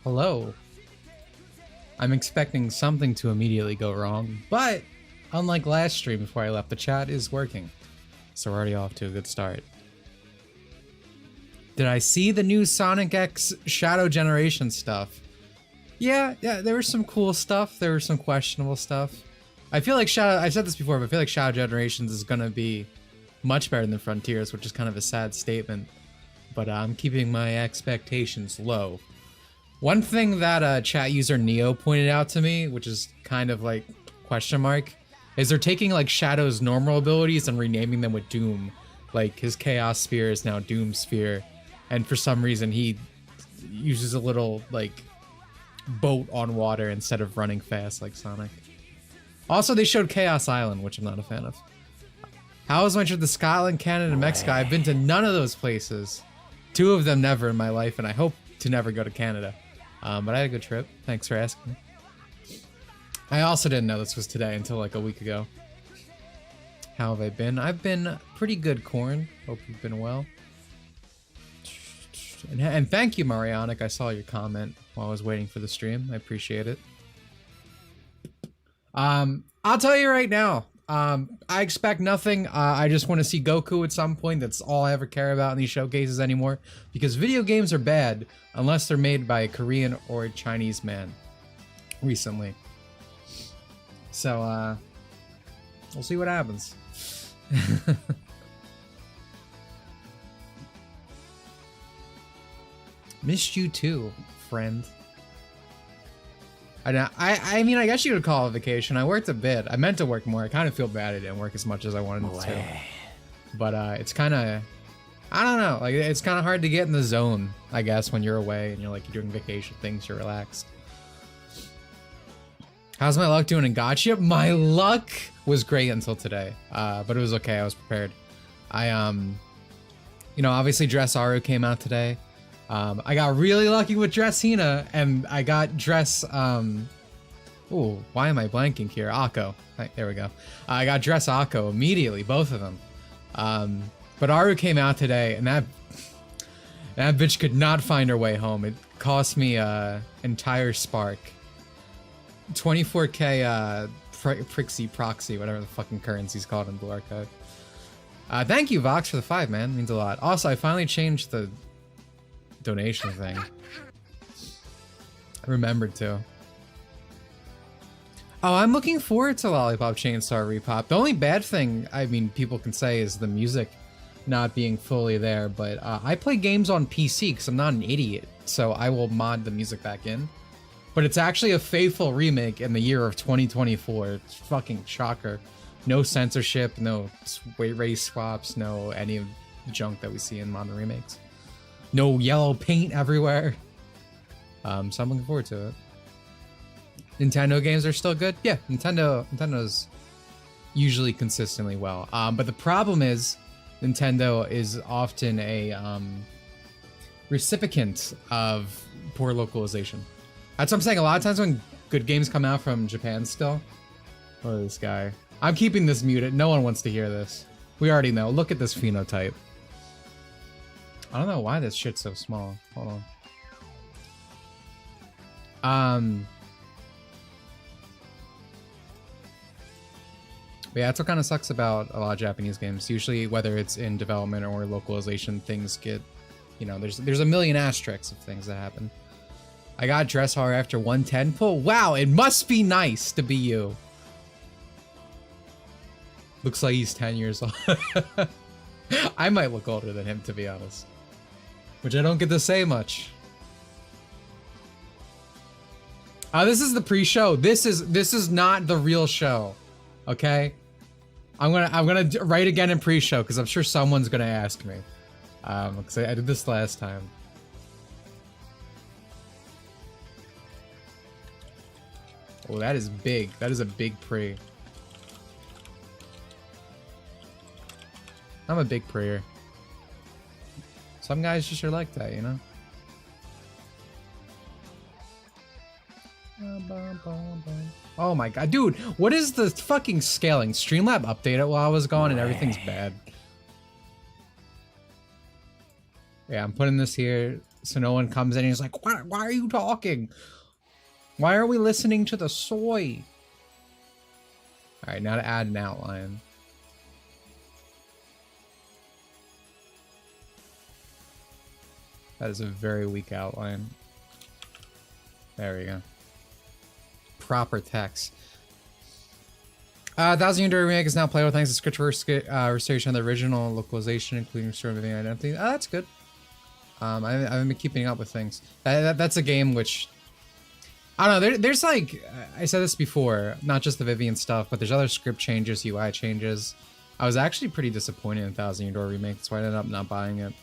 Hello. I'm expecting something to immediately go wrong, but unlike last stream before I left, the chat is working. So we're already off to a good start. Did I see the new Sonic X Shadow Generation stuff? Yeah, there was some cool stuff. There was some questionable stuff. I feel like I've said this before, but I feel like Shadow Generations is gonna be much better than Frontiers, which is kind of a sad statement. But I'm keeping my expectations low. One thing that chat user Neo pointed out to me, which is kind of like question mark, is they're taking like Shadow's normal abilities and renaming them with Doom. Like his Chaos Sphere is now Doom Sphere, and for some reason he uses a little like boat on water instead of running fast like Sonic. Also, they showed Chaos Island, which I'm not a fan of. How was my trip to Scotland, Canada, and Mexico? I've been to none of those places. 2 of them never in my life, and I hope to never go to Canada. But I had a good trip. Thanks for asking. I also didn't know this was today until like a week ago. How have I been? I've been pretty good, Corn. Hope you've been well. And thank you, Marianic. I saw your comment while I was waiting for the stream. I appreciate it. I'll tell you right now. I expect nothing. I just want to see Goku at some point. That's all I ever care about in these showcases anymore. Because video games are bad unless they're made by a Korean or a Chinese man. Recently. So, we'll see what happens. Missed you too, friend. I mean, I guess you could call it a vacation. I worked a bit. I meant to work more. I kind of feel bad I didn't work as much as I wanted to. But it's kind of, I don't know. Like, it's kind of hard to get in the zone, I guess, when you're away and you're doing vacation things. You're relaxed. How's my luck doing in Gotcha? My luck was great until today, but it was okay. I was prepared. You know, obviously Dressaru came out today. I got really lucky with Dress Hina, and I got Dress, ooh, why am I blanking here? Akko. Right, there we go. I got Dress Akko immediately, both of them. But Aru came out today, and that bitch could not find her way home. It cost me entire spark. 24k Prixie Proxy, whatever the fucking currency's called in Blue Archive. Thank you, Vox, for the 5, man. It means a lot. Also, I finally changed the donation thing. I remembered to. Oh, I'm looking forward to Lollipop Chainsaw Repop. The only bad thing, I mean, people can say is the music not being fully there, but I play games on PC because I'm not an idiot, so I will mod the music back in. But it's actually a faithful remake in the year of 2024. It's fucking shocker. No censorship, no race swaps, no any of the junk that we see in modern remakes. No yellow paint everywhere. So I'm looking forward to it. Nintendo games are still good? Yeah, Nintendo's usually consistently well. But the problem is Nintendo is often a recipient of poor localization. That's what I'm saying. A lot of times when good games come out from Japan still. Look at this guy. I'm keeping this muted. No one wants to hear this. We already know. Look at this phenotype. I don't know why this shit's so small. Hold on. But yeah, that's what kind of sucks about a lot of Japanese games. Usually, whether it's in development or localization, things get, you know, there's a million asterisks of things that happen. I got Dress Horror after 110 pull. Wow, it must be nice to be you. Looks like he's 10 years old. I might look older than him, to be honest. Which I don't get to say much. This is the pre-show. This is not the real show. Okay? I'm gonna write again in pre-show because I'm sure someone's gonna ask me. Because I did this last time. Oh, that is big. That is a big pre. I'm a big prayer. Some guys just are like that, you know? Oh my god, dude, what is the fucking scaling? Streamlab updated it while I was gone and everything's bad. Yeah, I'm putting this here so no one comes in and is like, why are you talking? Why are we listening to the soy? Alright, now to add an outline. That is a very weak outline. There we go. Proper text. 1000 Year Door Remake is now playable thanks to script restoration of the original localization, including restoring the identity. Oh, that's good. I haven't been keeping up with things. That's a game which... I don't know, there's like... I said this before, not just the Vivian stuff, but there's other script changes, UI changes. I was actually pretty disappointed in 1000 Year Door Remake, so I ended up not buying it.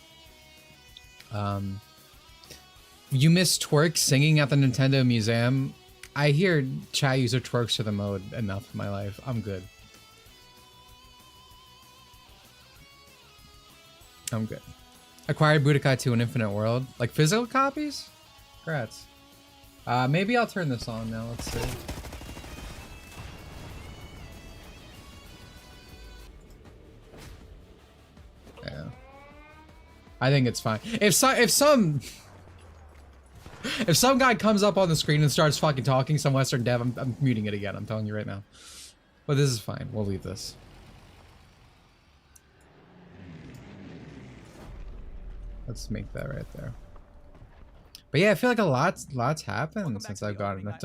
You miss Twerk singing at the Nintendo Museum? I hear chat user twerks to the mode enough in my life. I'm good. I'm good. Acquired Budokai 2 and Infinite World. Like physical copies? Congrats. Maybe I'll turn this on now. Let's see. Yeah. I think it's fine. If some guy comes up on the screen and starts fucking talking, some Western dev, I'm muting it again. I'm telling you right now. But this is fine. We'll leave this. Let's make that right there. But yeah, I feel like a lot's happened since I've gotten it.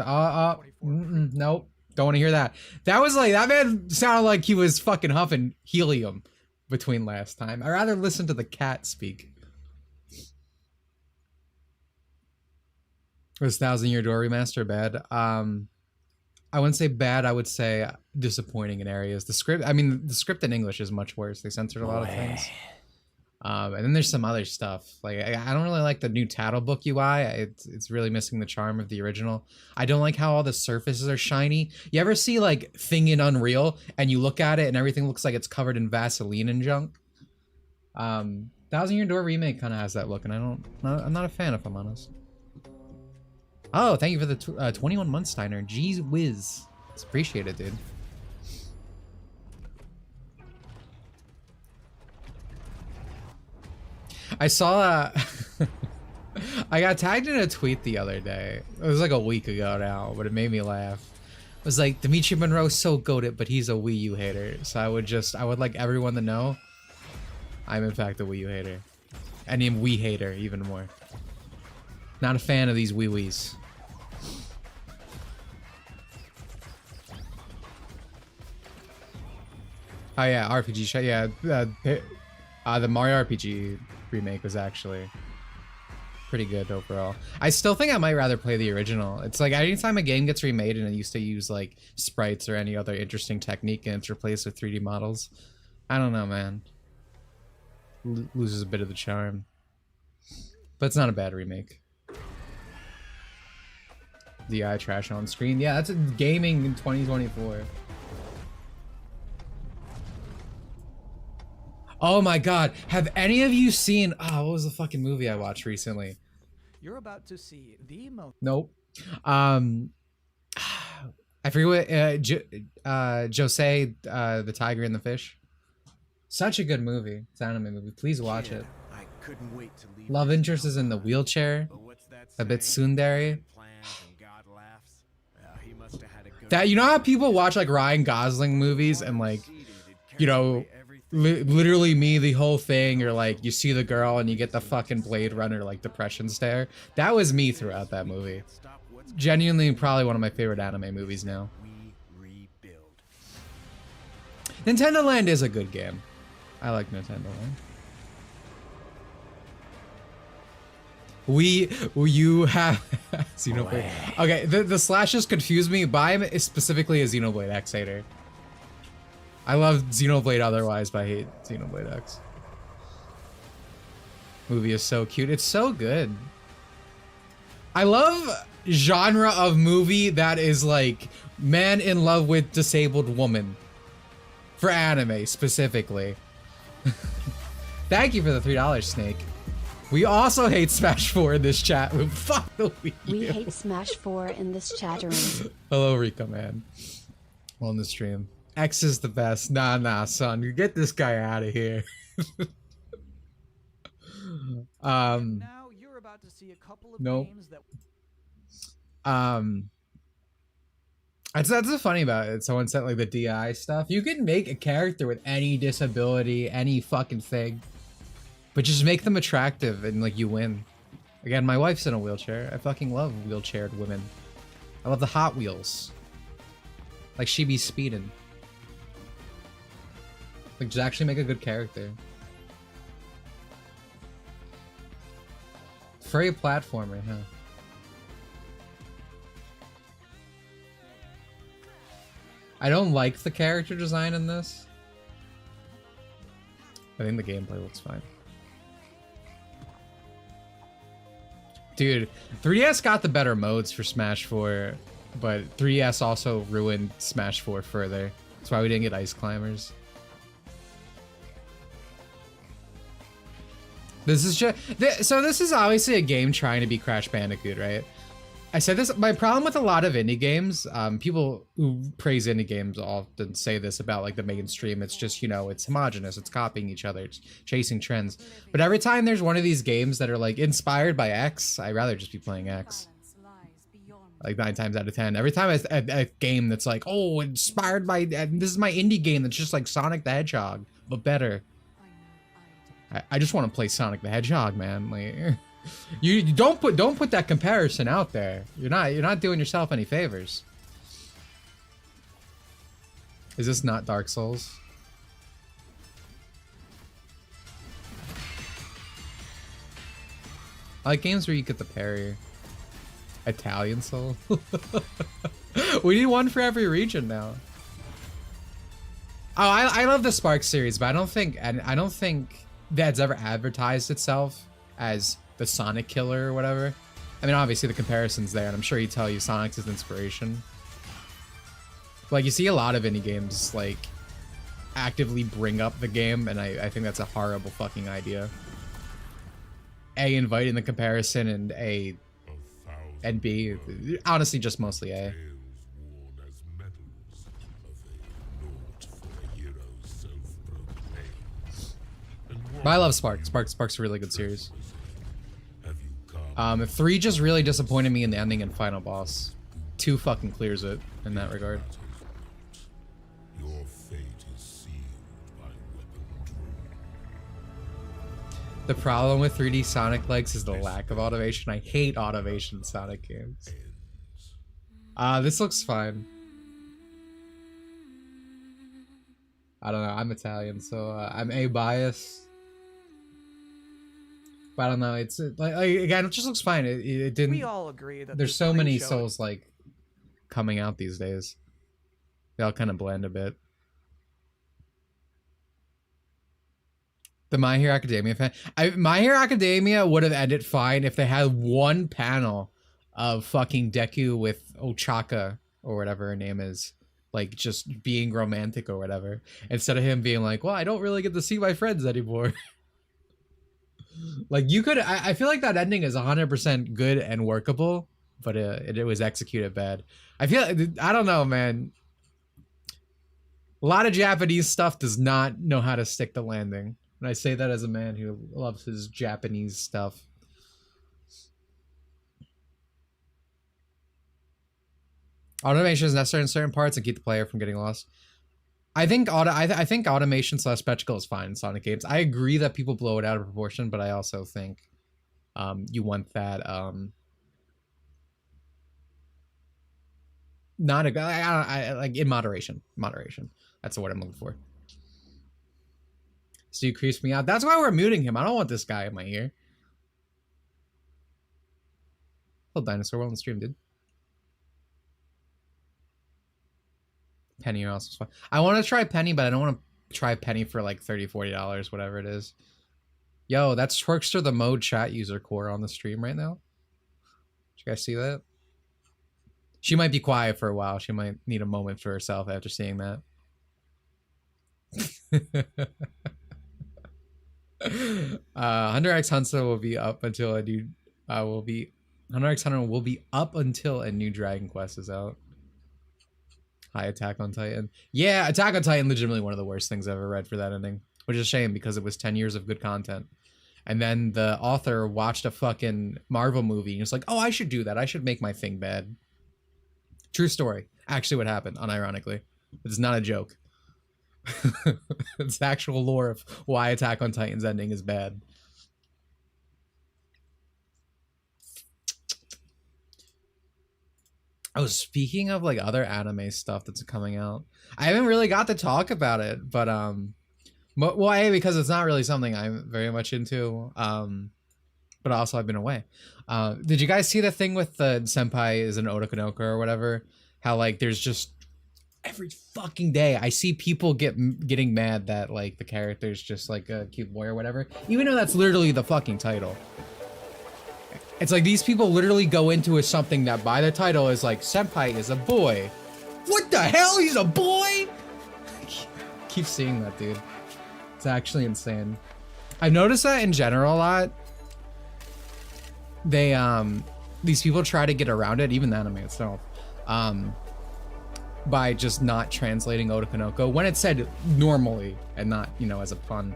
Nope. Don't want to hear that. That was like, that man sounded like he was fucking huffing helium between last time. I'd rather listen to the cat speak. Was 1000 Year Door Remaster bad? I wouldn't say bad, I would say disappointing in areas. The script, I mean, the script in English is much worse. They censored a lot of things. And then there's some other stuff. Like, I don't really like the new Tattle Book UI. It's really missing the charm of the original. I don't like how all the surfaces are shiny. You ever see, like, Thing in Unreal, and you look at it, and everything looks like it's covered in Vaseline and junk? 1000 Year Door Remake kind of has that look, and I'm not a fan, if I'm honest. Oh, thank you for the 21 months, Steiner. Jeez whiz. It's appreciated, dude. I saw I got tagged in a tweet the other day. It was like a week ago now, but it made me laugh. It was like, Dimitri Monroe's so goated, but he's a Wii U hater. So I would like everyone to know I'm in fact a Wii U hater. And a Wii hater, even more. Not a fan of these Wii Wiis. Oh yeah, RPG shot. Yeah, the Mario RPG remake was actually pretty good overall. I still think I might rather play the original. It's like anytime a game gets remade and it used to use like sprites or any other interesting technique and it's replaced with 3D models, I don't know, man. Loses a bit of the charm. But it's not a bad remake. The eye trash on screen. Yeah, that's gaming in 2024. Oh my god, have any of you seen... Oh, what was the fucking movie I watched recently? You're about to see the Emotes. Nope. I forget what... Jose, the Tiger and the Fish. Such a good movie. It's an anime movie. Please watch it. I couldn't wait to leave. Love interest is in the wheelchair. A bit tsundere. That, you know how people watch like Ryan Gosling movies and like, you know... literally me the whole thing, or like you see the girl and you get the fucking Blade Runner like depression stare. That was me throughout that movie. Genuinely probably one of my favorite anime movies now. Nintendo Land is a good game. I like Nintendo Land. You have Xenoblade. Okay, the slashes confuse me, but I'm specifically a Xenoblade X hater. I love Xenoblade otherwise, but I hate Xenoblade X. Movie is so cute. It's so good. I love genre of movie that is like man in love with disabled woman. For anime, specifically. Thank you for the $3, Snake. We also hate Smash 4 in this chat room. Fuck the Wii U. We hate Smash 4 in this chat room. Hello, Rico, man. On the stream. X is the best. Nah, son. You get this guy out of here. Now you're about to see a couple of games that that's the funny about it. Someone said like the DI stuff. You can make a character with any disability, any fucking thing, but just make them attractive and like you win. Again, my wife's in a wheelchair. I fucking love wheelchaired women. I love the Hot Wheels. Like she be speeding. Like just actually make a good character. Furry platformer, huh? I don't like the character design in this. I think the gameplay looks fine. Dude, 3DS got the better modes for Smash 4, but 3DS also ruined Smash 4 further. That's why we didn't get Ice Climbers. This is just... So this is obviously a game trying to be Crash Bandicoot, right? I said this, my problem with a lot of indie games, people who praise indie games often say this about like the mainstream, it's just, you know, it's homogenous, it's copying each other, it's chasing trends. But every time there's one of these games that are like inspired by X, I'd rather just be playing X. Like 9 times out of 10. Every time a game that's like, oh, inspired by, this is my indie game that's just like Sonic the Hedgehog, but better. I just want to play Sonic the Hedgehog, man. Like... You don't put that comparison out there. You're not doing yourself any favors. Is this not Dark Souls? I like games where you get the parry. Italian Soul. We need one for every region now. Oh, I love the Spark series, but I don't think that's ever advertised itself as the Sonic killer or whatever. I mean, obviously the comparison's there, and I'm sure he'd tell you Sonic's his inspiration. Like, you see a lot of indie games, like, actively bring up the game, and I think that's a horrible fucking idea. A, inviting the comparison, and B, honestly, just mostly A. But I love Spark. Spark's a really good series. 3 just really disappointed me in the ending and final boss. 2 fucking clears it in that regard. Your fate is sealed by weapon drawn. The problem with 3D Sonic legs is the lack of automation. I hate automation in Sonic games. This looks fine. I don't know, I'm Italian, so I'm A-biased. But I don't know, it's like again, it just looks fine. It didn't. we all agree that There's so many Souls like coming out these days. They all kind of blend a bit. The My Hero Academia fan. My Hero Academia would have ended fine if they had one panel of fucking Deku with Ochaka or whatever her name is, like just being romantic or whatever, instead of him being like, well, I don't really get to see my friends anymore. Like, you could, I feel like that ending is 100% good and workable, but it was executed bad. I don't know, man. A lot of Japanese stuff does not know how to stick the landing. And I say that as a man who loves his Japanese stuff. Automation is necessary in certain parts and keep the player from getting lost. I think automation / spectacle is fine in Sonic games. I agree that people blow it out of proportion, but I also think you want that not a like in moderation. Moderation. That's the word I'm looking for. So you creeps me out. That's why we're muting him. I don't want this guy in my ear. Little dinosaur, well on the stream, dude. Penny also is fun. I want to try Penny, but I don't want to try Penny for like $30, $40, whatever it is. Yo, that's Twerkster the Mode chat user core on the stream right now. Did you guys see that? She might be quiet for a while. She might need a moment for herself after seeing that. Hunter X Hunter will be up until a new Hunter X Hunter will be up until a new Dragon Quest is out. Hi, Attack on Titan. Yeah, Attack on Titan, legitimately one of the worst things I've ever read for that ending. Which is a shame because it was 10 years of good content. And then the author watched a fucking Marvel movie and was like, oh, I should do that. I should make my thing bad. True story. Actually what happened, unironically. It's not a joke. It's actual lore of why Attack on Titan's ending is bad. Oh, speaking of like other anime stuff that's coming out, I haven't really got to talk about it, but well, A, because it's not really something I'm very much into, but also I've been away. Did you guys see the thing with the senpai is an Otokonoko or whatever? How like there's just every fucking day I see people getting mad that like the character's just like a cute boy or whatever, even though that's literally the fucking title. It's like these people literally go into something that by the title is like senpai is a boy. What the hell? He's a boy? Keep seeing that, dude. It's actually insane. I've noticed that in general a lot. They these people try to get around it, even the anime itself, by just not translating Otokonoko when it's said normally and not, you know, as a pun.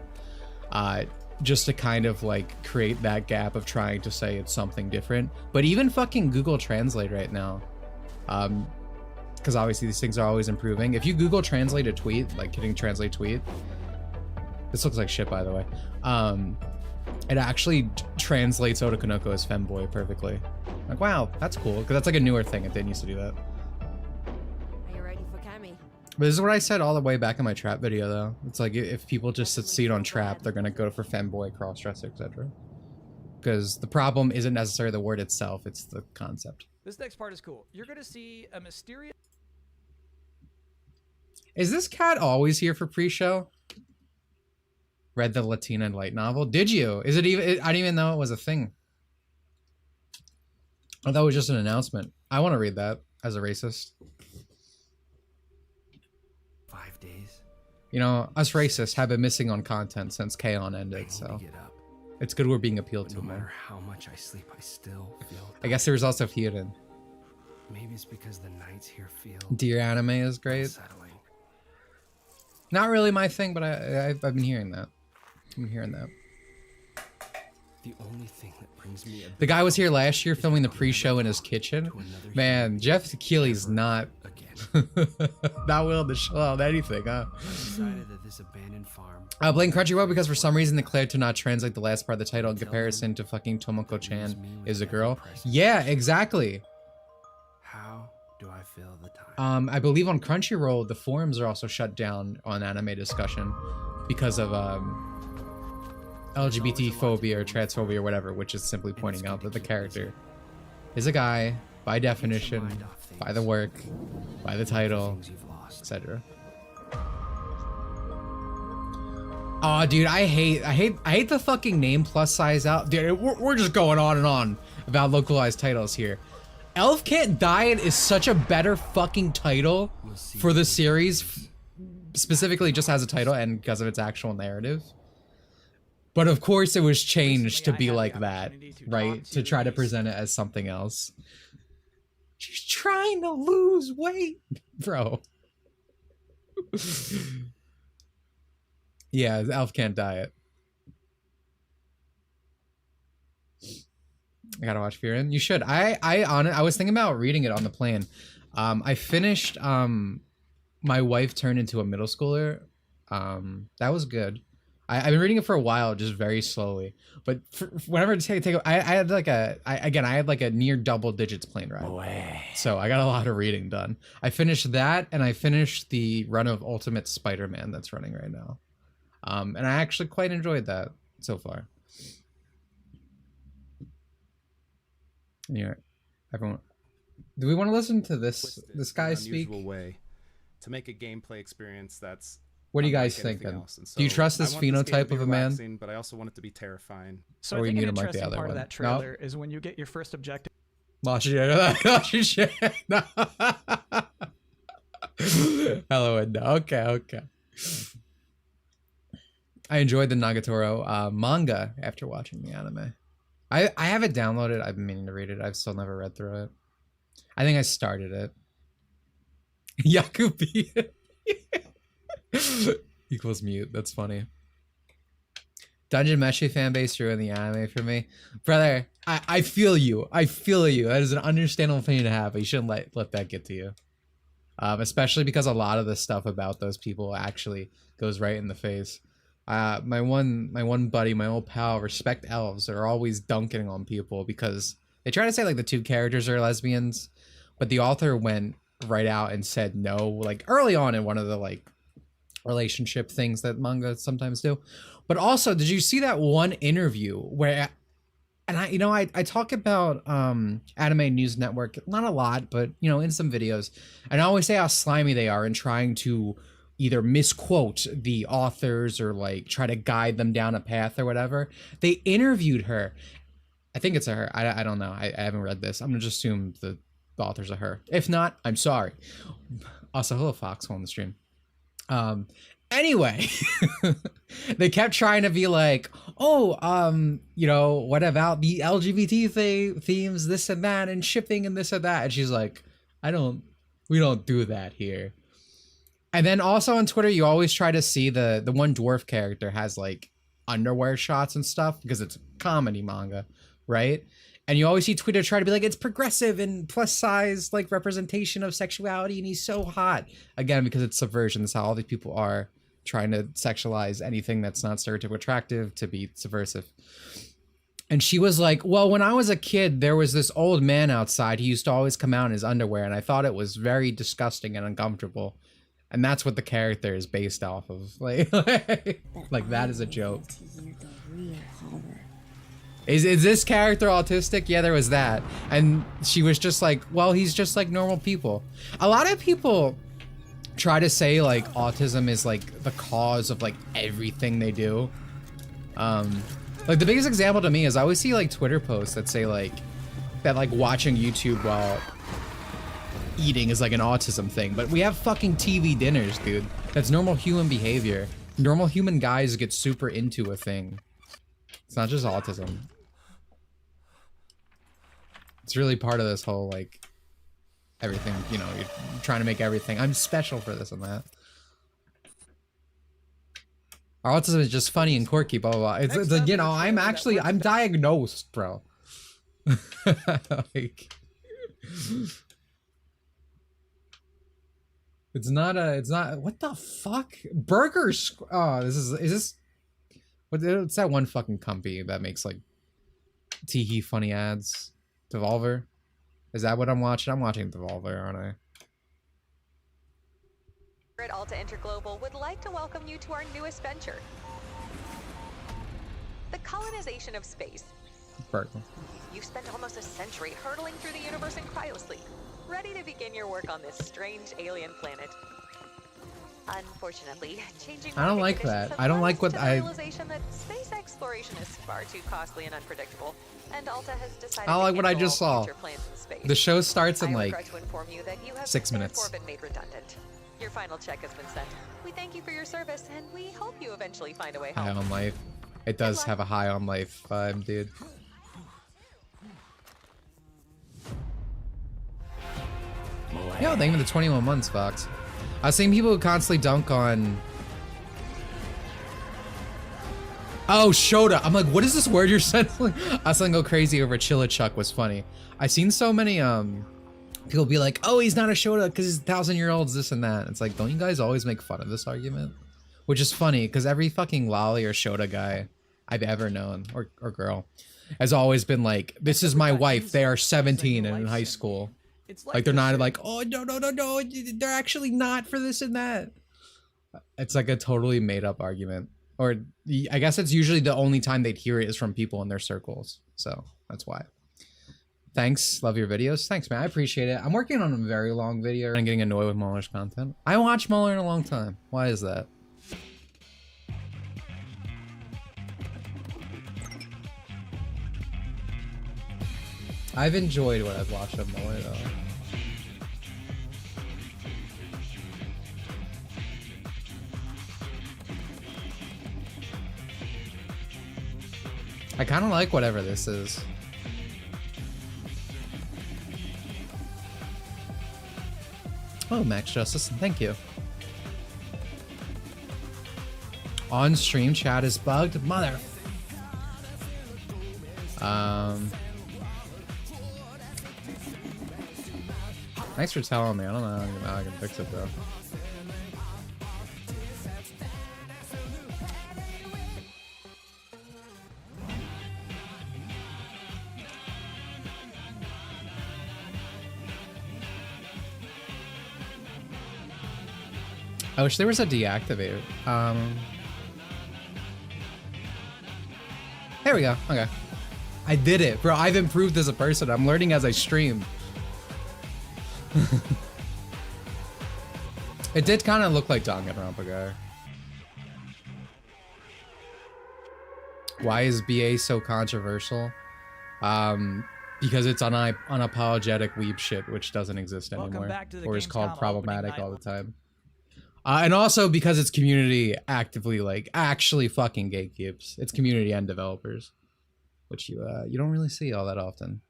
Just to kind of like create that gap of trying to say it's something different. But even fucking Google Translate right now, because obviously these things are always improving. If you Google Translate a tweet, like hitting translate tweet, this looks like shit by the way, it actually translates Otokonoko as femboy perfectly. Like, wow, that's cool, because that's like a newer thing. It didn't used to do that. Are you ready for Cammy? But this is what I said all the way back in my trap video, though. It's like if people just succeed on trap, they're gonna go for femboy, crossdresser, etc. Because the problem isn't necessarily the word itself; it's the concept. This next part is cool. You're gonna see a mysterious. Is this cat always here for pre-show? Read the Latina light novel? Did you? Is it even? I didn't even know it was a thing. I thought it was just an announcement. I want to read that as a racist. 5 days. You know, us racists have been missing on content since K-On! Ended, so it's good we're being appealed to No more. matter how much I sleep, I still feel. I guess there was also Furin. Maybe it's because the nights here feel Dear Anime is great. unsettling. Not really my thing, but I've been hearing that. I'm hearing that. The only thing that brings me The guy was here last year filming the pre-show in his kitchen. Man, Jeff Keighley's not again. not willing to show out anything, huh? I decided that this abandoned farm. Blame Crunchyroll because for some reason declared to not translate the last part of the title in comparison to fucking Tomoko-chan is a girl. Yeah, exactly. How do I fill the time? I believe on Crunchyroll the forums are also shut down on anime discussion because of LGBT phobia or transphobia or whatever, which is simply pointing out that the character is a guy by definition, by the work, by the title, etc. Oh, dude, I hate the fucking name plus size out. Dude, we're just going on and on about localized titles here. Elf Can't Diet is such a better fucking title for the series, specifically just as a title and because of its actual narrative. But of course it was changed to be like that, right? To try to present it as something else. She's trying to lose weight, bro. Yeah, Elf Can't Diet. I gotta watch Fearin'. You should. I was thinking about reading it on the plane. I finished My Wife Turned Into a Middle Schooler. That was good. I've been reading it for a while, just very slowly. But whenever I had like a near double digits plane ride. So I got a lot of reading done. I finished that, and I finished the run of Ultimate Spider-Man that's running right now. And I actually quite enjoyed that so far. Yeah. Everyone, do we want to listen to this twisted guy in an speak? unusual way to make a gameplay experience that's What do you unlike guys anything think? Then? else. And Do you so trust I this want game to phenotype be of a man? relaxing, but I also want it to be terrifying. So Or I we think need an him like the interesting other part of one. that trailer is when you get your first objective. Lost your shit. Lost your shit. No. Hello, and okay. I enjoyed the Nagatoro manga after watching the anime. I have it downloaded. I've been meaning to read it. I've still never read through it. I think I started it. Yakubi equals mute. That's funny. Dungeon Meshi fanbase ruined the anime for me. Brother, I feel you. I feel you. That is an understandable thing to have, but you shouldn't let that get to you. Especially because a lot of the stuff about those people actually goes right in the face. My one buddy, my old pal, Respect Elves, are always dunking on people because they try to say like the two characters are lesbians, but the author went right out and said no, like early on in one of the like relationship things that manga sometimes do. But also, did you see that one interview where, and I talk about Anime News Network, not a lot, but in some videos, and I always say how slimy they are in trying to either misquote the authors or like try to guide them down a path or whatever. They interviewed her. I think it's a her. I don't know. I haven't read this. I'm gonna just assume the author's a her. If not, I'm sorry. Also, hello Fox on the stream. Anyway, they kept trying to be like, oh, what about the LGBT themes, this and that, and shipping and this and that? And she's like, we don't do that here. And then also on Twitter, you always try to see the one dwarf character has like underwear shots and stuff because it's comedy manga, right? And you always see Twitter try to be like, it's progressive and plus size, like representation of sexuality, and he's so hot. Again, because it's subversion. That's how all these people are trying to sexualize anything that's not stereotypically attractive to be subversive. And she was like, well, when I was a kid, there was this old man outside. He used to always come out in his underwear, and I thought it was very disgusting and uncomfortable. And that's what the character is based off of. Like that is a joke. Is this character autistic? Yeah, there was that. And she was just like, well, he's just like normal people. A lot of people try to say like autism is like the cause of like everything they do. Like the biggest example to me is I always see like Twitter posts that say like that like watching YouTube while eating is like an autism thing, but we have fucking TV dinners, dude. That's normal human behavior. Normal human guys get super into a thing. It's not just autism. It's really part of this whole like everything, you're trying to make everything. I'm special for this and that. Our autism is just funny and quirky, blah blah blah. It's like, I'm diagnosed, bro. Like it's not what the fuck? Burgers. Oh, is this what's that one fucking company that makes like teehee funny ads? Devolver? Is that what I'm watching? I'm watching Devolver, aren't I? At Alta Interglobal would like to welcome you to our newest venture, the colonization of space. Burger. You've spent almost a century hurtling through the universe in cryosleep, ready to begin your work on this strange alien planet. Unfortunately, changing I don't like conditions that. have I don't brought like us what to the I- realization that space exploration is far too costly and unpredictable, and Alta has decided I don't to like what I cancel just all saw. future plans in space. The show starts in I like regret to inform you that you have 6 minutes. therefore been made redundant. Your final check has been sent. We thank you for your service, and we hope you eventually find a way high home. on life. It does have a high on life vibe, dude. Yo, thank you for the 21 months, Fox. I was seeing people who constantly dunk on. Oh, Shota. I'm like, what is this word you're saying? I was saying go crazy over Chilichuck was funny. I seen so many people be like, oh, he's not a Shota because he's 1,000-year-olds, this and that. It's like, don't you guys always make fun of this argument? Which is funny because every fucking lolly or Shota guy I've ever known or girl has always been like, this is my wife. They are 17 and in high school. Like they're not like, oh no, they're actually not for this and that. It's like a totally made up argument. Or I guess it's usually the only time they'd hear it is from people in their circles. So that's why. Thanks. Love your videos. Thanks, man. I appreciate it. I'm working on a very long video and getting annoyed with Muller's content. I haven't watched Muller in a long time. Why is that? I've enjoyed what I've watched of Muller, though. I kind of like whatever this is. Oh, Max Justice, thank you. On stream chat is bugged, mother. Thanks for telling me. I don't know how I can fix it though. I wish there was a deactivator. There we go. Okay. I did it, bro. I've improved as a person. I'm learning as I stream. It did kind of look like Danganronpa guy. Why is BA so controversial? Because it's unapologetic weeb shit, which doesn't exist anymore, or is called problematic all the time. And also because it's community actively, like, actually fucking gatekeeps. It's community and developers, which you don't really see all that often.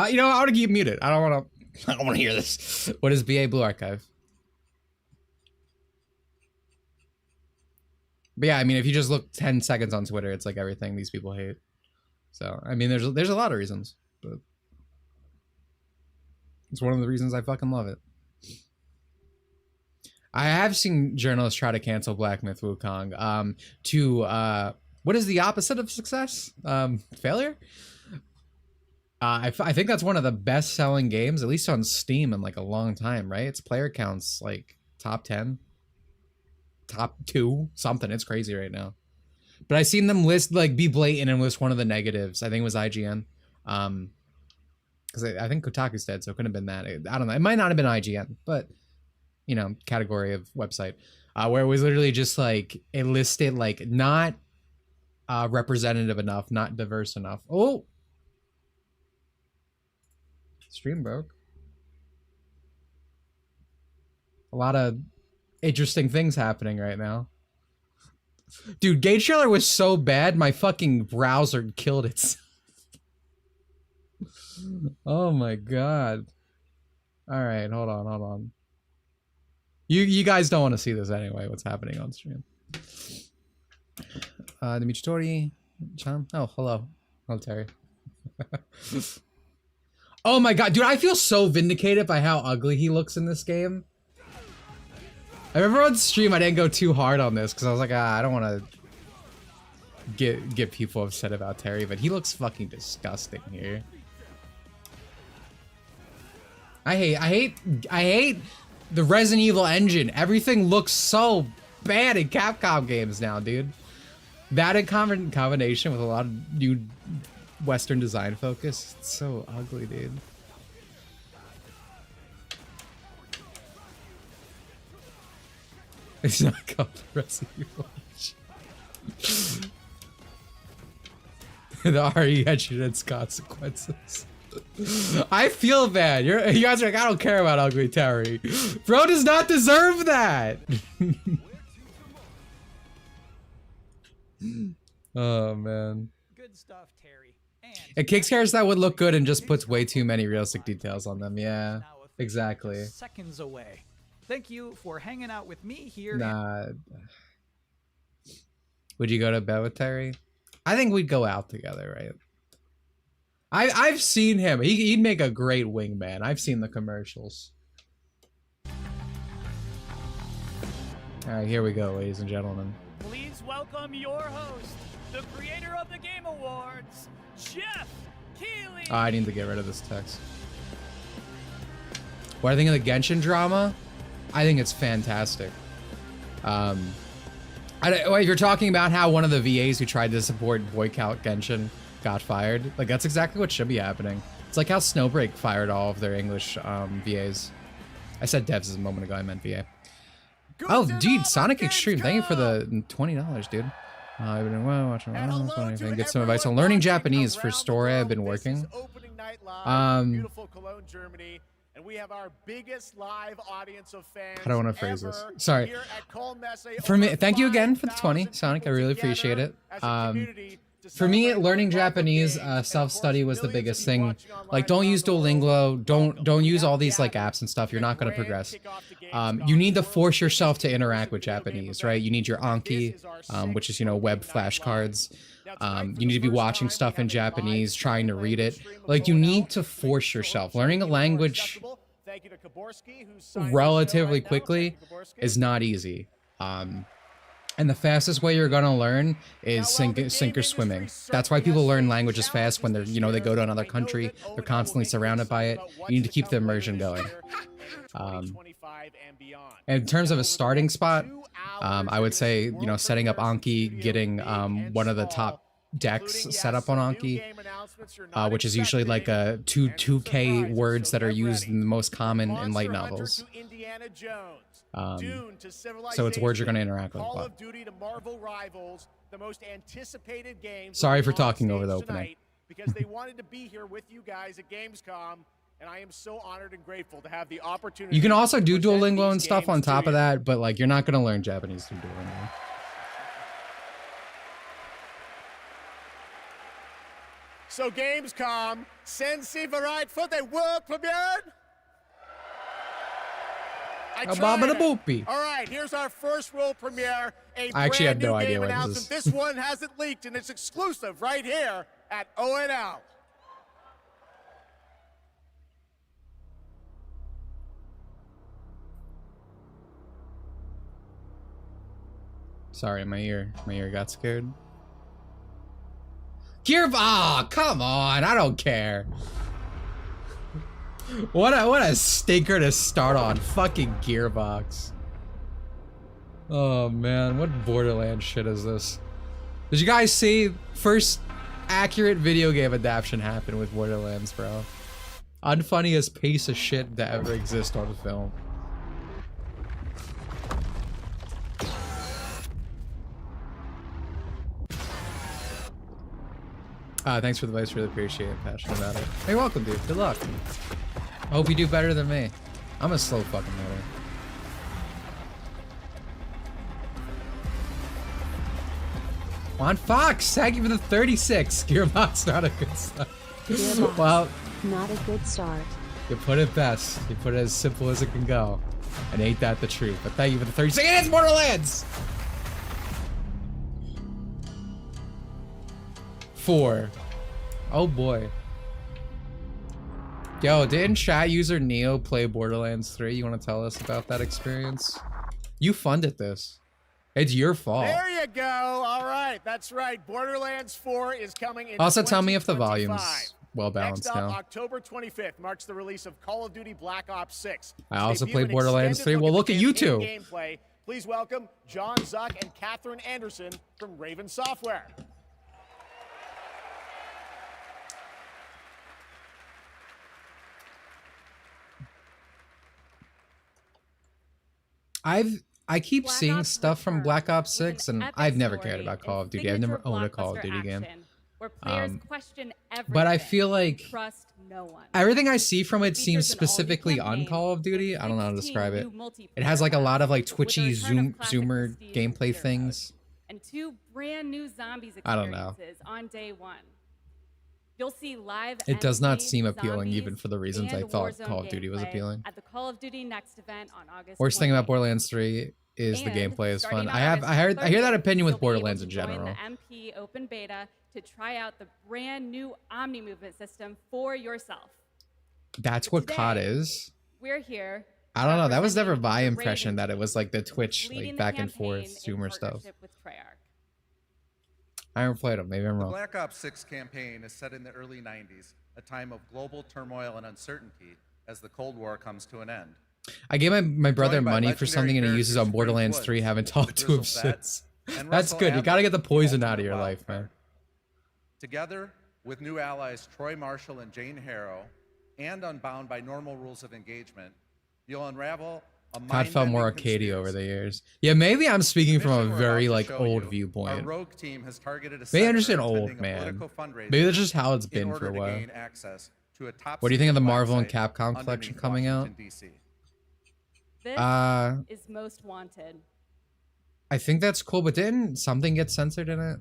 You know, I want to keep muted. I don't want to hear this. What is BA Blue Archive? But yeah, I mean, if you just look 10 seconds on Twitter, it's like everything these people hate. So, I mean, there's a lot of reasons, but it's one of the reasons I fucking love it. I have seen journalists try to cancel Black Myth Wukong what is the opposite of success? Failure? I think that's one of the best selling games, at least on Steam, in like a long time, right? Its player counts like top 10, top 2, something. It's crazy right now. But I seen them be blatant and list one of the negatives. I think it was IGN. Because I think Kotaku's dead, so it couldn't have been that. I don't know. It might not have been IGN, but, you know, category of website. Where it was literally just like, it listed like not representative enough, not diverse enough. Oh! Stream broke. A lot of interesting things happening right now. Dude, Gate Trailer was so bad, my fucking browser killed itself. Oh my god. Alright, hold on. You guys don't want to see this anyway, what's happening on stream. Dimitri, Cham. Oh, hello. Hello, Terry. Oh my god, dude, I feel so vindicated by how ugly he looks in this game. I remember on stream I didn't go too hard on this because I was like, I don't want to get people upset about Terry, but he looks fucking disgusting here. I hate the Resident Evil engine. Everything looks so bad in Capcom games now, dude. That in combination with a lot of new Western design focus, it's so ugly, dude. It's not called Resident Evil. The RE engine its consequences. I feel bad. You guys are like, I don't care about ugly Terry. Bro does not deserve that. Oh man. Good stuff, Terry. It kicks characters that would look good and just puts way too many realistic details on them. Yeah, exactly. Seconds away. Thank you for hanging out with me here. Nah. Would you go to bed with Terry? I think we'd go out together, right? I've seen him. He'd make a great wingman. I've seen the commercials. All right, here we go, ladies and gentlemen. Please welcome your host, the creator of the Game Awards, Jeff Keighley. Oh, I need to get rid of this text. What I think of the Genshin drama? I think it's fantastic. Well, if you're talking about how one of the VAs who tried to support Boycott Genshin got fired, like that's exactly what should be happening. It's like how Snowbreak fired all of their English VAs. I said devs a moment ago, I meant VA. Oh, dude, Sonic Extreme, thank you for the $20, dude. I've been watching anything. Get some advice on learning Japanese for story I've been working. Beautiful Cologne, Germany. And we have our biggest live audience of fans. How do I want to phrase this? Sorry. Here at Colmesse. For me, thank you again for the 20, Sonic. I really appreciate it. For me, learning Japanese self-study was the biggest thing. Like, don't use Duolingo. Don't use all these like apps and stuff. You're not going to progress. You need to force yourself to interact with Japanese, right? You need your Anki, which is, you know, web flashcards. You need to be watching stuff in Japanese, trying to read it. Like, you need to force yourself. Learning a language relatively quickly is not easy. And the fastest way you're gonna learn is sink or swimming. That's why people learn languages fast when they're, you know, they go to another country. They're constantly surrounded by it. You need to keep the immersion going. In terms of a starting spot, I would say, you know, setting up Anki, getting one of the top decks set up on Anki, which is usually like a 2K words that are used in the most common in light novels. So it's words you're going to interact with. Call of Duty to Marvel Rivals, the most anticipated game. Sorry for talking over the opening. Because they wanted to be here with you guys at Gamescom, and I am so honored and grateful to have the opportunity. You can also do Duolingo and stuff on top of that, but like you're not going to learn Japanese through Duolingo. So Gamescom, Sensei Variety for the world premiere. All right, here's our first world premiere. I actually had no idea what this is. This one hasn't leaked, and it's exclusive right here at ONL. Sorry, my ear got scared. Come on, I don't care. What a stinker to start on. Fucking Gearbox. Oh man, what Borderlands shit is this? Did you guys see first accurate video game adaptation happen with Borderlands, bro? Unfunniest piece of shit to ever exist on film. Thanks for the advice, really appreciate it, passionate about it. Hey, welcome, dude. Good luck. I hope you do better than me. I'm a slow fucking loader. Juan Fox, thank you for the 36. Gearbox, not a good start. Gearbox, well, not a good start. You put it best. You put it as simple as it can go. And ain't that the truth? But thank you for the 36. And it's Borderlands! 4. Oh boy. Yo, didn't chat user Neo play Borderlands 3? You want to tell us about that experience? You funded this. It's your fault. There you go. All right, that's right. Borderlands 4 is coming in. Also, tell me if the volume's well balanced Next up, now. October 25th marks the release of Call of Duty Black Ops 6. I also played Borderlands 3. Well, look at you two. Gameplay. Please welcome John Zuck and Catherine Anderson from Raven Software. I keep seeing stuff from Black Ops 6, and I've never cared about Call of Duty. I've never owned a Call of Duty game. But I feel like everything I see from it seems specifically on Call of Duty. I don't know how to describe it. It has like a lot of like twitchy zoomer gameplay things. And 2 brand new zombies I don't know. on day 1. You'll see live. It does not seem appealing, even for the reasons I thought Call of Duty was appealing. At the Call of Duty Next event on August. Worst thing about Borderlands 3 is the gameplay is fun. I hear that opinion with Borderlands in general. The MP open beta to try out the brand new Omni movement system for yourself. That's what COD is. We're here. I don't know. That was never my impression that it was like the Twitch like back and forth zoomer stuff. I haven't played them. Maybe I'm wrong. The Black Ops 6 campaign is set in the early 90s, a time of global turmoil and uncertainty as the Cold War comes to an end. I gave my brother money for something and he uses on Borderlands 3. Haven't talked to him since. and That's Russell good. You Adler, gotta get the poison the out of your wild life, card. man. Together with new allies Troy Marshall and Jane Harrow, and unbound by normal rules of engagement, you'll unravel a COD felt more mind-bending arcadey over the years. Yeah, maybe I'm speaking from a mission we're very about to like show old you, viewpoint. Our rogue team has targeted a Maybe I'm center just an attending old a man. political fundraiser Maybe that's just how it's in been for order a to while. gain access to a top What do you think of the secret Marvel and website Capcom collection underneath coming out? Washington, D.C. This is most wanted. I think that's cool, but didn't something get censored in it?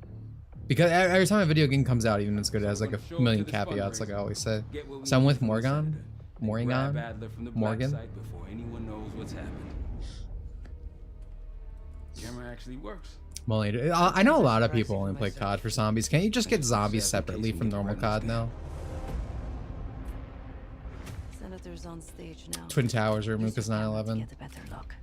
Because every time a video game comes out, even it's good, it has like a million caveats, like I always say. Some with Morgan? Morgan? Morgan? Before anyone knows what's happened. Camera actually works. Molly, I know a lot of people only play COD for zombies. Can't you just get zombies separately from normal COD now? Senator's on stage now. Twin Towers are removed because 9/11. Get a better look.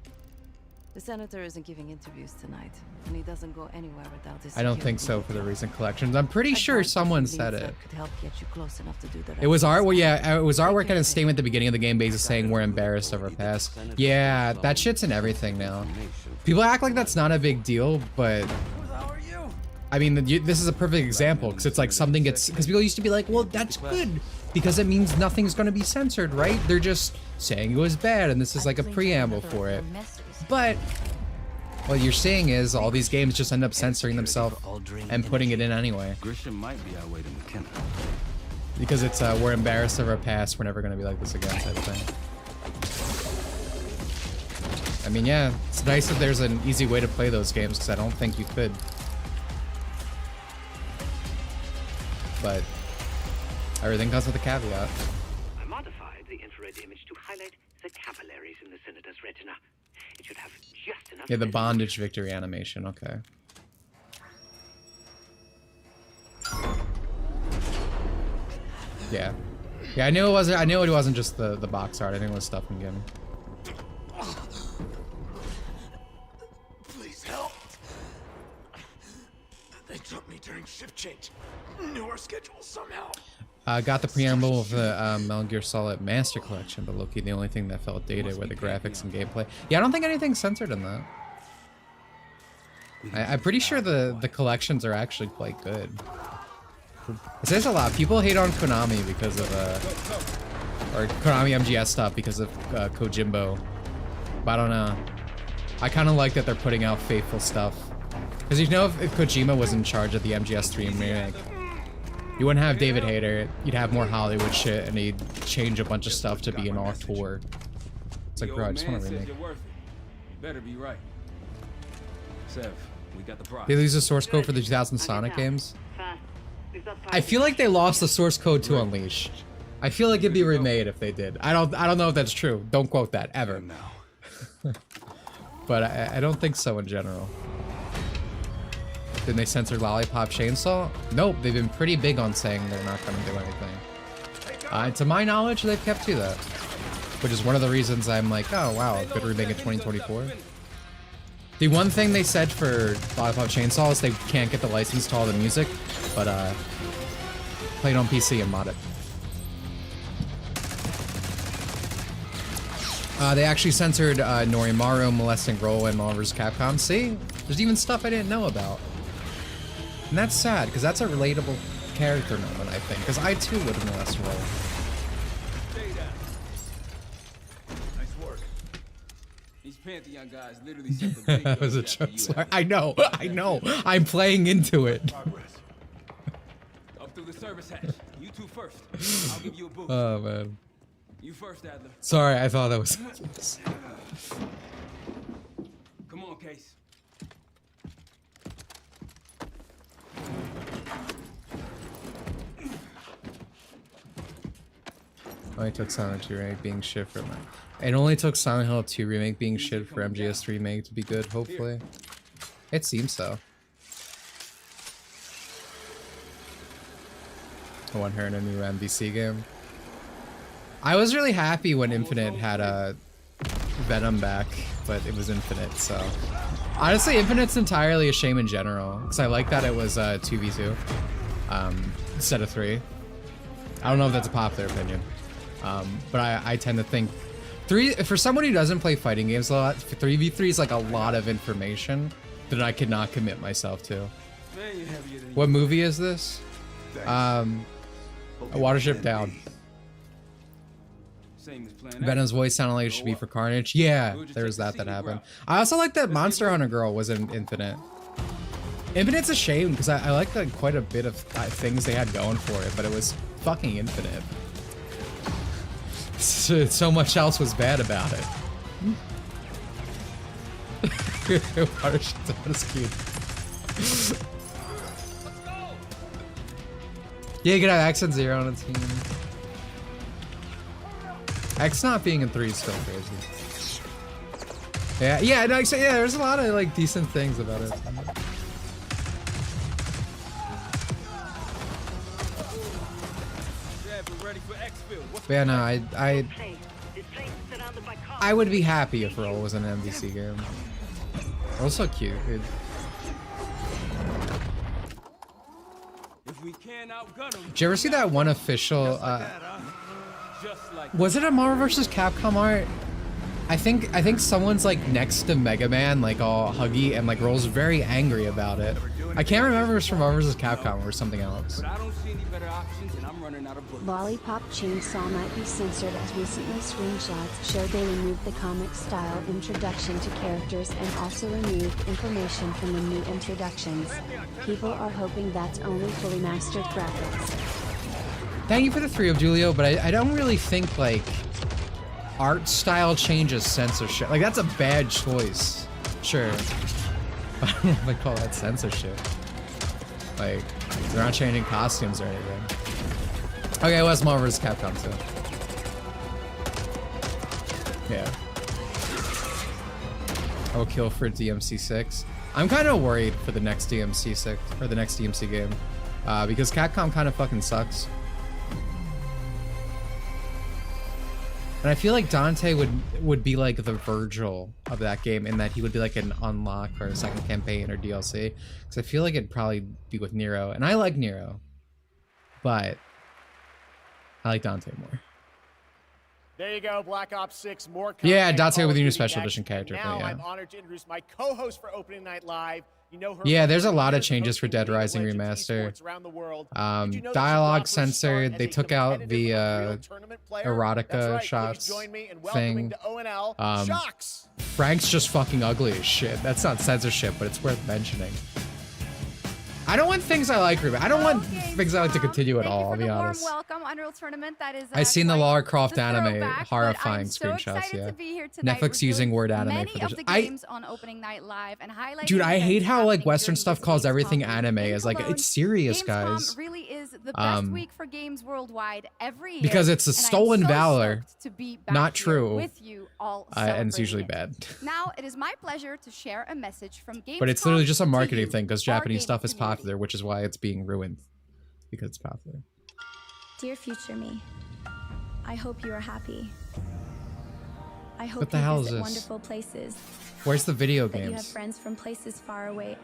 The senator isn't giving interviews tonight, and he doesn't go anywhere without his I don't think so for the recent collections. I'm pretty sure someone said it. Could help get you close enough to do the It was art. Well, yeah, it was artwork and a statement at the beginning of the game, basically saying we're embarrassed of our past. Yeah, that shit's in everything now. People act like that's not a big deal, but I mean, this is a perfect example because it's like something gets because people used to be like, well, that's good because it means nothing's going to be censored, right? They're just saying it was bad, and this is like a preamble for it. But what you're saying is all these games just end up censoring themselves and putting it in anyway. Grisham might be our way to McKenna. Because it's we're embarrassed of our past, we're never gonna be like this again type of thing. I mean, yeah, it's nice that there's an easy way to play those games because I don't think you could. But everything comes with a caveat. I modified the infrared image to highlight the capillaries in the senator's retina. It should have just enough. Yeah, the bondage victory animation. Okay. Yeah. Yeah, I knew it wasn't. I knew it wasn't just the box art. I think it was stuff in game. Please help. They took me during shift change. Knew our schedule somehow. Got the preamble of the Metal Gear Solid Master Collection, but Loki, the only thing that felt dated were the graphics and gameplay. Yeah, I don't think anything's censored in that. I'm pretty sure the collections are actually quite good. It says a lot. People hate on Konami because of or Konami MGS stuff because of Kojimbo. But I don't know. I kind of like that they're putting out faithful stuff. Because you know, if Kojima was in charge of the MGS3 remake, you wouldn't have David Hayter. You'd have more Hollywood shit, and he'd change a bunch of stuff to be an auteur. It's like, bro, I just want to remake. You better be right. Sev, we got the prize. They lose the source code for the 2000 Sonic games. I feel like they lost the source code to Unleashed. I feel like it'd be remade if they did. I don't know if that's true. Don't quote that ever. But I don't think so in general. Didn't they censor Lollipop Chainsaw? Nope, they've been pretty big on saying they're not going to do anything. To my knowledge, they've kept to that. Which is one of the reasons I'm like, oh wow, good remake in 2024. The one thing they said for Lollipop Chainsaw is they can't get the license to all the music, but play it on PC and mod it. They actually censored Norimaru molesting Roll and Marvel vs. Capcom. See? There's even stuff I didn't know about. And that's sad, because that's a relatable character moment, I think. Because I too would have molested Roll. Nice work. These Pantheon guys literally set the big That was a goals joke. after you Sorry. I know. I'm playing into it. Up through the service hatch. You two first. I'll give you a boost. Oh, man. You first, Adler. Sorry, I thought that was... Come on, Case. Only took Silent Hill 2 remake being shit for it only took Silent Hill 2 remake being shit for MGS3 remake to be good, hopefully. It seems so. I want her in a new MVC game. I was really happy when Infinite had a Venom back, but it was Infinite, so... Honestly, Infinite's entirely a shame in general, because I like that it was 2v2 instead of 3. I don't know if that's a popular opinion, but I tend to think... for someone who doesn't play fighting games a lot, 3v3 is like a lot of information, that I could not commit myself to. Man, you're heavier than What movie is this? A Watership Down. Same as Plan Venom's voice sounded like it should be for Carnage. Yeah, there was that happened. I also like that Monster Hunter Girl was in Infinite. Infinite's a shame because I like quite a bit of things they had going for it, but it was fucking Infinite. So much else was bad about it. Watership Down is cute. Yeah, you could have X and Zero on a team. X not being in 3 is still crazy. Yeah, no, yeah, there's a lot of like decent things about it. But yeah, no, I would be happy if Roll was an MVC game. Roll's so cute, dude. Did you ever see that one official? Was it a Marvel vs. Capcom art? I think someone's like next to Mega Man, like all huggy, and like Roll's very angry about it. I can't remember if it's from Marvel vs. Capcom or something else. Lollipop Chainsaw might be censored as recently screenshots showed they removed the comic-style introduction to characters and also removed information from the new introductions. People are hoping that's only for remastered graphics. Thank you for the 3 of Julio, but I don't really think like art style changes censorship. Like that's a bad choice. Sure. I don't know if I call that censorship. Like, they're not changing costumes or anything. Okay, it was Marvel vs. Capcom too. Yeah. I will kill for DMC6. I'm kind of worried for the next DMC6 or the next DMC game, because Capcom kind of fucking sucks. And I feel like Dante would be like the Virgil of that game in that he would be like an unlock or a second campaign or DLC. Because I feel like it'd probably be with Nero, and I like Nero, but I like Dante more. There you go, Black Ops 6, more yeah, Dante with your new special edition character. Now yeah. I'm honored to introduce my co-host for Opening Night Live. You know her. Yeah, there's a lot of changes for Dead Rising Remaster. Dialogue censored. They took out the erotica shots thing. Frank's just fucking ugly as shit. That's not censorship, but it's worth mentioning. I don't want things I like. I don't want things I like to continue at all, I'll be honest. Welcome, Unreal Tournament. That is, I've seen the Lara Croft anime, horrifying screenshots, yeah. Netflix using word anime for this. Dude, I hate how like Western stuff calls everything anime as like, it's serious, guys. Really is the best week for games worldwide every year. Because it's a stolen valor, not true, with you all and it's usually bad. Now, it is my pleasure to share a message from Gamescom. But it's literally just a marketing thing because Japanese stuff is popular, which is why it's being ruined, because it's popular. Dear future me, I hope you are happy. I hope what the you hell visit is this? Wonderful places. Where's the video that games? You have friends from places far away.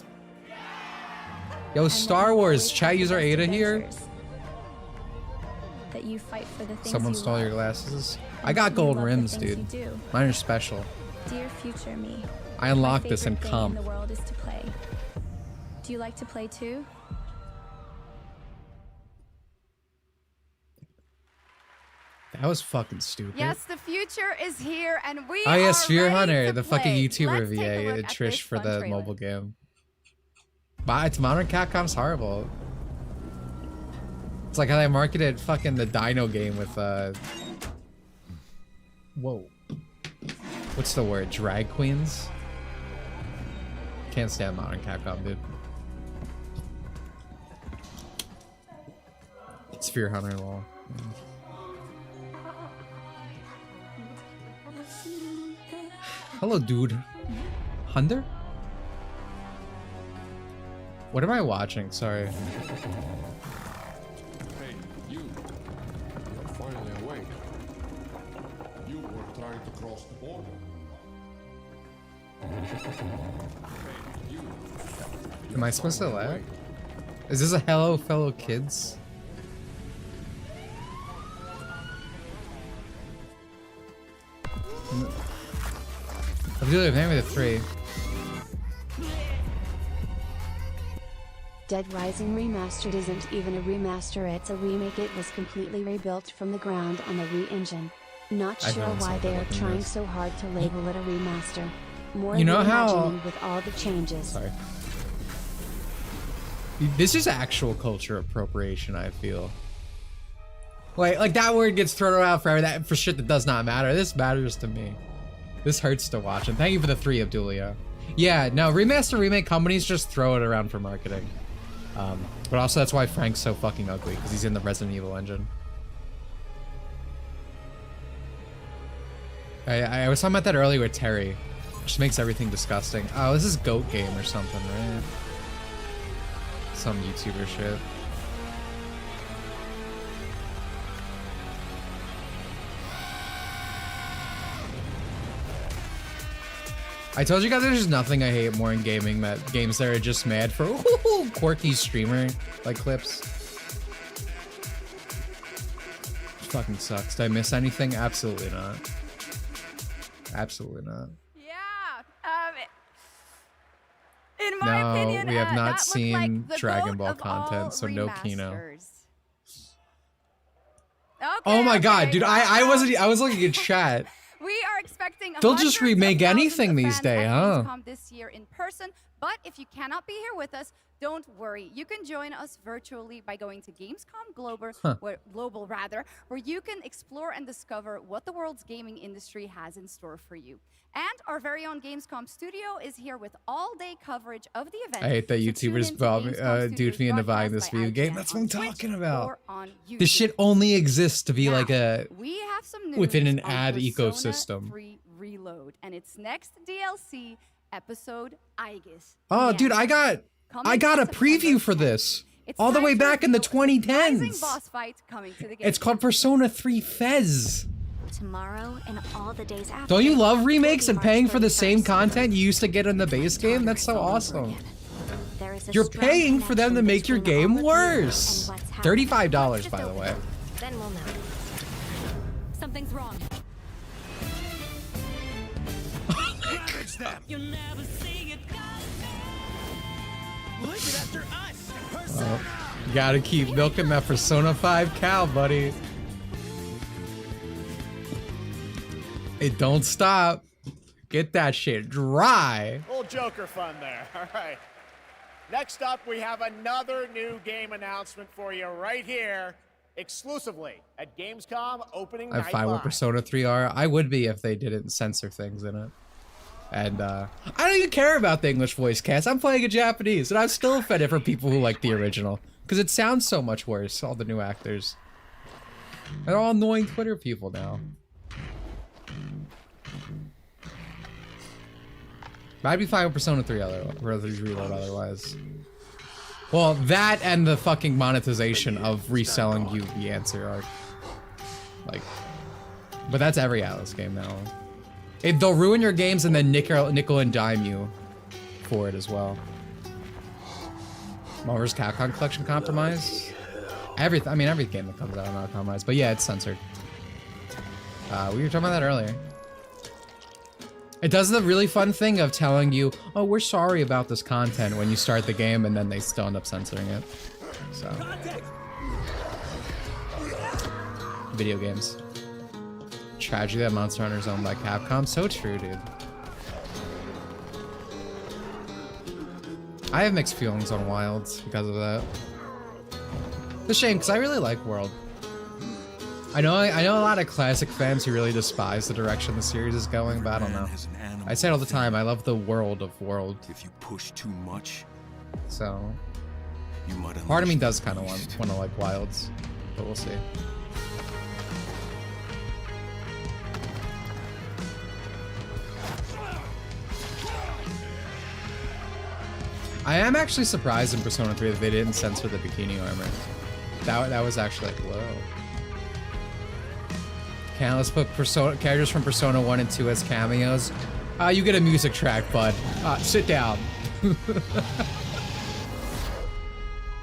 Yo, Star Wars, chat user Ada here. That you fight for the things Someone you stole love. your glasses. I got gold rims, dude. Mine are special. Dear future me, I unlocked my this in favorite thing comp. in the world is to play. Do you like to play too? That was fucking stupid. Yes, the future is here, and we Oh yeah, are Sphere ready Hunter, to the play. fucking YouTuber Let's take a VA, look at Trish this for fun the trailer. mobile game. But it's Modern Capcom's horrible. It's like how they marketed fucking the Dino game with whoa. What's the word? Drag queens? Can't stand Modern Capcom, dude. Sphere Hunter wall. Hello, dude. Hunter? What am I watching? Sorry. Hey, you. You're finally awake. You were trying to cross the border. Hey, you. Am I supposed to laugh? Is this a hello, fellow kids? I'm doing it with a 3. Dead Rising Remastered isn't even a remaster, it's a remake. It was completely rebuilt from the ground on the re-engine. Not sure why they are trying so hard to label it a remaster. More You know how- reimagining with all the changes. Sorry. This is actual culture appropriation, I feel. Like that word gets thrown around for shit that does not matter. This matters to me. This hurts to watch. And thank you for the 3, Abdulia. Yeah, no, remaster remake companies just throw it around for marketing. But also that's why Frank's so fucking ugly, because he's in the Resident Evil engine. I was talking about that earlier with Terry. Just makes everything disgusting. Oh, this is Goat Game or something, right? Some YouTuber shit. I told you guys there's nothing I hate more in gaming than games that are just mad for quirky streamer like clips. Fucking sucks. Did I miss anything? Absolutely not. Absolutely not. In my opinion, we have not that seen like the Dragon goat Ball of all content, so no Kino. remasters. Oh my god, dude! I well, was looking at chat. We are expecting They'll just hundreds of remake thousands anything of these fans days, at huh? Gamescom this year in person, but if you cannot be here with us, don't worry. You can join us virtually by going to Gamescom Global, where you can explore and discover what the world's gaming industry has in store for you. And our very own Gamescom studio is here with all-day coverage of the event. I hate that so tune YouTubers into Gamescom duped me into buying this broadcast video by game. IGN That's what I'm on Twitch talking about. or on YouTube. This shit only exists to be like a We have some news within an on ad Persona ecosystem. 3 Reload and its next DLC episode, Aegis. Oh, Yeah. dude, I got a preview for this all the way back in the 2010s. Boss fight coming to the game. It's called Persona 3 Fez. Tomorrow and all the days after. Don't you love remakes and paying for the same content you used to get in the base game? That's so awesome. You're paying for them to make your game worse. $35, by the way. Then we'll know. Something's wrong. Manage them. You'll never see it Look it after us. Oh, you gotta keep milking that Persona 5 cow, buddy. It don't stop. Get that shit dry. Little Joker fun there. All right. Next up, we have another new game announcement for you right here, exclusively at Gamescom opening I'm night fine with live. Persona 3R. I would be if they didn't censor things in it. And I don't even care about the English voice cast. I'm playing in Japanese, and I'm still offended for people who like the original. Because it sounds so much worse, all the new actors. They're all annoying Twitter people now. I'd be fine with Persona 3 Reload otherwise. Well, that and the fucking monetization of reselling you the answer are like, but that's every Atlas game now. They'll ruin your games and then nickel and dime you for it as well. Marvel's Capcom Collection compromise. Every game that comes out is not compromised, but yeah, it's censored. We were talking about that earlier. It does the really fun thing of telling you, oh, we're sorry about this content when you start the game, and then they still end up censoring it. So. Video games. Tragedy that Monster Hunter is owned by Capcom. So true, dude. I have mixed feelings on Wilds because of that. It's a shame, because I really like World. I know a lot of classic fans who really despise the direction the series is going, but I don't know. I say it all the time, I love the world of World. If you push too much, so you might part of me does kind of want to like Wilds, but we'll see. I am actually surprised in Persona 3 that they didn't censor the bikini armor. That was actually like, whoa. Okay, let's put characters from Persona 1 and 2 as cameos. You get a music track, bud. Sit down.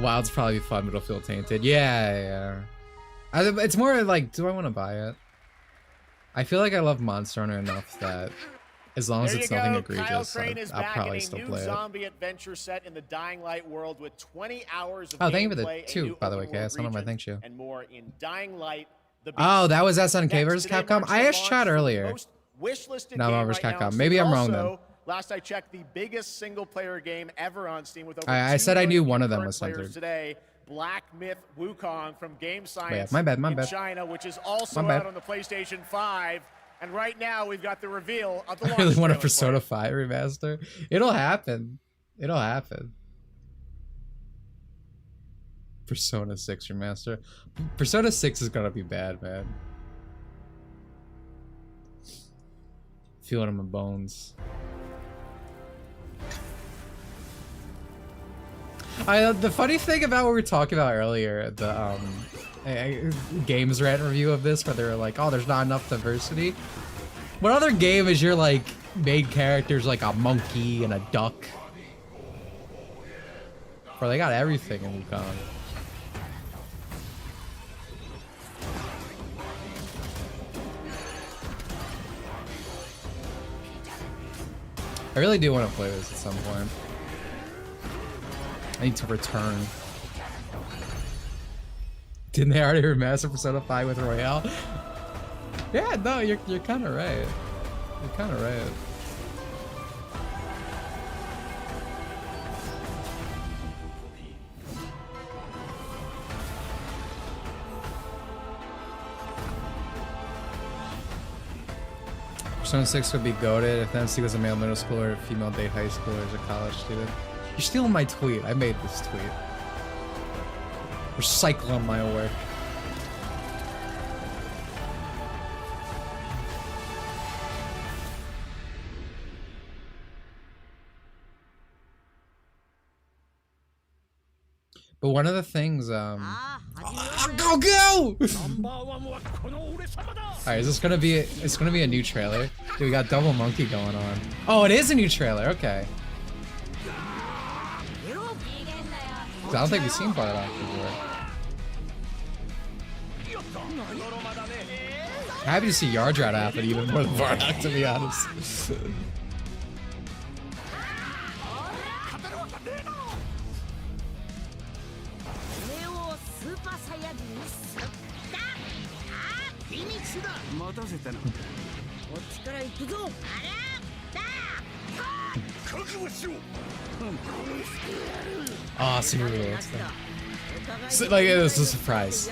Wild's probably fun, but it'll feel tainted. Yeah. It's more like, do I want to buy it? I feel like I love Monster Hunter enough that As long as There it's you nothing go. egregious, Kyle Crane is I'll back probably in a still new play it. zombie adventure set in the Dying Light world with 20 hours of Oh, thank you for the gameplay, a 2, new by the way, open world KS. I don't know my region, thank you. and more in Dying Light. The Oh, that was Beast. SNK Next, versus today Capcom? marks I the asked launch chat for the earlier. most wishlisted No, game versus right now. Capcom. Maybe I'm wrong then. Also, last I checked, the biggest single-player game ever on Steam with over I 2 said I knew million one of them concurrent was players censored. today. Black Myth Wukong from Game Science my bad, my in bad. China, which is also My bad. out on the PlayStation 5. And right now, we've got the reveal of the I launch really want a trailer for Persona you. 5 remaster. It'll happen. It'll happen. Persona 6 remaster. Persona 6 is gonna be bad, man. Feel it in my bones. The funny thing about what we were talking about earlier, the games rant review of this, where they were like, "Oh, there's not enough diversity." What other game is your like main character's like a monkey and a duck? Bro, they got everything in Wukong. I really do want to play this at some point. I need to return. Didn't they already remaster Persona 5 with Royale? Yeah, no, you're kind of right. You're kind of right. Persona 6 would be goated if MC was a male middle schooler, a female date high schooler, or a college student. You're stealing my tweet. I made this tweet. Recycling my work. But one of the things, go! Alright, is this gonna be, it's gonna be a new trailer? Dude, we got Double Monkey going on. Oh, it is a new trailer, okay. I don't think we've seen Bardock before. Happy to see Yardrat happen even more than Bardock, to be honest. Oh, super cool. So, like, it was a surprise.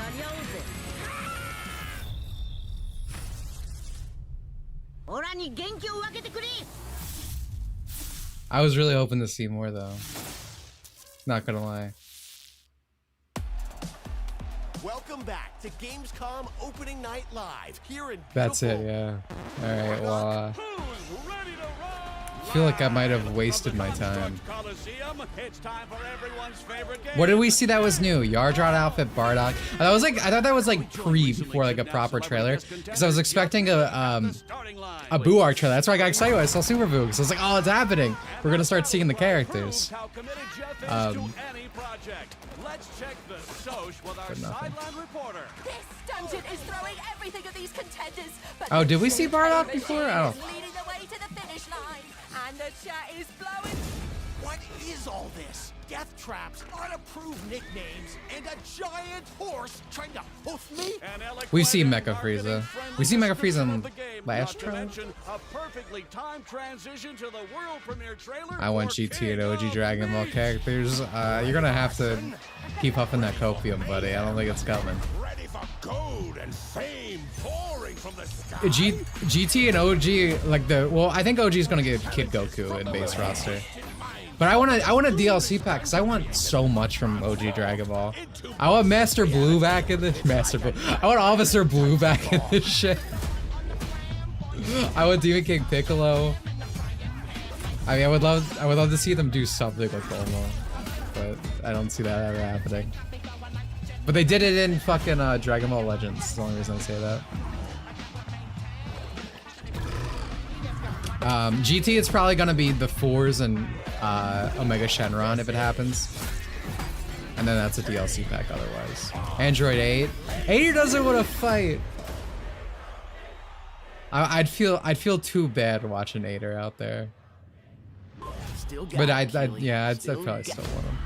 I was really hoping to see more, though. Not gonna lie. Welcome back to Gamescom Opening Night Live here in That's it, yeah. Alright, well, I feel like I might have wasted my time. What did we see that was new? Yardrat outfit, Bardock. I thought that was like before like a proper trailer, because I was expecting a Boo Arc trailer. That's why I got excited when I saw Super Boo, because I was like, oh, it's happening. We're gonna start seeing the characters. Let's check the Soch with our sideline reporter. This dungeon is throwing everything at these contenders. But Oh, did we see Bardock before? I don't. leading the way to the finish line, and the chat is blowing. What is all this? Death traps, unapproved nicknames, and a giant horse trying to hoof me? We've seen Mecha Frieza. We've seen Mecha Frieza in last trailer. I want GT and OG Dragon Ball characters. You're gonna have to keep huffing that copium, buddy. I don't think it's coming. Ready for gold and fame pouring from the sky. GT and OG, like well, I think OG is gonna get Kid Goku in base roster. But I want a DLC pack because I want so much from OG Dragon Ball. I want Master Blue back in this. Master Blue. I want Officer Blue back in this shit. I want Demon King Piccolo. I mean, I would love to see them do something like Bulma, but I don't see that ever happening. But they did it in fucking Dragon Ball Legends. That's the only reason I say that. GT, it's probably gonna be the 4s and Omega Shenron if it happens. And then that's a DLC pack otherwise. Android 8. 8 doesn't want to fight. I'd feel too bad watching Ader out there. But I'd probably still want him.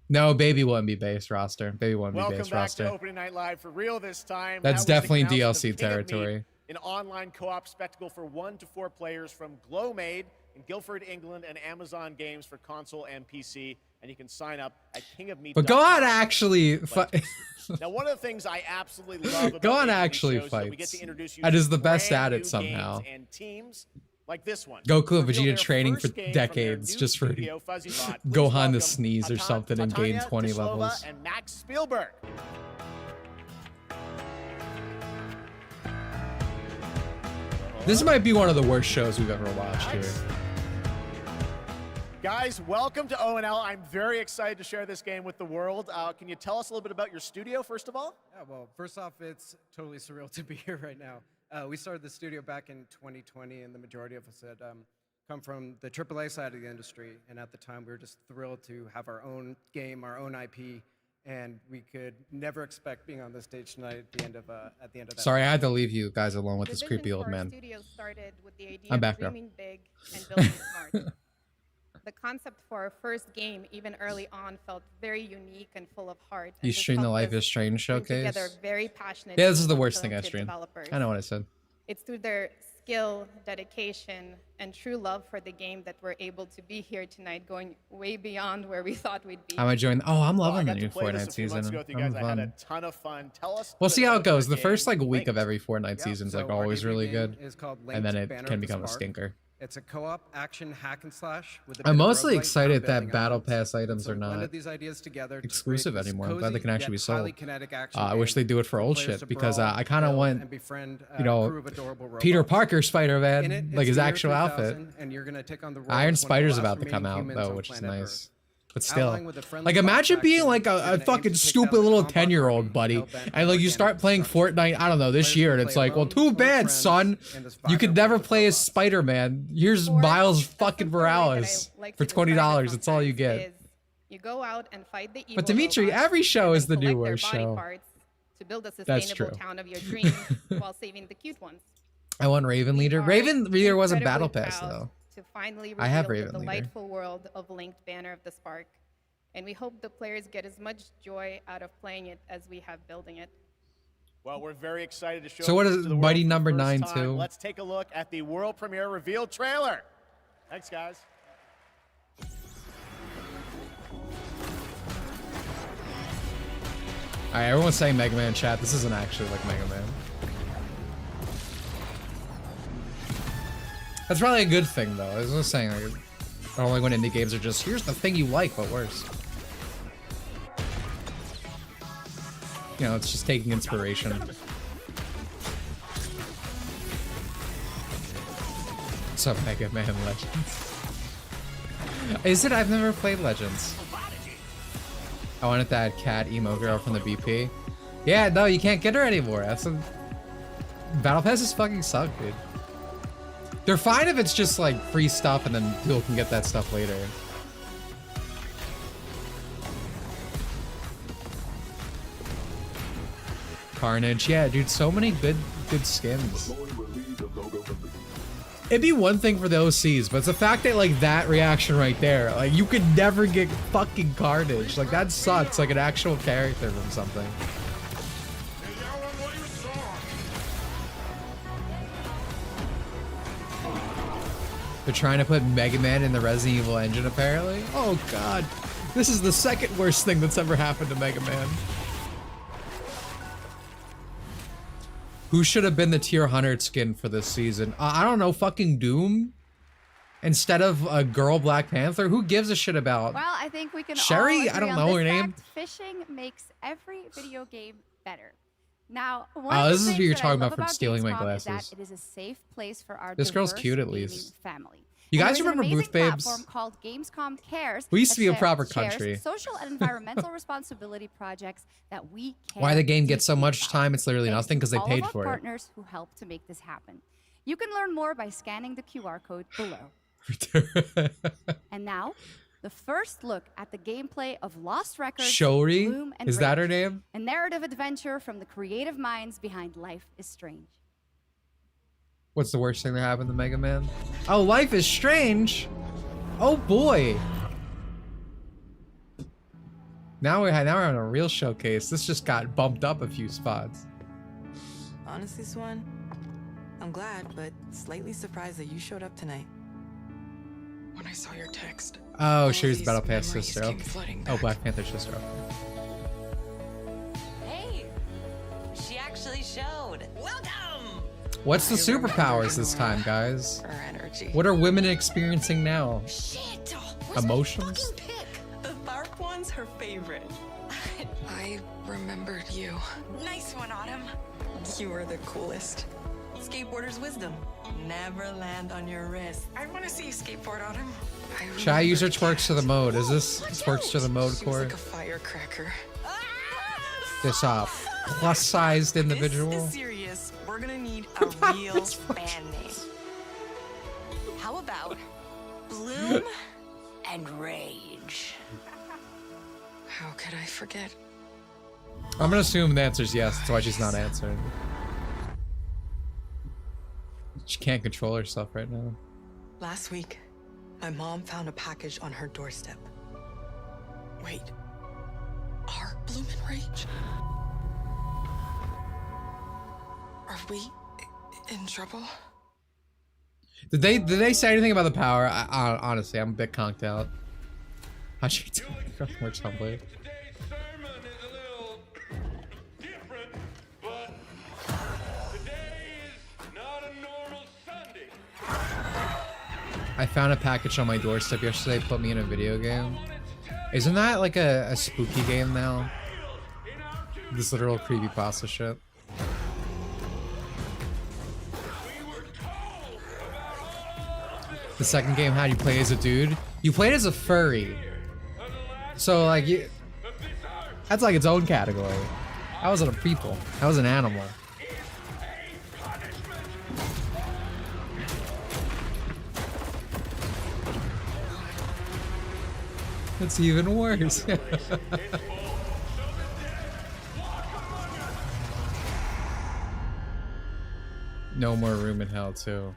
No, Baby wouldn't be base roster. Baby wouldn't be base roster. Welcome back to Opening Night Live for real this time. That's That was the definitely announcement DLC of King of Meat, territory. an online co-op spectacle for 1 to 4 players from Glowmade in Guildford, England, and Amazon Games for console and PC. And you can sign up at kingofmeat.com. But go on actually Now, one of the things I absolutely love about go on making these actually shows is that we get fights. to introduce you That to is the best brand at new it somehow. games and teams like this one. Goku and Reveal their Vegeta training first for game from their decades new just for studio, FuzzyBot. Please Gohan welcome to sneeze or something and gain Tatiana 20 Tislova levels. and Max Spielberg. This might be one of the worst shows we've ever watched here. Guys, welcome to O&L. I'm very excited to share this game with the world. Can you tell us a little bit about your studio, first of all? Yeah, well, first off, it's totally surreal to be here right now. We started the studio back in 2020, and the majority of us had come from the AAA side of the industry. And at the time, we were just thrilled to have our own game, our own IP, and we could never expect being on this stage tonight at the end of that. Sorry, I had to leave you guys alone with this creepy old man. Studio started with the idea I'm of back, bro. dreaming big and building smart. The concept for our first game, even early on, felt very unique and full of heart. and You this streamed the helped Life us is Strange bring showcase? together very passionate Yeah, this is the and worst thing I talented streamed. developers. I know what I said. It's through their skill, dedication, and true love for the game that we're able to be here tonight, going way beyond where we thought we'd be. I'm enjoying. Oh, I'm loving I the got new to play this Fortnite a few months season. ago with you guys. I'm I had a fun. ton of fun. Tell us. We'll a see bit how it about goes. your The first game, like week Linked. of every Fortnite Yeah, season's so like our always debut really game good, is called and then Linked, it Banner can of the become a Spark. stinker. It's a co-op action hack and slash with a bit I'm of mostly roguelike excited town that building Battle elements. Pass items So are we blended not these ideas together to exclusive create this anymore. I'm glad they can cozy actually be yet sold. highly kinetic action I wish game they do it for old players shit to because brawl, I kind of build, want, and befriend a you know, crew of adorable Peter robots. Parker In it, Spider-Man, it's like his the year actual outfit. 3000, and you're gonna take on the role Iron as one of the Spider's last about to come remaining out humans though, on which is planet nice. Earth. But still, Allying with a friendly like imagine box being action, like you're a gonna aim to fucking take stupid down the little combat 10-year-old army buddy, hell-bent on and like you organic start playing Fortnite, I don't know, this Players year, can and it's play like, well, alone too or with bad, friends son. in this You could vibrant never world of play as robots. Spider-Man. Here's Miles fucking Morales like for to describe $20. it That's all you sometimes get. is you go out and fight the evil But Dimitri, robots every show is the and new collect their worst body show. parts to build a That's sustainable true. town of your dreams while saving the cute ones. I want Raven Leader. Raven Leader wasn't Battle Incredibly Pass proud though. To finally I have reveal the Raven Leader. delightful world of Linked Banner of the Spark. And we hope the players get as much joy out of playing it as we have building it. Well, we're very excited to show So what this is to the world Mighty for the Number first 9 time. too? Let's take a look at the world premiere reveal trailer. Thanks, guys. Alright, everyone's saying Mega Man chat. This isn't actually like Mega Man. That's probably a good thing though. I was just saying, like, I don't like when indie games are just, here's the thing you like, but worse. You know, it's just taking inspiration. What's up, Mega Man Legends? Is it? I've never played Legends. I wanted that cat emo girl from the BP. Yeah, no, you can't get her anymore. That's a... Battle passes fucking suck, dude. They're fine if it's just like free stuff and then people can get that stuff later. Carnage, yeah, dude, so many good skins. It'd be one thing for the OCs, but it's the fact that like that reaction right there, like you could never get fucking Carnage. Like that sucks, like an actual character from something. They're trying to put Mega Man in the Resident Evil engine apparently. Oh god. This is the second worst thing that's ever happened to Mega Man. Who should have been the tier 100 skin for this season? I don't know, fucking Doom? Instead of a girl Black Panther? Who gives a shit about? Well, I think we can Sherry? all I don't agree know on her this name. fact. Fishing makes every video game better. Now, one Oh, of this the is who you're things that I talking love about from stealing my Gamescom is glasses. that it is a safe place for our This girl's diverse cute at gaming least. family. You And guys there is an remember amazing Booth Babes? platform called Gamescom Cares. We used to that be a proper shares country. social and environmental responsibility projects that we care Why the game gets so deeply much about. time, it's literally Thanks nothing because to they all paid of our for it. partners who helped to make this happen. You can learn more by scanning the QR code below. And now, the first look at the gameplay of Lost Records, Shori? Bloom and Is that her Rage, name? a narrative adventure from the creative minds behind Life is Strange. What's the worst thing that happened to Mega Man? Oh, Life is Strange. Oh boy. Now we're on a real showcase. This just got bumped up a few spots. Honestly, Swan, I'm glad, but slightly surprised that you showed up tonight. When I saw your text. Oh, she's the Battle Pass sister. came Okay. flooding Oh, back. Black Panther sister. Hey, she actually showed. Welcome. What's the superpowers this time, guys? Her energy. What are women experiencing now? Shit! Emotions? The Tharp one's her favorite. I remembered you. Nice one, Autumn. You were the coolest. Skateboarder's wisdom. Never land on your wrist. I want to see you skateboard, Autumn. Shy user twerks to the mode. Is this twerks to the mode She was core? like a firecracker. This plus-sized individual. This is serious. We're gonna need a real band name. How about Bloom and Rage? How could I forget? I'm gonna assume the answer is yes. That's why she's not answering. She can't control herself right now. Last week, my mom found a package on her doorstep. Wait, are Bloom and Rage? Are we in trouble? Did they say anything about the power? Honestly, I'm a bit conked out. How'd she do more Tumblr? I found a package on my doorstep yesterday, put me in a video game. Isn't that like a spooky game now? This literal creepypasta shit. The second game, how do you play as a dude? You played as a furry. So like, that's like its own category. I wasn't a people. I was an animal. It's even worse. No more room in hell too.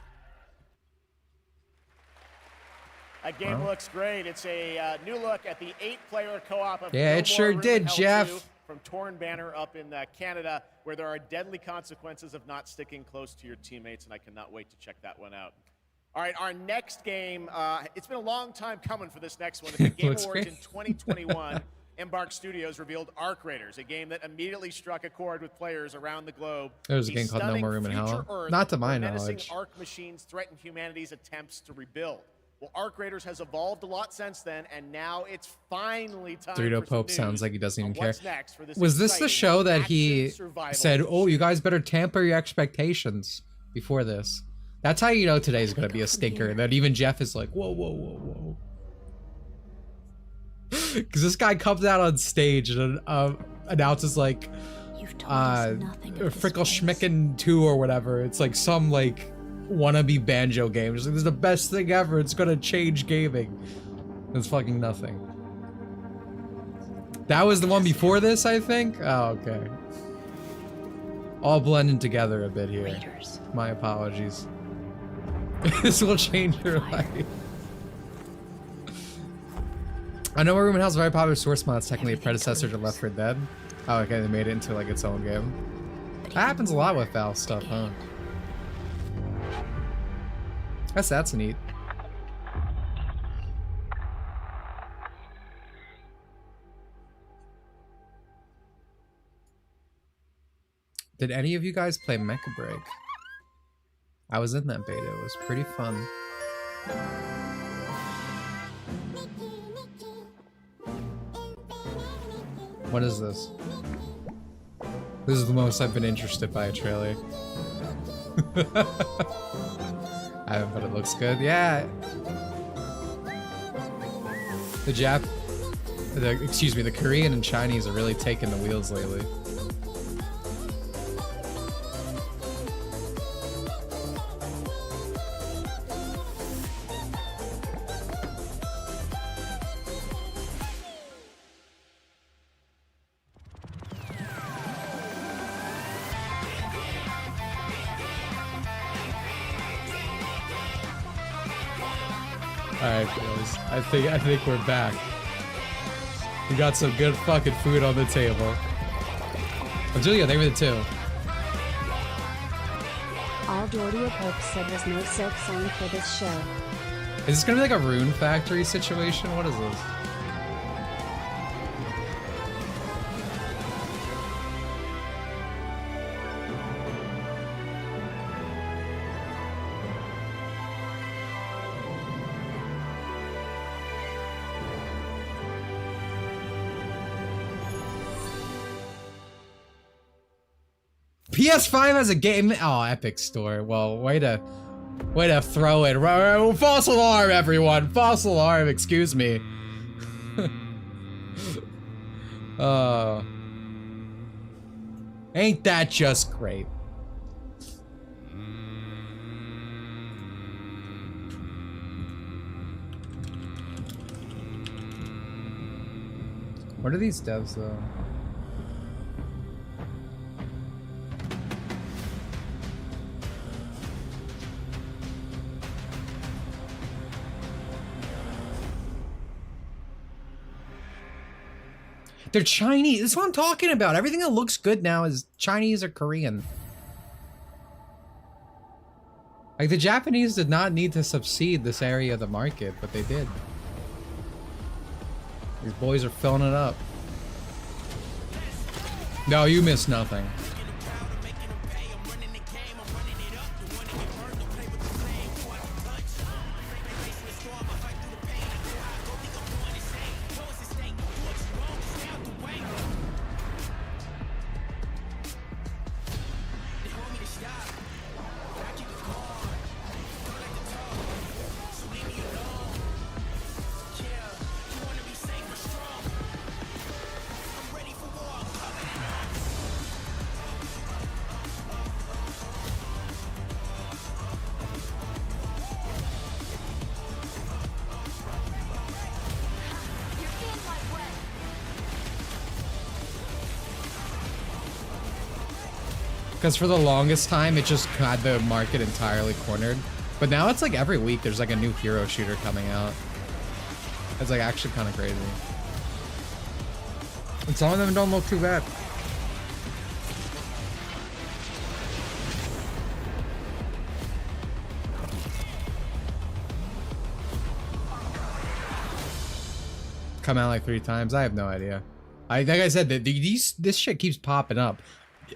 That game Wow. looks great. It's a new look at the 8-player co-op of Yeah, No it More sure Room in did, Hell Jeff. 2 from Torn Banner up in Canada, where there are deadly consequences of not sticking close to your teammates, and I cannot wait to check that one out. All right, our next game, it's been a long time coming for this next one. At the Game Looks Awards great. in 2021, Embark Studios revealed Arc Raiders, a game that immediately struck a chord with players around the globe. There's a game called No stunning More Room in Hell. future Earth Not to my where menacing knowledge. Arc machines threaten humanity's attempts to rebuild. Well, Arc Raiders has evolved a lot since then, and now it's finally time Dorito for some Pope news sounds like he doesn't on even care. what's next for this Was this the exciting show that he action survival said, game. "Oh, you guys better tamper your expectations before this"? That's how you know today's gonna be a stinker. That even Jeff is like, "Whoa, whoa, whoa, whoa," because this guy comes out on stage and announces like, Frickle Schmicken 2 or whatever. It's like some like wannabe banjo game. It's like, this is the best thing ever. It's gonna change gaming. It's fucking nothing. That was the one before this, I think? Oh, okay. All blending together a bit here. My apologies. This will change your life. I know Room in Hell is a very popular source mod. It's technically a predecessor to Left 4 Dead. Oh, okay, they made it into like its own game. That happens a lot with Valve stuff, huh? That's neat. Did any of you guys play Mecha Break? I was in that beta. It was pretty fun. What is this? This is the most I've been interested by a trailer. I haven't, but it looks good. Yeah. The Korean and Chinese are really taking the wheels lately. Alright, boys. I think we're back. We got some good fucking food on the table. I'm doing it, thank you for the 2. All Dordia Pope said was no silk song for this show. Is this gonna be like a Rune Factory situation? What is this? PS5 has a game. Oh, Epic Store. Well, way to throw it. False alarm, everyone. False alarm. Excuse me. Ain't that just great? What are these devs though? They're Chinese. That's what I'm talking about. Everything that looks good now is Chinese or Korean. Like, the Japanese did not need to subsede this area of the market, but they did. These boys are filling it up. No, you missed nothing. Because for the longest time, it just had the market entirely cornered. But now it's like every week there's like a new hero shooter coming out. It's like actually kind of crazy. And some of them don't look too bad. Come out like 3 times? I have no idea. Like I said, this shit keeps popping up.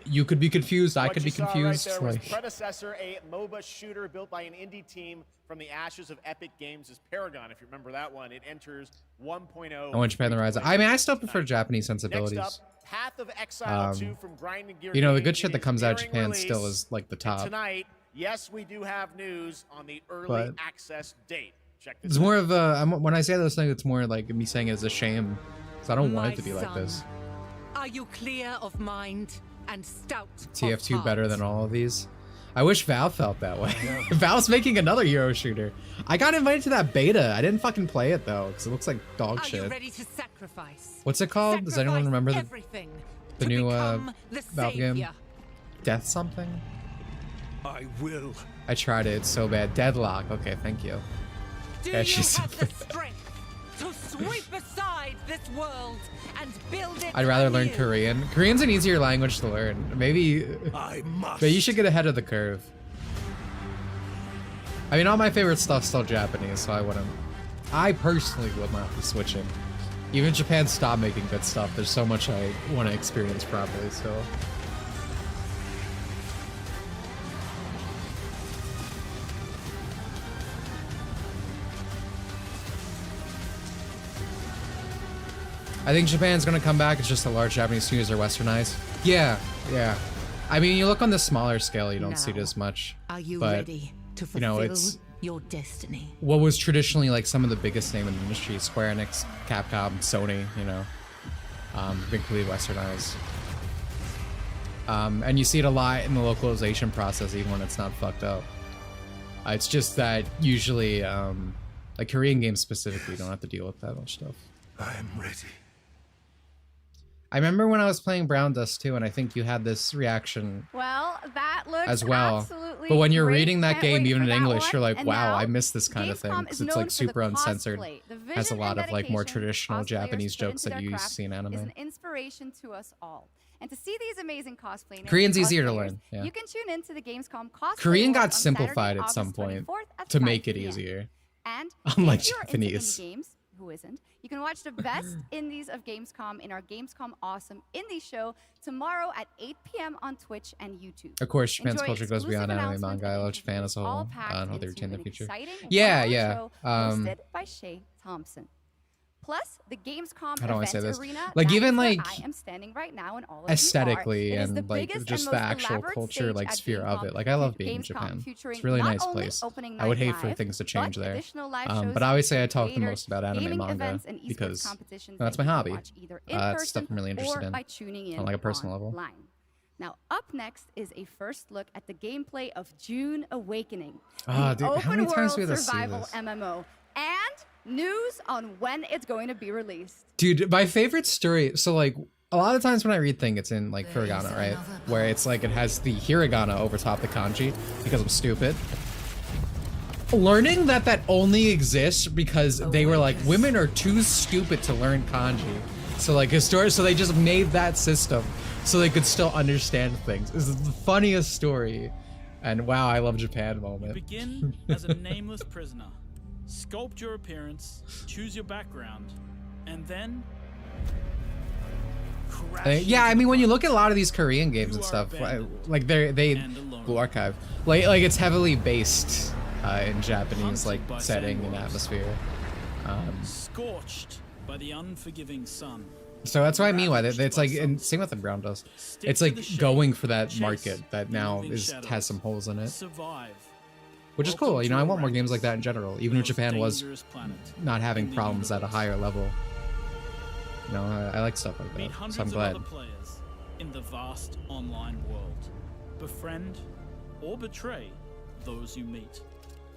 You could be confused. I could be confused. Right there was like, Predecessor, a MOBA shooter built by an indie team from the ashes of Epic Games' Paragon. If you remember that one, it enters 1.0. I want Japan to rise. I mean, I still prefer Japanese sensibilities. Next up, Path of Exile 2 from Grinding Gear. You know, the Games. good shit It that is comes out of nearing Japan release. still is like the And top. tonight, yes, we do have news on the early But access date. Check this It's out. more of a, when I say those things, it's more like me saying it's a shame. Because I don't want it to be like this. Are you clear of mind and stout TF2 of better heart? than all of these. I wish Valve felt that way. Valve's making another hero shooter. I got invited to that beta. I didn't fucking play it though, because it looks like dog Are shit. you ready to sacrifice? What's it called? Does anyone remember everything the to new become the Valve game? savior? Death something? I will. I tried it. It's so bad. Deadlock. Okay, thank you. Do Yeah, you she's so have the strength to sweep aside this world and build it I'd rather learn anew? Korean. Korean's an easier language to learn. Maybe, but you should get ahead of the curve. I mean, all my favorite stuff's still Japanese, so I wouldn't. I personally would not be switching. Even if Japan stopped making good stuff, there's so much I want to experience properly, so. I think Japan's gonna come back. It's just the large Japanese studios are westernized. Yeah, yeah. I mean, you look on the smaller scale, you don't see it as much. Are you but, ready to you know, fulfill it's your destiny? what was traditionally like some of the biggest name in the industry: Square Enix, Capcom, Sony. You know, been completely westernized. And you see it a lot in the localization process, even when it's not fucked up. It's just that usually, like Korean games specifically, don't have to deal with that much stuff. I am ready. I remember when I was playing Brown Dust too, and I think you had this reaction Well, that looks as well. absolutely But when you're great. reading that Can't game, wait even for in that English, one. you're like, And wow, now, I miss this kind of thing Gamescom because is it's known like for the super uncensored. cosplay. The Has a vision lot and of like more dedication traditional cosplayers Japanese put jokes into that their you craft see in is anime. an inspiration to us all. And to see these amazing cosplay names Korean's and easier to cosplayers, learn, yeah. you can tune into the Gamescom cosplay Korean got Awards on Saturday, simplified at some August point 24th at to 5 make it p.m. easier. And Unlike if you're into Japanese. indie games, who isn't? You can watch the best indies of Gamescom in our Gamescom Awesome Indie Show tomorrow at 8 p.m. on Twitch and YouTube. Of course, Japan's Enjoy culture goes exclusive beyond anime announcements manga. I and love Japan as a all whole. packed I don't know what they into retain in the an future. exciting Yeah, one-hour yeah. show hosted by Shay Thompson. Plus, the Gamescom How do I say event this? arena. Like, that even, is where like, I am standing right now, and all of aesthetically you are. It is and the like biggest just and the most actual elaborate culture stage like at sphere of Gamescom, it. Like I love being in Gamescom, Japan. featuring It's a really not nice only place. opening I would night hate for live, things to change but there. additional live But shows obviously I featuring talk the creators, most about anime gaming manga events, and esports because competitions that's that my you can hobby. watch either in It's person stuff I'm really interested or in by tuning in on like a personal level. online. Now, up next is a first look at the gameplay of June Awakening, Ah, the dude, how many open times world do we have to see survival this? MMO, and news on when it's going to be released. Dude, my favorite story. So like a lot of times when I read things, it's in like hiragana, right? Where it's like it has the hiragana over top the kanji because I'm stupid. Learning that that only exists because they were like, women are too stupid to learn kanji. So like so they just made that system so they could still understand things. This is the funniest story. And wow, I love Japan moment. Begin as a nameless prisoner. Sculpt your appearance, choose your background, and then Yeah, I mean, when you look at a lot of these Korean games and stuff, like they Blue Archive, like it's heavily based in Japanese like setting and atmosphere. Scorched by the unforgiving sun. So that's what I mean by that. It's like, and same with the Brown Dust. It's like going for that market that now has some holes in it, Survive. which is cool. You know, I want more games like that in general, even if Japan was not having problems at a higher level. You know, I like stuff like Meet that, hundreds so I'm of glad. other players in the vast online world. Befriend or betray those you meet.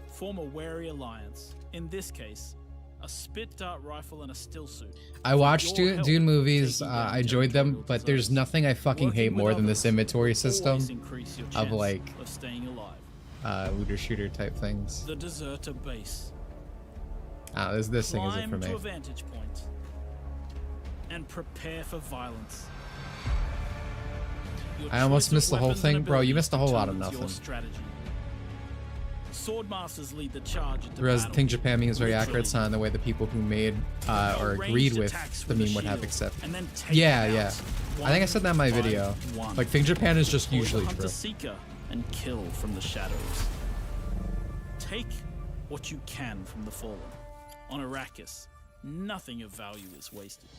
Form a wary alliance. In this case, a spit dart rifle and a still suit. I watched Your help Dune movies, taking I down enjoyed them, but there's nothing I fucking hate Working more with than this others inventory system always increase your of chance like of staying alive. looter shooter type things. The deserter base. This thing isn't Climb for me. to a vantage point and prepare for violence. Your I almost choice of missed the whole weapons and thing, bro. You abilities missed a whole lot of determines your nothing. strategy. Swordmasters lead the charge into Whereas I battle. think Japan meme is very Literally. accurate, son, the way the people who made or agreed with the meme would have accepted. and then take Yeah, them yeah. out I think I said that in my one by video. one. Like, think Japan is just Or usually hunt true. a seeker and kill from the shadows. Take what you can from the fallen. On Arrakis, nothing of value is wasted.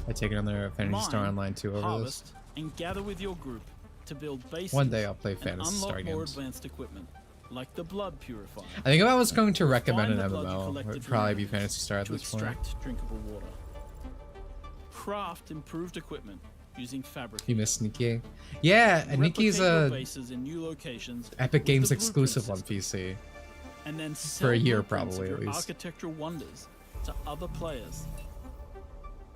I take it on their Fantasy Star Mine, Online 2 over this. harvest, and gather with your group to build bases. One day I'll play and Phantasy unlock Star more games. advanced equipment, like the blood purifier. I think if I was going to recommend an Find the blood you MMO, it collected would from probably be enemies Fantasy Star at to this point. extract drinkable water. Craft improved equipment using fabric. You missed Nikki. Yeah, and Nikki's Replicate your a bases in new locations Epic with Games the exclusive on blueprint system, PC. and then For a sell year, blueprints of probably, your at least. architectural wonders to other players.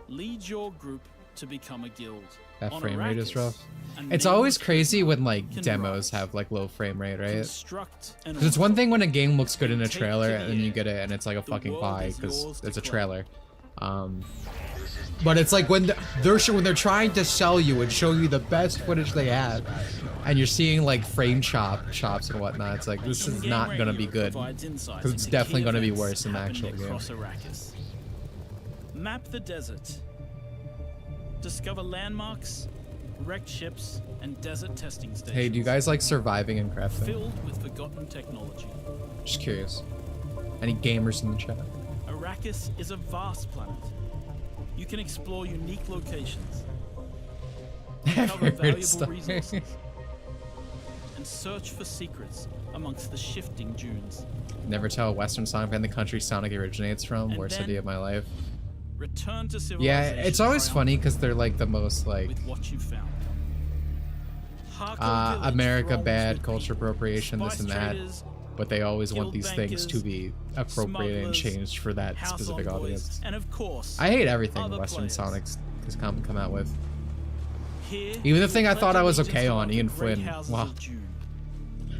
Lead your group to become a guild. That On frame rate is Arrakis, rough. a It's always nameless crazy when like can demos have like low frame rate, right? construct and 'Cause it's one thing when a game looks good in a take to trailer the and then you air. get it and it's like a fucking world buy is because yours to it's a claim. trailer. But it's like when they're trying to sell you and show you the best footage they have, and you're seeing like frame chops and whatnot. It's like this is In-game not gonna be radio good provides insights because it's into definitely key gonna be events worse in the happening actual game. across Arrakis. Map the desert. Discover landmarks, wrecked ships, and desert testing stations. Hey, do you guys like surviving and crafting? Filled with forgotten technology. Just curious. Any gamers in the chat? Arrakis is a vast planet. You can explore unique locations, uncover valuable stuff. resources, and search for secrets amongst the shifting dunes. Never tell a Western song band the country Sonic originates from. And Worst then idea of my life. Return to Yeah, civilization. it's always funny because they're like the most like with what you found. Harco Village America throngs bad, with culture people, appropriation, this spice and that. traders, but they always want these things to bankers, be appropriated and smugglers, changed for that house specific envoys, audience. and of course, I hate everything other Western players. Sonic has come out with. Here, Even the thing I pledge thought I was allegiance okay to on, the Ian great Flynn. houses Wow. of June.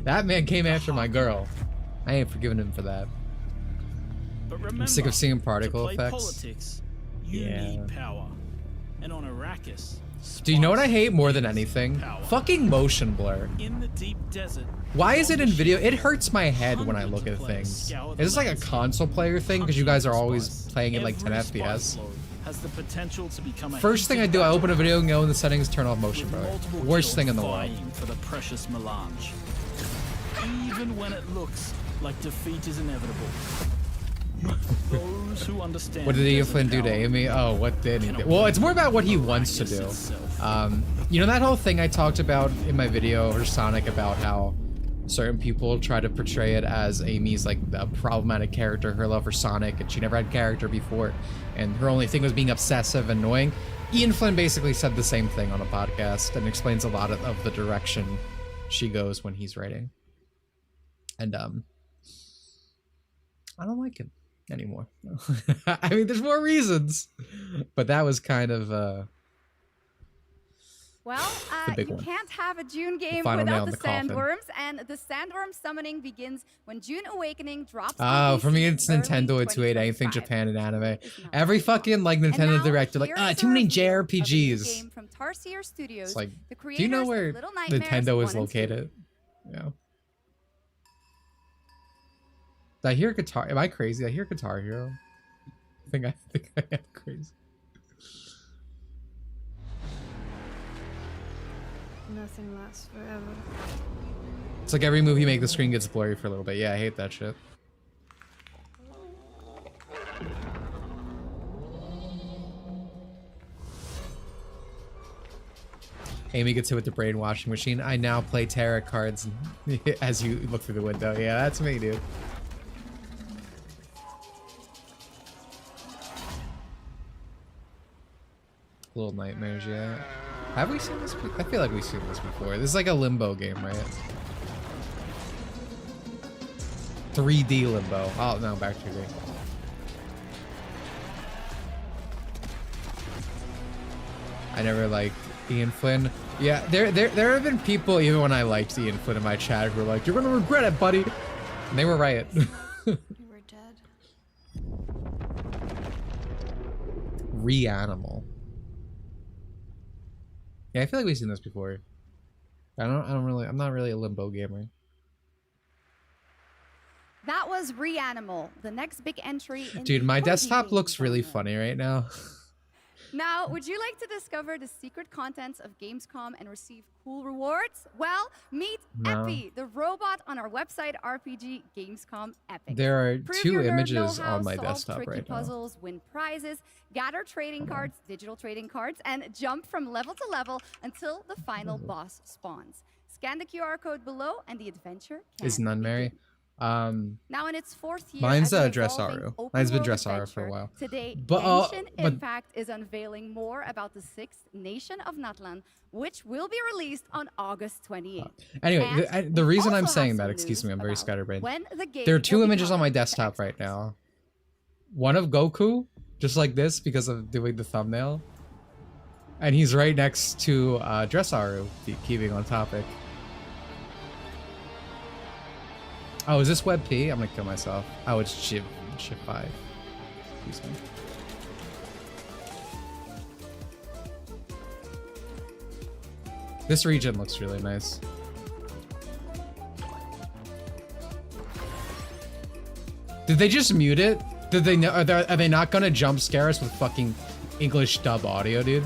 That man came after my girl. I ain't forgiving him for that. But remember, I'm sick of seeing particle to play effects. Politics, you need power. And on Arrakis, Do you know what I hate more than anything? Fucking motion blur. in the deep desert, Why is it in video? It hurts my head when I look at things. Is this like a console player thing? Because you guys are always playing at like 10 every spy FPS. flow has the potential to become a First thing I do, I open a video and go in the settings, turn off motion blur. multiple Worst thing in the kills world. vying for the precious melange. Even when it looks like defeat is inevitable. Those who understand. What did Ian Flynn do to Amy? Oh, what did he do? Well, it's more about what he wants to do. You know that whole thing I talked about in my video or Sonic about how certain people try to portray it as Amy's like a problematic character, her love for Sonic, and she never had character before, and her only thing was being obsessive and annoying. Ian Flynn basically said the same thing on a podcast and explains a lot of the direction she goes when he's writing. And I don't like him anymore. I mean, there's more reasons, but that was kind of Well, big you one. can't have a June game Final nail without in the the coffin. sandworms, and the sandworm summoning begins when June Awakening drops. oh, on for PC me it's early Nintendo. It's 288 anything 2025. Japan and anime. Every fucking like Nintendo Direct, they're like, too many JRPGs. Game from Tarsier Studios. It's like, the do you know creators of where Little Nightmares Nintendo is 1 and 2. located? Yeah. Did I hear guitar? Am I crazy? I hear Guitar Hero. I think I am crazy. Nothing lasts forever. It's like every move you make, the screen gets blurry for a little bit. Yeah, I hate that shit. Amy gets hit with the brainwashing machine. I now play tarot cards as you look through the window. Yeah, that's me, dude. Little Nightmares, yeah. Have we seen this? I feel like we've seen this before. This is like a Limbo game, right? 3D Limbo. Oh, no, back 2D. I never liked Ian Flynn. Yeah, there have been people, even when I liked Ian Flynn in my chat, who were like, "You're gonna regret it, buddy." And they were right. You were dead. Reanimal. Yeah, I feel like we've seen this before. I'm not really a Limbo gamer. That was Reanimal, the next big entry. In Dude, the my cozy desktop game looks really genre. funny right now. Now, would you like to discover the secret contents of Gamescom and receive cool rewards? Well, meet No. Epi, the robot on our website RPG Gamescom Epic. There are Prove 2 your nerd images know-how, on my solve desktop tricky right now. puzzles, win prizes, gather trading cards, digital trading cards, and jump from level to level until the final boss spawns. Scan the QR code below and the adventure can Is none Mary? Now in its 4th year, Mine's as an Dressaru. evolving Mine's been open-world Dressaru for a adventure, while. Today, But, Genshin but- Impact is unveiling more about the 6th Nation of Natlan, which will be released on August 28th. Anyway, And the we reason also I'm have saying some that, excuse me, I'm very news scatterbrained. when the game There are 2 will images on become my desktop right now. One of Goku, just like this because of doing the thumbnail. And he's right next to Dressaru, keeping on topic. Oh, is this WebP? I'm gonna kill myself. Oh, it's Shiv 5. Excuse me. This region looks really nice. Did they just mute it? Did they know? Are they not gonna jump scare us with fucking English dub audio, dude?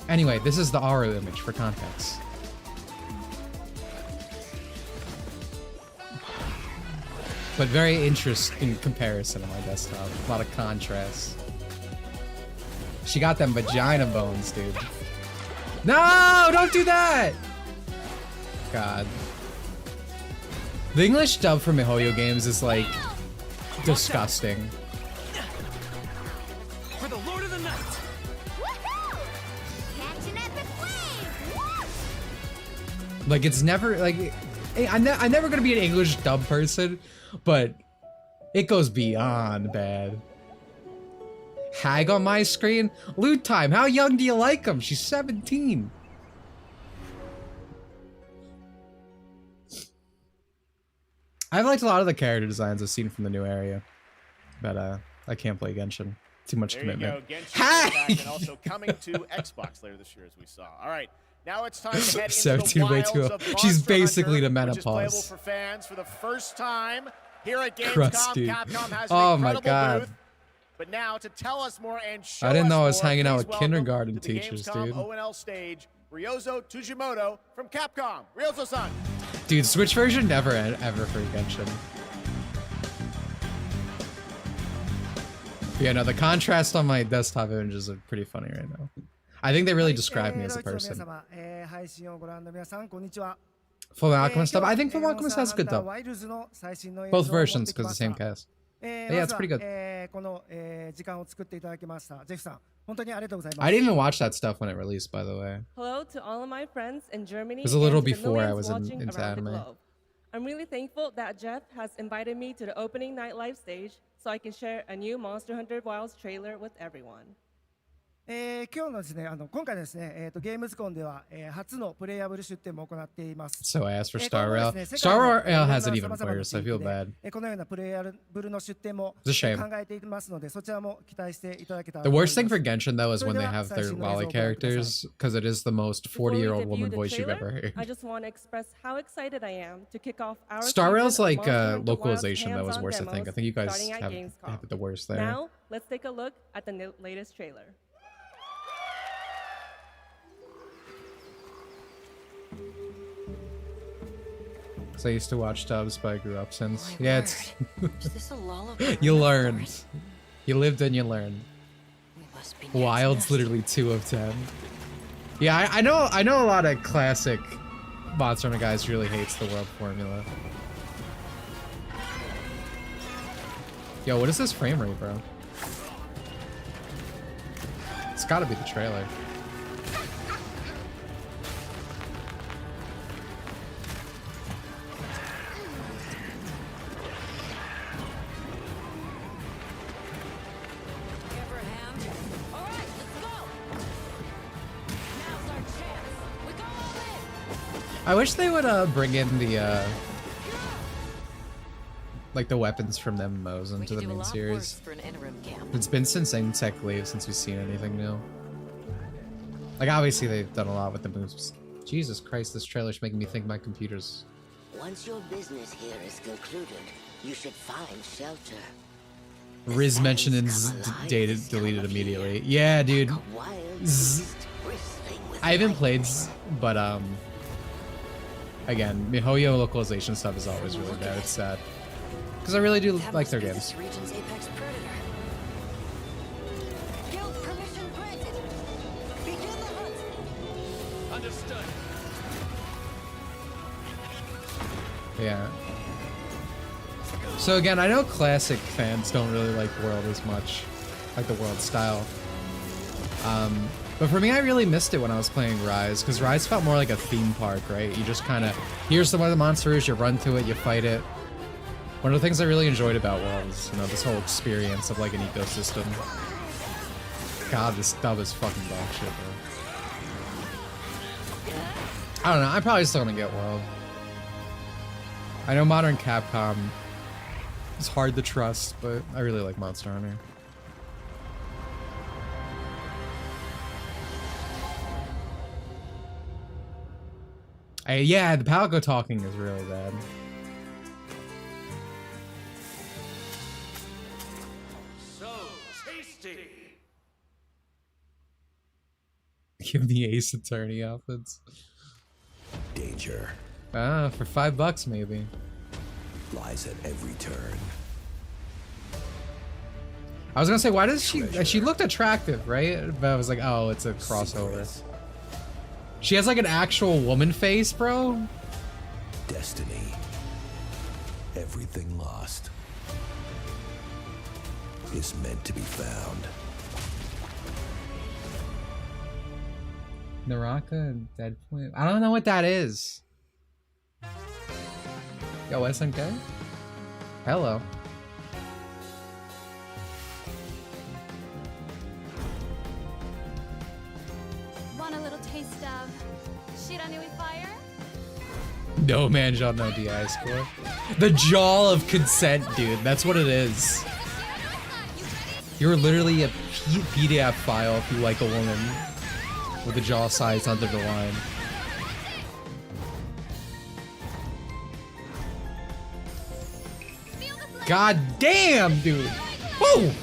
Anyway, this is the Aru image for context. But very interesting comparison on my desktop. A lot of contrast. She got them vagina bones, dude. No, don't do that! God. The English dub for MiHoYo games is like disgusting. For the Lord of the Night! Catch an epic wave! Like, it's never, like, I'm never gonna be an English dub person, but it goes beyond bad. Hag on my screen? Loot time, how young do you like him? She's 17. I've liked a lot of the character designs I've seen from the new area, but I can't play Genshin. Too much commitment. There you go. Genshin back and also coming to Xbox later this year, as we saw. All right, now it's time to head into 17 the way wilds too of old. Monster She's basically Hunter, the which is playable menopause. for fans for the first time here at Gamescom. Crusty. Capcom has Oh an my incredible God. booth. But now to tell us more and show I didn't know I us was more, hanging out please with welcome kindergarten to the teachers, Gamescom dude. ONL stage, Ryozo Tujimoto from Capcom. Ryozo-san. Dude, Switch version never ever for Genshin. But yeah, no, the contrast on my desktop images are pretty funny right now. I think they really describe me as a person. Full Alchemist dub. I think Full Alchemist has good dub. Both versions because the same cast. But yeah, it's pretty good. I didn't even watch that stuff when it released, by the way. Hello to all of my friends in Germany. It was a little and to the before I millions was watching into around the anime. globe. I'm really thankful that Jeff has invited me to the opening night live stage so I can share a new Monster Hunter Wilds trailer with everyone. 今日のですね、今回ですね、ゲームズコンでは、初のプレイアブル出展も行っています。 So I asked for Star Rail. Star Rail hasn't even played, so I feel bad. このようなプレイアブルの出展も It's a shame. 考えていますので、そちらも期待していただけたら The と思います。 worst thing for Genshin though is when they have their lolly characters, because it is the most 40-year-old woman voice you've ever heard. I just want to express how excited I am to kick off our Star Rail's season of like Monster Hunter Wilds localization that was hands-on worse, I think. I think you demos guys starting at have Gamescom. it the worst there. Now, let's take a look at the latest trailer. So I used to watch dubs, but I grew up since. Yeah, it's Is this a lullaby? you learned. You lived and you learned. Must be Wild's literally 2 of 10. Yeah, I know a lot of classic Monster Hunter guys really hates the world formula. Yo, what is this frame rate, bro? It's gotta be the trailer. I wish they would bring in the like the weapons from the MMOs into the main series. It's been since Tech Leave since we've seen anything new. Like obviously they've done a lot with the moves. Jesus Christ, this trailer's making me think my computer's. Once your business here is concluded, you should find shelter. Riz mentioned and deleted immediately. Yeah, dude. I haven't played, but again, MiHoYo localization stuff is always really bad. It's sad. Because I really do like their games. Understood. Yeah. So again, I know classic fans don't really like World as much, like the World style. But for me, I really missed it when I was playing Rise, because Rise felt more like a theme park, right? You just kind of, here's what the monster is, you run to it, you fight it. One of the things I really enjoyed about World is, you know, this whole experience of like an ecosystem. God, this dub is fucking dog shit, bro. I don't know, I'm probably still gonna get World. I know modern Capcom is hard to trust, but I really like Monster Hunter. Yeah, the Palico talking is really bad. So tasty. Give me Ace Attorney outfits. Danger. Ah, for $5 maybe. Lies at every turn. I was gonna say, why does she looked attractive, right? But I was like, oh, it's a crossover. She has like an actual woman face, bro. Destiny. Everything lost is meant to be found. Naraka and Deadpoint. I don't know what that is. Yo, SNK? Hello. Want a little taste of Shiranui fire? No man shall know DI score. The jaw of consent, dude. That's what it is. You're literally a PDF file if you like a woman with a jaw size under the line. God damn, dude. Whoa!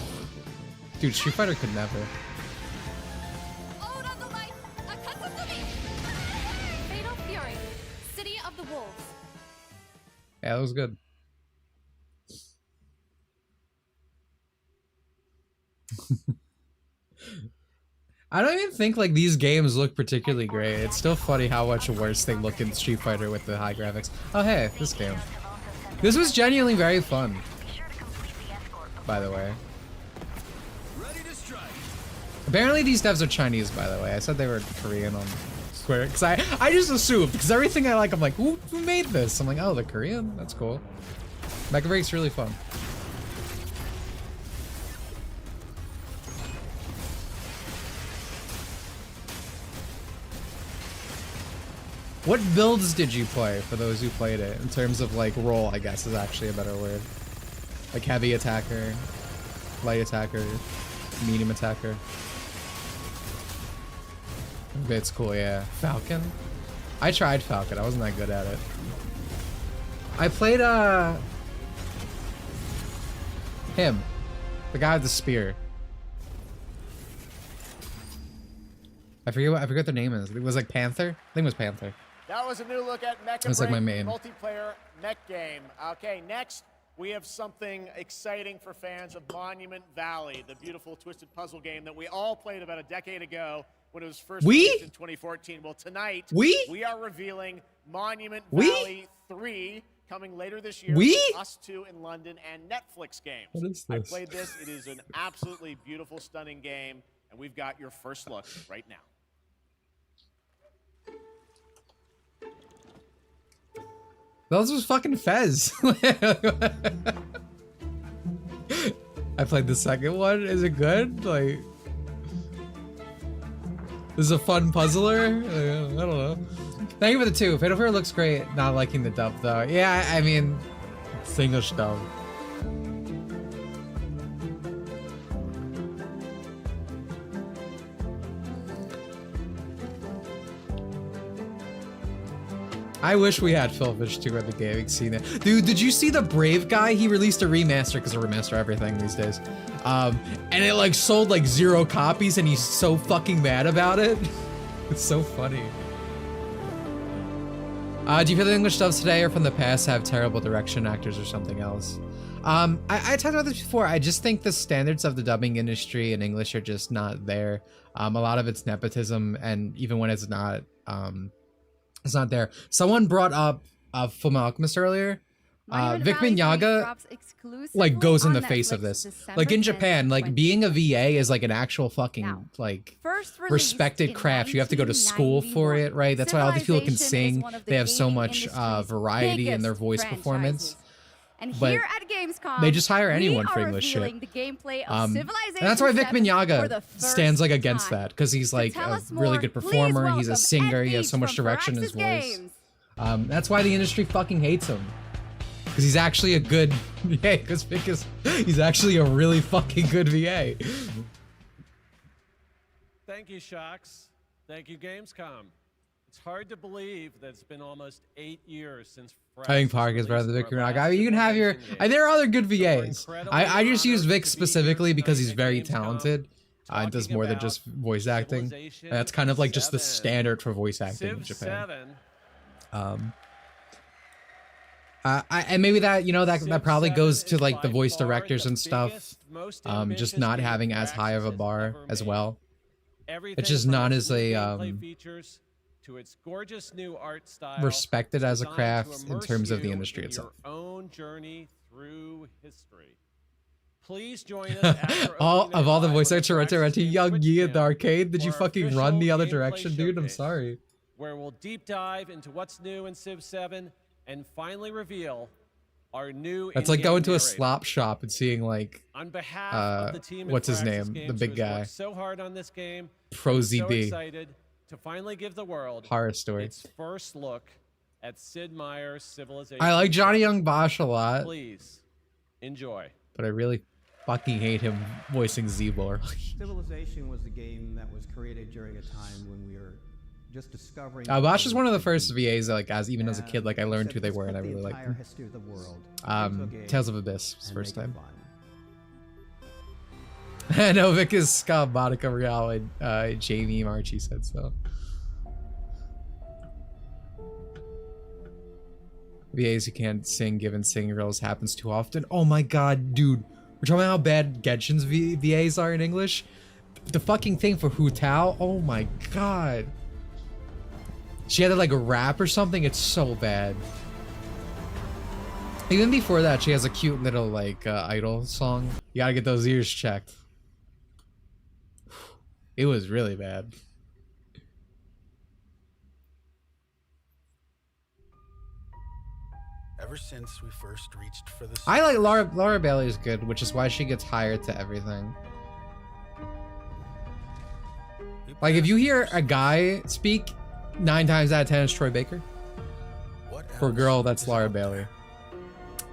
Dude, Street Fighter could never. Fatal Fury, City of the Wolves. Yeah, that was good. I don't even think like these games look particularly great. It's still funny how much worse they look in Street Fighter with the high graphics. Oh hey, this game. This was genuinely very fun. By the way. Apparently these devs are Chinese, by the way. I said they were Korean on Twitter because I just assumed, because everything I like, I'm like, who made this? I'm like, oh, they're Korean? That's cool. Mecha Break's really fun. What builds did you play, for those who played it, in terms of like role, I guess is actually a better word. Like heavy attacker, light attacker, medium attacker. It's cool, yeah. Falcon? I tried Falcon, I wasn't that good at it. I played him. The guy with the spear. I forget what their name is. It was like Panther? I think it was Panther. That was a new look at Mecha That's like my main. multiplayer mech game. Okay, next we have something exciting for fans of Monument Valley, the beautiful twisted puzzle game that we all played about a decade ago when it was first released in 2014. Well, tonight we are revealing Monument Valley 3 coming later this year. Us 2 in London and Netflix games. What is this? I played this. It is an absolutely beautiful, stunning game, and we've got your first look right now. Those was fucking Fez. I played the second one. Is it good? Like, this is a fun puzzler? I don't know. Thank you for the 2. Fatal Fury looks great. Not liking the dub though. Yeah, I mean, it's English dub. I wish we had Philfish 2 at the gaming scene. Dude, did you see the Brave guy? He released a remaster, because they remaster everything these days. And it like sold like 0 copies and he's so fucking mad about it. It's so funny. Do you feel the English dubs today or from the past have terrible direction, actors, or something else? I talked about this before. I just think the standards of the dubbing industry in English are just not there. A lot of it's nepotism, and even when it's not there. Someone brought up Fullmetal Alchemist earlier. Vic Miyaga like goes in the face of this. Like in Japan, like being a VA is like an actual fucking like respected craft. You have to go to school for it, right? That's why all these people can sing. They have so much variety in their voice performance. And but here at Gamescom, they just hire anyone for English shit. The gameplay of And that's why Vic Miyaga stands like against that, because he's like a really good performer. He's a singer. He has so much direction in his voice. That's why the industry fucking hates him. Because he's actually a good VA. Because he's actually a really fucking good VA. Thank you, Shocks. Thank you, Gamescom. It's hard to believe that it's been almost 8 years since. I think Park is better than Vic Miyaga. I mean, you can have your. There are other good VAs. I just use Vic specifically because he's very talented. And does more than just voice acting. And that's kind of like just the standard for voice acting in Japan. And maybe that, you know, that probably goes to like the voice directors and stuff. Just not having as high of a bar as well. It's just not as a to its gorgeous new art style, respected as a craft in terms of the industry itself. Your own journey through history. Please join us. all the voice actors to Young Yi in the arcade. Did you fucking run the other direction, dude? I'm sorry. Where we'll deep dive into what's new in Civ 7 and finally reveal our new. That's like going to a narrator. slop shop and seeing like, On behalf of the team, at what's his Firaxis name? Games, The big who has guy. worked so hard on this game. Pro I'm so ZB. excited to finally give the world Horror story. its first look at Sid Meier's Civilization. I like Johnny 6. Young Bosch a lot, Please enjoy. but I really fucking hate him voicing Zebor. Civilization was a game that was created during a time when we were just discovering. Bosch is one of the first VAs that, like, as even as a kid, like I learned who they were and I really liked them. History of the world Tales of Abyss was and first make it time. fun. Novik is Scott Monica Real and Jamie Marchi said so. VAs who can't sing given singing roles happens too often. Oh my god, dude. We're talking about how bad Genshin's VAs are in English. The fucking thing for Hu Tao, oh my god. She had to like rap or something, it's so bad. Even before that, she has a cute little like idol song. You gotta get those ears checked. It was really bad. Ever since we first reached for the I like Laura Bailey is good, which is why she gets hired to everything. Like if you hear a guy speak, 9 times out of 10 it's Troy Baker. For a girl, that's Laura Bailey.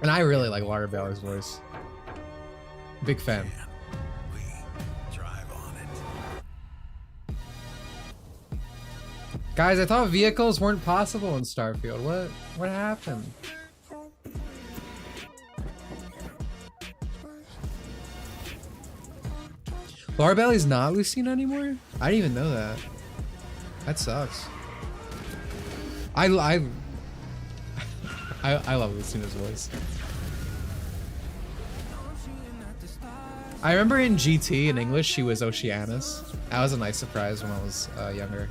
And I really like Laura Bailey's voice. Big fan. Guys, I thought vehicles weren't possible in Starfield. What happened? Laura Bailey's not Lucina anymore? I didn't even know that. That sucks. I love Lucina's voice. I remember in GT in English she was Oceanus. That was a nice surprise when I was younger.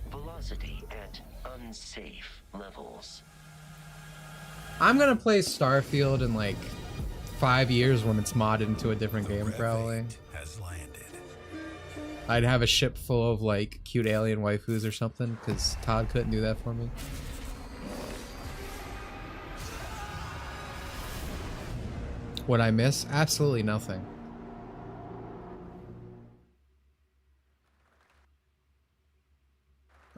Velocity at unsafe levels. I'm gonna play Starfield in like 5 years when it's modded into a different game probably. I'd have a ship full of like cute alien waifus or something because Todd couldn't do that for me. What I miss? Absolutely nothing.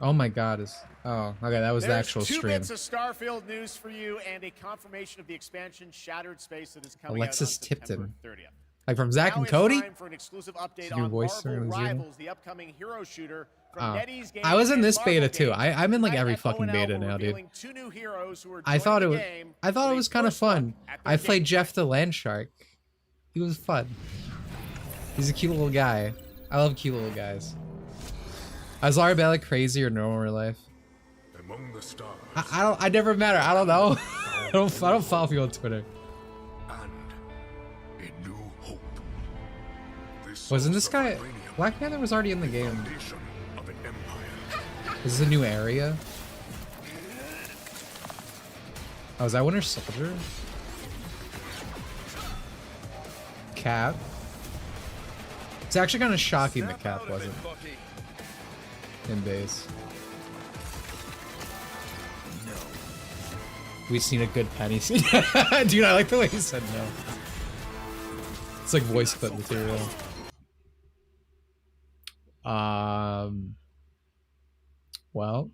Oh my god, oh, okay, that was the actual There's stream. 2 bits of Starfield news for you and a confirmation of the expansion Shattered Space that is coming Alexis out on September Tipton. 30th. Like from Zach Now and it's Cody? time for an exclusive update New on voice Marvel in Zoom. Rivals, the upcoming hero shooter from NetEase Games I was in and this Marvel beta too. Games. I'm in like Tonight every at fucking ONL, beta we're now, dude. revealing 2 new heroes who are I thought joining it the was game it was kind of fun. I played Jeff the Land Shark. He was fun. He's a cute little guy. I love cute little guys. Is Laura Bailey crazy or normal in real life? Among the stars. I never met her. I don't know. I don't follow people on Twitter. A new hope. Wasn't this guy Black Panther was already in the game? Of an empire. Is this a new area? Oh, is that Winter Soldier? Cap. It's actually kind of shocking that Cap wasn't in base. We've seen a good Penny scene. Dude, I like the way he said no. It's like voice clip material. Well.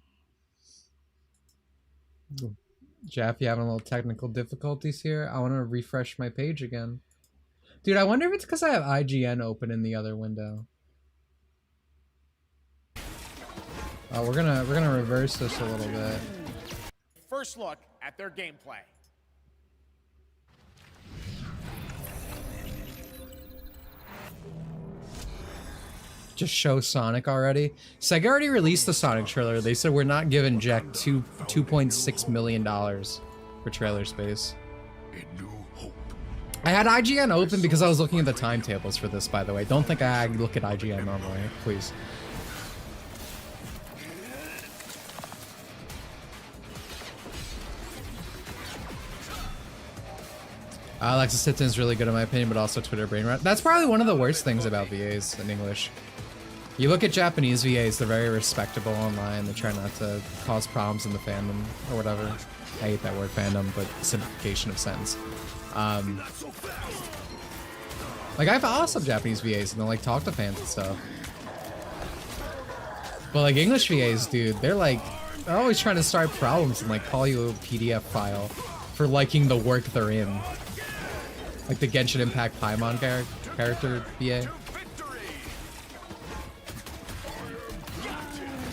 Jeff, you having a little technical difficulties here? I want to refresh my page again. Dude, I wonder if it's because I have IGN open in the other window. We're gonna reverse this a little bit. First look at their gameplay. Just show Sonic already. Sega already released the Sonic trailer. They said we're not giving Jack $2.6 million for trailer space. I had IGN open because I was looking at the timetables for this, by the way. Don't think I look at IGN normally, please. Alexis Hitton is really good in my opinion, but also Twitter brain rot. That's probably one of the worst things about VAs in English. You look at Japanese VAs, they're very respectable online. They try not to cause problems in the fandom or whatever. I hate that word fandom, but simplification of sentence. Like I follow some Japanese VAs and they'll like talk to fans and stuff. But like English VAs, dude, they're always trying to start problems and like call you a PDF file for liking the work they're in. Like the Genshin Impact Paimon character VA.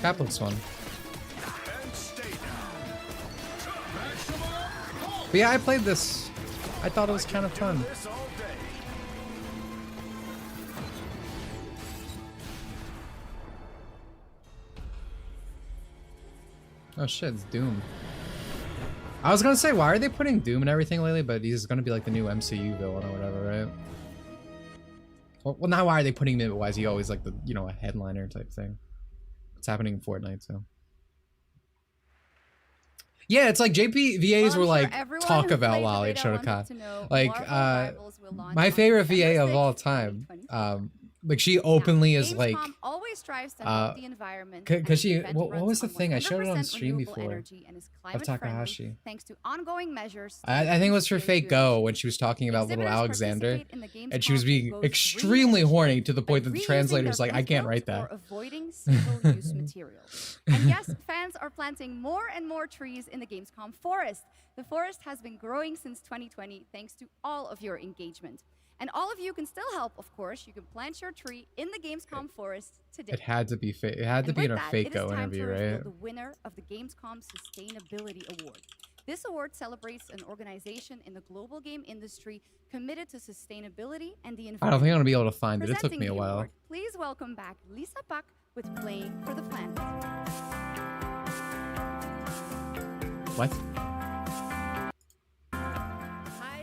That looks fun. But yeah, I played this. I thought it was kind of fun. Oh shit, it's Doom. I was gonna say, why are they putting Doom and everything lately? But he's gonna be like the new MCU villain or whatever, right? Well, not why are they putting him in, but why is he always like the, you know, a headliner type thing? It's happening in Fortnite, so. Yeah, it's like JPVAs were like talk about Lolly at Shotokan. Like, my favorite VA of all time. Like she openly is like, always strives to help the environment. Cause she, what was the thing? I showed it on stream before of Takahashi. Thanks to ongoing measures. I think it was for Fake Go when she was talking about little Alexander, and she was being extremely horny to the point that the translator's like, I can't write that. Avoiding single-use materials. And yes, fans are planting more and more trees in the Gamescom forest. The forest has been growing since 2020 thanks to all of your engagement. And all of you can still help, of course. You can plant your tree in the Gamescom forest today. It had to be fake. It had to be in a Fake Go interview, right? The winner of the Gamescom Sustainability Award. This award celebrates an organization in the global game industry committed to sustainability and the environment. I don't think I'm gonna be able to find it. It took me a while. Award, please welcome back Lisa Pak with Playing for the Planet. What?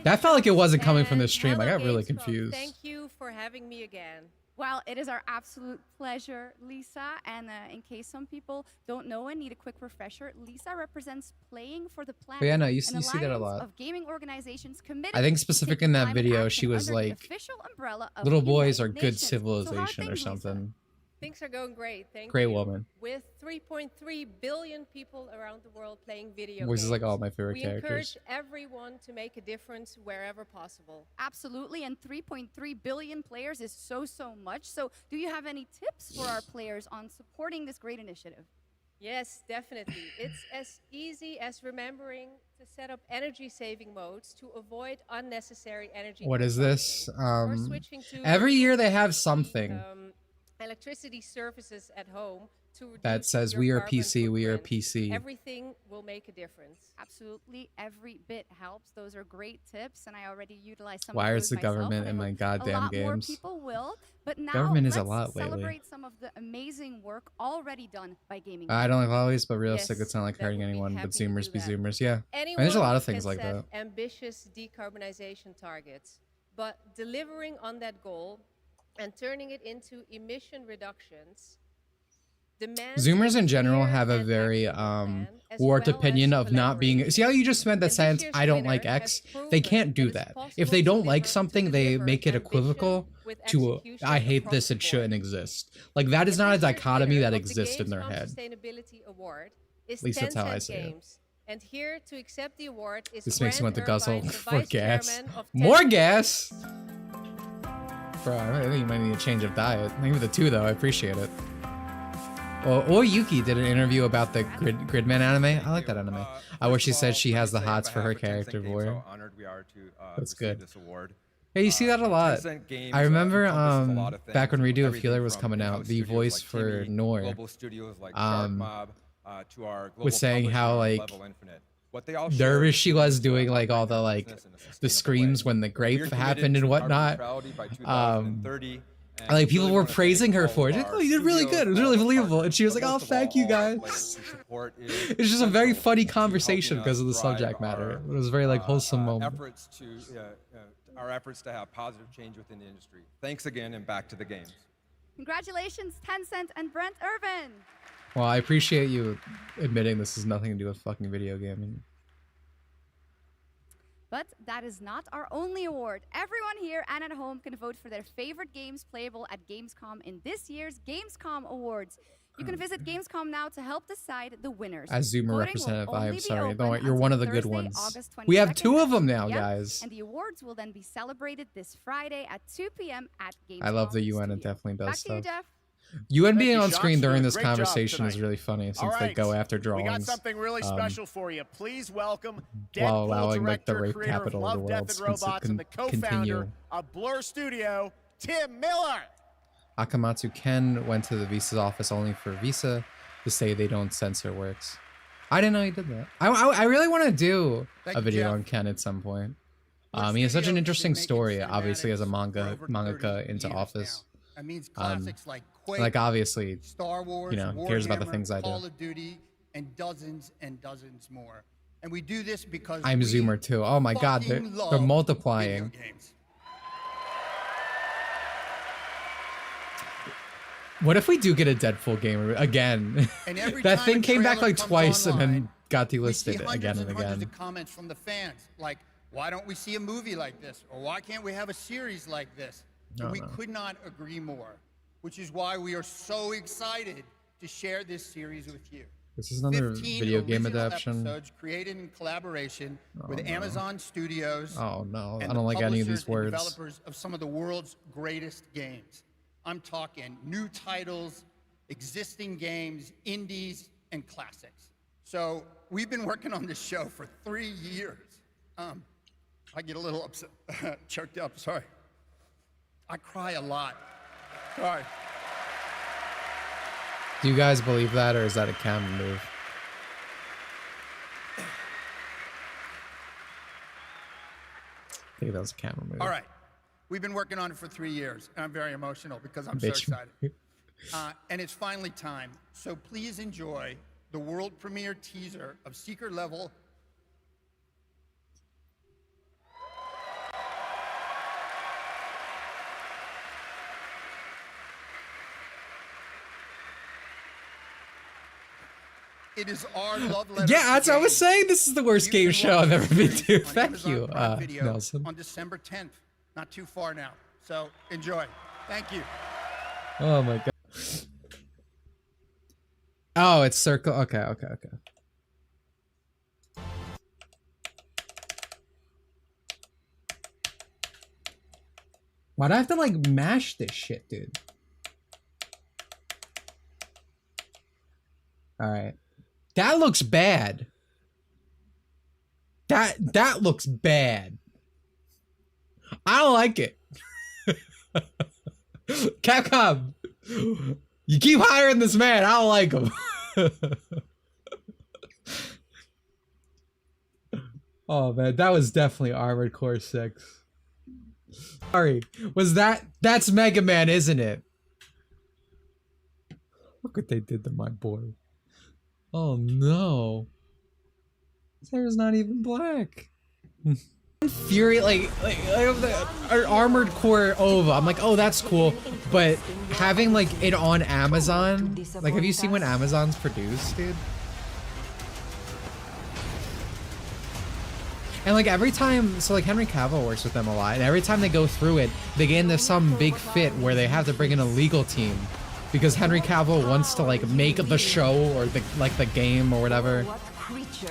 That felt like it wasn't coming from this stream. I got really confused. Thank you for having me again. Well, it is our absolute pleasure, Lisa. And in case some people don't know and need a quick refresher, Lisa represents Playing for the Planet. But yeah, no, you see that a lot. Of gaming organizations committed I think specific in that video, she was like, little boys are good civilization or something. Things are going great. Thank you. Great woman. With 3.3 billion people around the world playing video Voice games, is like all my favorite we characters. encourage everyone to make a difference wherever possible. Absolutely, and 3.3 billion players is so much. So do you have any tips for our players on supporting this great initiative? Yes, definitely. It's as easy as remembering to set up energy-saving modes to avoid unnecessary energy. What is this? Every year they have something. Electricity services at home to that says we are PC, we are PC. Everything will make a difference. Absolutely, every bit helps. Those are great tips, and I already utilize some. Why of is the government in my goddamn a lot games? More people will, but now government is let's a lot lately. Celebrate some of the amazing work already done by gaming. I don't like always, but realistic. It's not like hurting anyone. But Zoomers be Zoomers. Yeah, there's a lot of things like that. Ambitious decarbonization targets, but delivering on that goal and turning it into emission reductions. Zoomers in general have a very warped opinion of not being. See how you just spent that sentence? I don't like X. They can't do that. If they don't like something, they make it equivocal to I hate this. It shouldn't exist. Like that is not a dichotomy that exists in their head. At least that's how I say it. And here to accept the award is this makes me want to guzzle for gas. More gas. Bro, I think you might need a change of diet. Maybe the 2 though. I appreciate it. Or Yuki did an interview about the Gridman anime. I like that anime. Where she said she has the hots for her character voice. That's good. Hey, you see that a lot. I remember back when Redo of Healer was coming out, the voice for Nor was saying how like nervous she was doing like all the the screams when the grape happened and whatnot. Like people were praising her for it. Like, oh, you did really good. It was really believable. And she was like, "Oh, thank you guys." It's just a very funny conversation because of the subject matter. It was a very wholesome moment. Our efforts to have positive change within the industry. Thanks again, and back to the games. Congratulations, Tencent and Brent Irvin. Well, I appreciate you admitting this has nothing to do with fucking video gaming. But that is not our only award. Everyone here and at home can vote for their favorite games playable at Gamescom in this year's Gamescom Awards. You can visit Gamescom now to help decide the winners. As Zoomer Voting representative, will I am only be sorry. open You're one of the until good Thursday, ones. August We have 22nd 2 of them at 2 now, p.m., guys. And the awards will then be celebrated this Friday at 2 p.m. at Gamescom. I love the UN. It definitely does Back to you, stuff. Jeff. UN being you, on Josh. screen during Doing a this great job conversation is tonight. really funny since All they right, go after we drawings. got something really special for you. Please welcome while Deadpool allowing like the director, rape creator capital of of the Love, world Death, and Robots, and the co-founder continue. of Blur Studio, Tim Miller. Akamatsu Ken went to the Visa's office only for Visa to say they don't censor works. I didn't know he did that. I really want to do a video on Ken at some point. He has such an interesting story, obviously, as a mangaka into Office. That means classics like obviously, Star Wars, you know, cares about the things I do. Call of Duty, and dozens more. And we do this because I'm Zoomer too. Oh my god, they're multiplying. What if we do get a Deadpool game again? That thing came back like twice and then got delisted again and again. Hundreds of comments from the fans like, why don't we see a movie like this? Or why can't we have a series like this? And we could not agree more, which is why we are so excited to share this series with you. This is another video game adaptation. Episodes created in collaboration with Amazon Studios. Oh no, and I don't like any of these publishers and words. Developers of some of the world's greatest games. I'm talking new titles, existing games, indies, and classics. So we've been working on this show for 3 years. I get a little upset, choked up, sorry. I cry a lot. Sorry. Do you guys believe that, or is that a camera move? I think that was a camera move. All right. We've been working on it for 3 years, and I'm very emotional because I'm so excited. And it's finally time. So please enjoy the world premiere teaser of Secret Level. It is our love letter. Yeah, that's what I was saying. This is the worst game show I've ever been to. Thank you, Nelson. On December 10th. Not too far now. So enjoy. Thank you. Oh my god. Oh, it's circle. Okay. Why'd I have to like mash this shit, dude? All right. That looks bad. That looks bad. I don't like it. Capcom, you keep hiring this man. I don't like him. Oh man, that was definitely Armored Core 6. Sorry, that's Mega Man, isn't it? Look what they did to my boy. Oh no. His hair is not even black. Fury, like the Armored Core OVA. I'm like, oh, that's cool. But having like it on Amazon, like, have you seen what Amazon's produced, dude? And like every time, so like Henry Cavill works with them a lot, and every time they go through it, they get into some big fit where they have to bring in a legal team because Henry Cavill wants to like make the show or the game or whatever.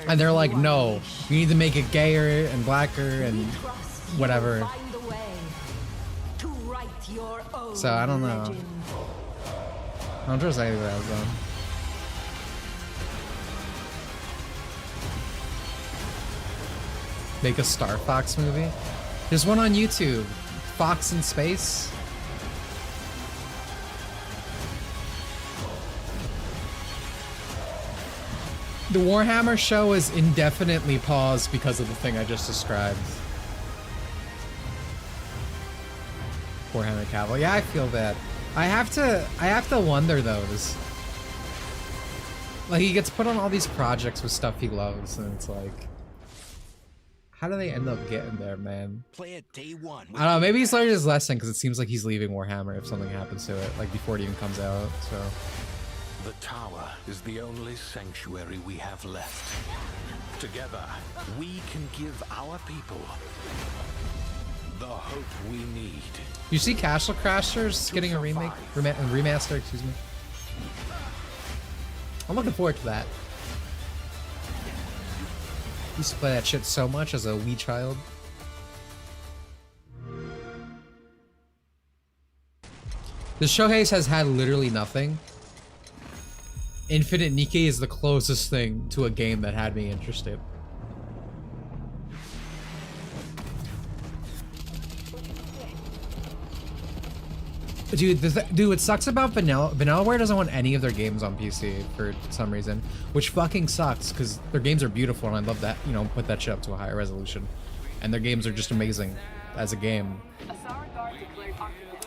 And they're like, no, you need to make it gayer and blacker and whatever. So I don't know. I don't trust any of that though. Make a Star Fox movie? There's one on YouTube. Fox in Space. The Warhammer show is indefinitely paused because of the thing I just described. Warhammer Cavill. Yeah, I feel that. I have to wonder though. Like, he gets put on all these projects with stuff he loves, and it's like, how do they end up getting there, man? Play it day one. I don't know, maybe he's learned his lesson because it seems like he's leaving Warhammer if something happens to it, like before it even comes out, so. The tower is the only sanctuary we have left. Together, we can give our people the hope we need. You see Castle Crashers getting a remake, remaster, excuse me. I'm looking forward to that. Used to play that shit so much as a wee child. The Shoheis has had literally nothing. Infinite Nikkei is the closest thing to a game that had me interested. Dude, dude, what sucks about Vanillaware doesn't want any of their games on PC for some reason, which fucking sucks because their games are beautiful and I love that, you know, put that shit up to a higher resolution. And their games are just amazing as a game.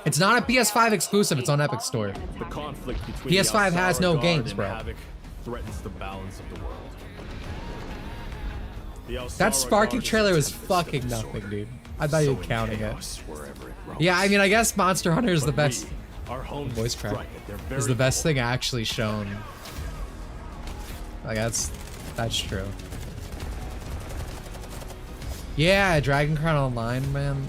It's not a PS5 exclusive, it's on Epic Store. The conflict between PS5 has no games, bro. Havoc threatens the balance of the world. That Sparking trailer was fucking nothing, dude. I thought you were counting it. Yeah, I mean, I guess Monster Hunter is the best. Voice crack is the best thing actually shown. Like that's true. Yeah, Dragon Crown Online, man.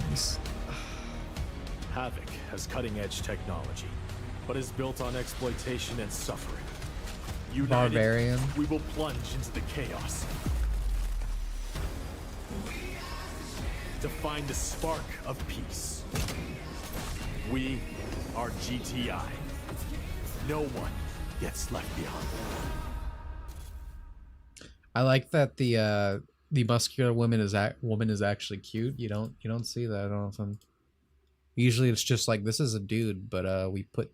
Havoc has cutting-edge technology, but is built on exploitation and suffering. United, Barbarian. We will plunge into the chaos to find the spark of peace. We are GTI. No one gets left behind. I like that the muscular woman is actually cute. You don't see that often. Usually it's just like this is a dude, but we put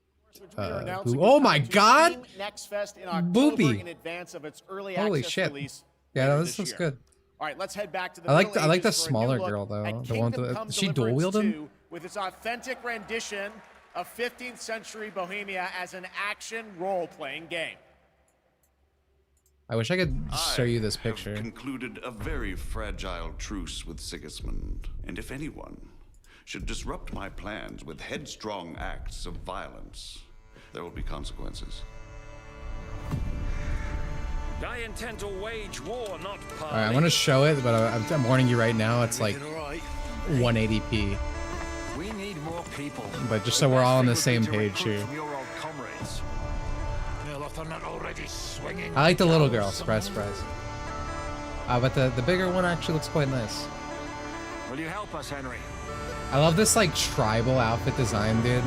oh my god, Boopy! Holy shit! Yeah, this looks good. All right, let's head back to the I like the smaller girl though. The one that she dual wielding with its authentic rendition of 15th century Bohemia as an action role-playing game. I wish I could show you this I picture. have concluded a very fragile truce with Sigismund, and if anyone should disrupt my plans with headstrong acts of violence, there will be consequences. I intend to wage war, not parley. All right, I'm gonna show it, but I'm warning you right now. It's like 180p. We need more people. But just so we're all on the same page here. I like the little girl. Surprise, surprise. But the bigger one actually looks quite nice. Will you help us, Henry? I love this like tribal outfit design, dude.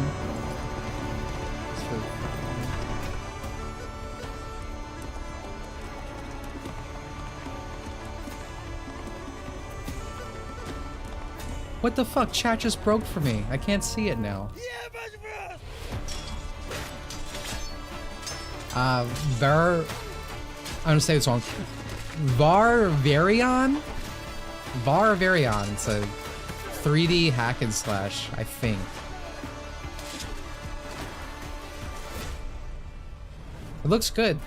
What the fuck? Chat just broke for me. I can't see it now. I'm gonna say this wrong. Varvarion? Varvarion. It's a 3D hack and slash, I think. It looks good.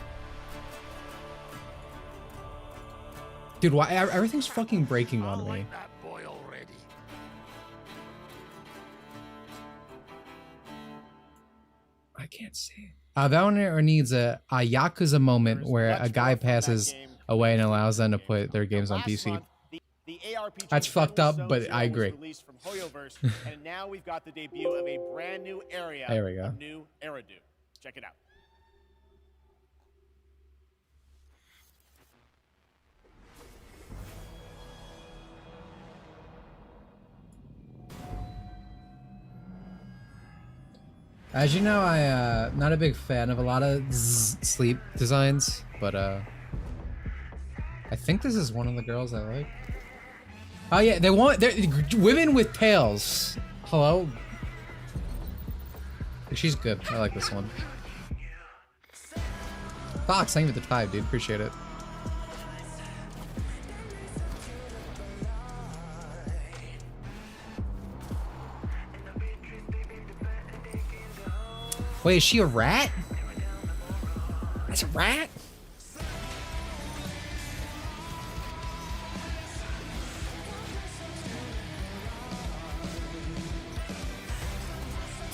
Dude, why everything's fucking breaking on me? I can't see. That one needs a Yakuza moment where a guy passes away and allows them to put their games on PC. That's fucked up, but I agree. And now we've got the debut of a brand new area. There we go. Of new Eridu. Check it out. As you know, I'm not a big fan of a lot of sleep designs, but I think this is one of the girls I like. Oh yeah, they're women with tails. Hello? She's good. I like this one. Fox, thank you for the 5, dude. Appreciate it. Wait, is she a rat? That's a rat?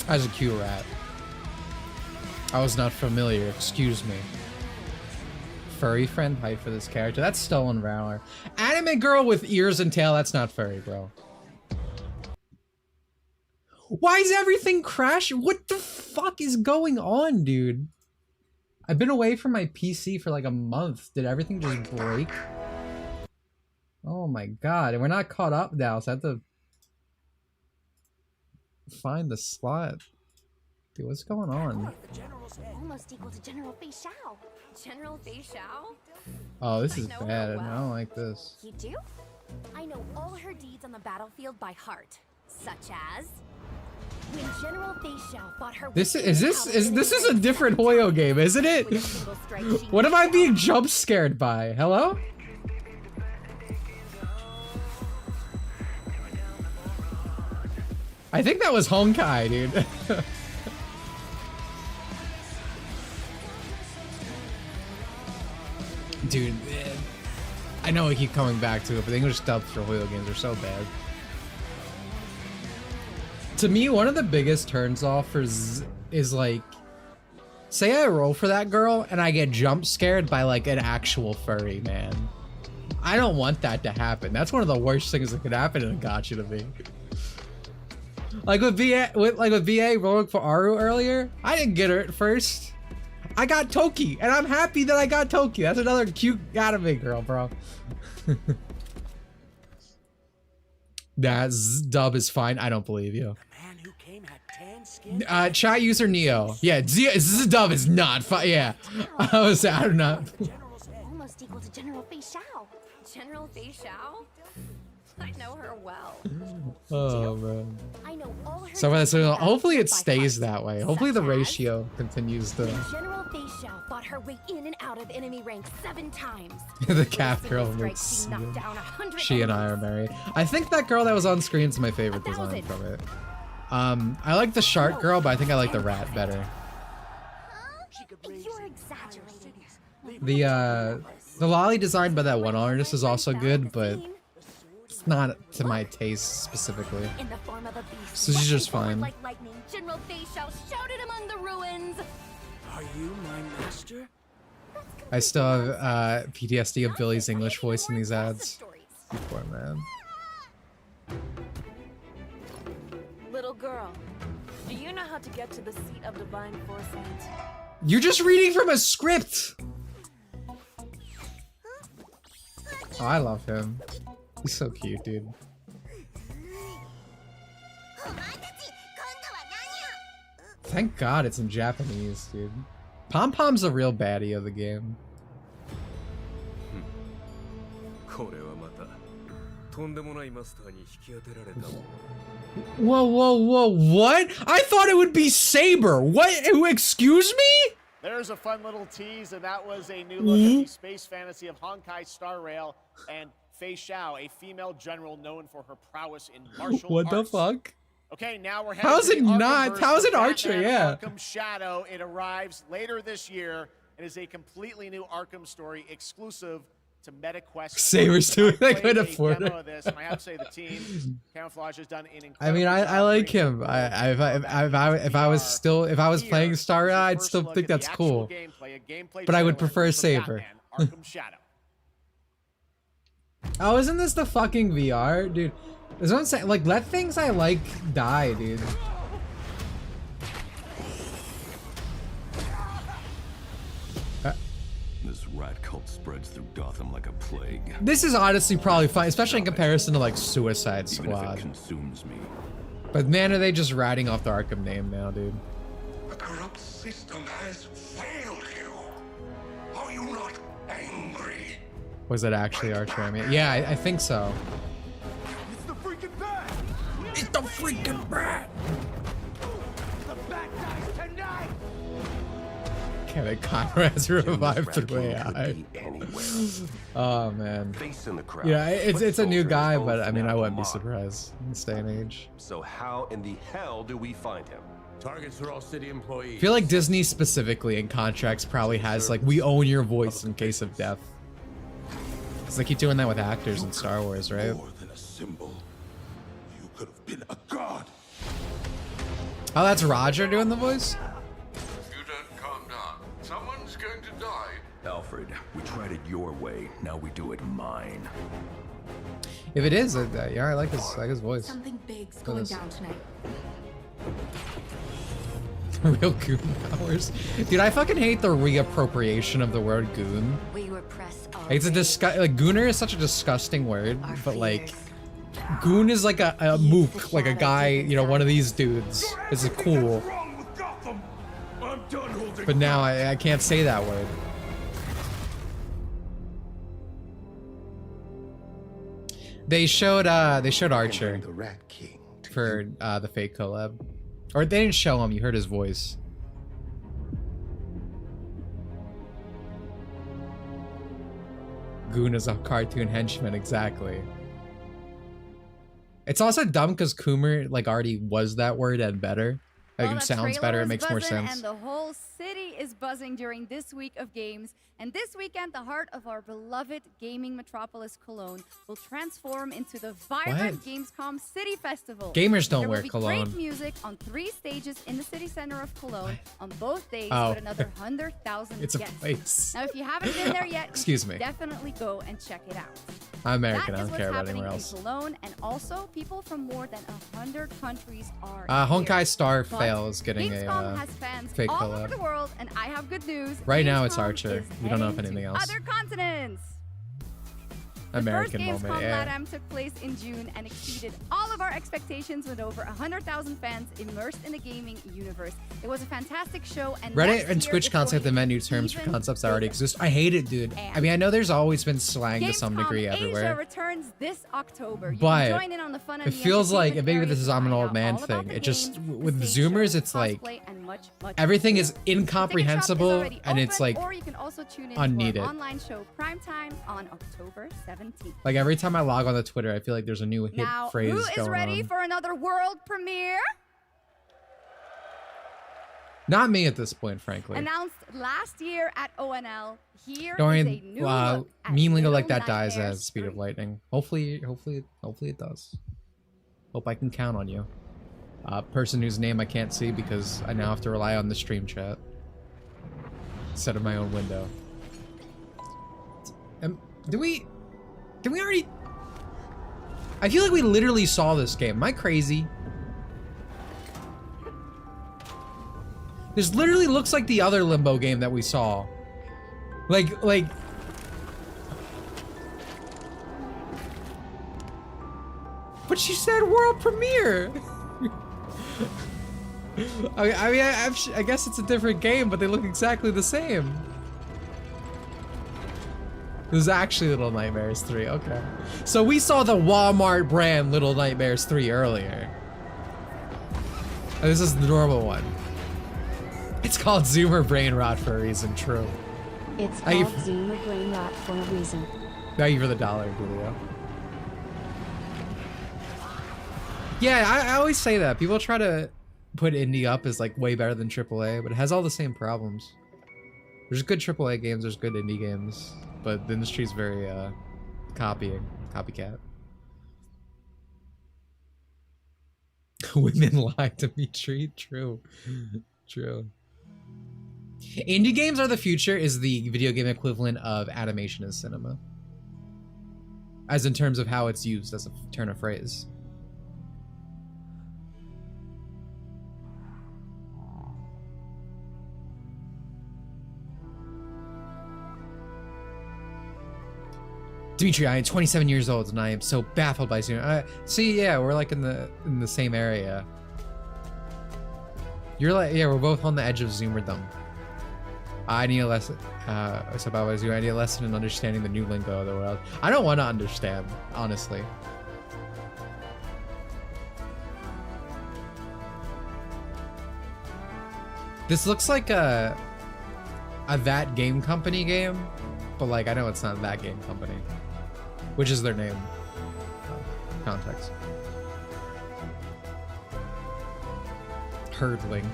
That's a cute rat. I was not familiar, excuse me. furry friend hype for this character. That's stolen valor. Anime girl with ears and tail, that's not furry, bro. Why is everything crashing? What the fuck is going on, dude? I've been away from my PC for like a month. Did everything just break? Oh my god, and we're not caught up now, so I have to find the slot. Dude, what's going on? Almost equal to General Fei Xiao. General Fei Xiao? Oh, this is bad. I don't like this. You do? I know all her deeds on the battlefield by heart, such as when General Fei Xiao fought her. This is a different Hoyo game, isn't it? What am I being jump scared by? Hello? I think that was Honkai, dude. Dude, man. I know I keep coming back to it, but the English dubs for Hoyo games are so bad. To me, one of the biggest turns off is like, say I roll for that girl and I get jump scared by like an actual furry man. I don't want that to happen. That's one of the worst things that could happen in a gacha to me. Like with VA rolling for Aru earlier, I didn't get her at first. I got Toki, and I'm happy that I got Toki. That's another cute anime girl, bro. That dub is fine. I don't believe you. Chat user Neo. Yeah, this dub is not fine. Yeah, I don't know. Almost equal to General Fei Xiao. General Fei Xiao? I know her well. Oh man. I know all her So hopefully it stays that way. Hopefully the ratio continues to. General Fei Xiao fought her way in and out of enemy ranks 7 times. The cat girl makes. She and I are married. I think that girl that was on screen is my favorite design from it. I like the shark girl, but I think I like the rat better. You're exaggerating. The lolly design by that one artist is also good, but it's not to my taste specifically. So she's just fine. Like lightning, General Fei Xiao shouted among the ruins. Are you my master? I still have PTSD of Billy's English voice in these ads. Poor man. Little girl, do you know how to get to the seat of divine foresight? You're just reading from a script! Oh, I love him. He's so cute, dude. Thank God it's in Japanese, dude. Pom Pom's a real baddie of the game. Whoa, what? I thought it would be Saber. What? Excuse me? There's a fun little tease, and that was a new look at the space fantasy of Honkai Star Rail and Fei Xiao, a female general known for her prowess in martial arts. What the fuck? Okay, now we're How's it not? How's it Archer? Yeah. Arkham Shadow. It arrives later this year. It is a completely new Arkham story exclusive to MetaQuest. Saber's doing that good afford it. This, and I have to say the team Camouflage has done an incredible I mean, I like him. If I was playing Star Rail, I'd still think that's cool. But I would prefer Saber. Arkham Shadow. Oh, isn't this the fucking VR, dude? That's what I'm saying. Like, let things I like die, dude. This rat cult spreads through Gotham like a plague. This is honestly probably fine, especially in comparison to like Suicide Squad. Even if it consumes me. But man, are they just ratting off the Arkham name now, dude? The corrupt system has failed you. Are you not angry? Was it actually Archer? I mean, yeah, I think so. It's the freaking bat! It's the freaking bat! The bat dies tonight! Kevin Conrad's revived through AI. Oh man. Yeah, it's a new guy, but I mean, I wouldn't be surprised in this day and age. So how in the hell do we find him? Targets are all city employees. I feel like Disney specifically in contracts probably has like, we own your voice in case of death. Because they keep doing that with actors in Star Wars, right? More than a symbol. You could have been a god. Oh, that's Roger doing the voice? If you don't calm down, Someone's going to die. Alfred, we tried it your way. Now we do it mine. If it is, yeah, I like his voice. Something big's going down tonight. Real goon powers. Dude, I fucking hate the reappropriation of the word goon. We repress all It's a like gooner is such a disgusting word, but like goon is like a mook, like a guy, you know, one of these dudes. This is cool. But now I can't say that word. They showed Archer for the fake collab. Or they didn't show him, you heard his voice. Goon is a cartoon henchman, exactly. It's also dumb because Coomer like already was that word and better. Like it sounds better, it makes more sense. And the whole city is buzzing during this week of games. And this weekend, the heart of our beloved gaming metropolis, Cologne, will transform into the vibrant Gamescom City Festival. Gamers don't wear There will be cologne. great music on 3 stages in the city center of Cologne on both days Oh. with another 100,000 It's a guests. place. Now, if you haven't been there yet, Excuse you should me. definitely go and check it out. I'm American, That I is don't care what's about happening anywhere else. in Cologne, and also people from more than 100 countries are Honkai here. Star But Fail is getting Gamescom a has fans fake all over collab. the world, and I have good news. Right now it's Gamescom Archer. is We don't know if heading anything to else. Other continents. American the first moment, Gamescom yeah. LATAM took place in June and exceeded all of our expectations with over 100,000 fans immersed in the gaming universe. It was a fantastic show, and Reddit next and year Twitch is going concept to invent be new terms for even concepts that already bigger. exist. I hate it, dude. I mean, I know there's always been slang to some degree Gamescom Asia everywhere. returns this October. You But can join in on the fun and it the feels like, entertainment maybe this areas is to I'm an find old out man all about thing. the It just, games, with the stage Zoomers, show, it's like, cosplay, and much everything more. is The ticket shop is incomprehensible already and it's open, like or you can also tune in unneeded. to our online show Primetime on October 17th. Like every time I log on to Twitter, I feel like there's a new hit Now, phrase who is going ready on. for another world premiere? Not me at this point, frankly. Announced last year at ONL. Here is a Dorian, new look at mean lingo like Little that dies Nightmares at speed of 3. lightning. Hopefully it does. Hope I can count on you. Person whose name I can't see because I now have to rely on the stream chat instead of my own window. Did we already? I feel like we literally saw this game. Am I crazy? This literally looks like the other Limbo game that we saw. Like. But she said world premiere. I guess it's a different game, but they look exactly the same. This is actually Little Nightmares 3, okay. So we saw the Walmart brand Little Nightmares 3 earlier. And this is the normal one. It's called Zoomer Brain Rot for a reason, true. It's Thank called you Zoomer Brain Rot for a reason. Thank you for the $1, Julio. Yeah, I always say that. People try to put indie up as like way better than AAA, but it has all the same problems. There's good AAA games, there's good indie games, but the industry's very copycat. Women lie, Dimitri. True. True. Indie games are the future is the video game equivalent of animation in cinema. As in terms of how it's used as a turn of phrase. Dimitri, I am 27 years old and I am so baffled by Zoom. See, yeah, we're like in the same area. You're like, yeah, we're both on the edge of Zoomerdom. I need a lesson. What's up, I need a lesson in understanding the new lingo of the world. I don't want to understand, honestly. This looks like a That Game Company game, but like I know it's not That Game Company, which is their name. Context. Hurdling.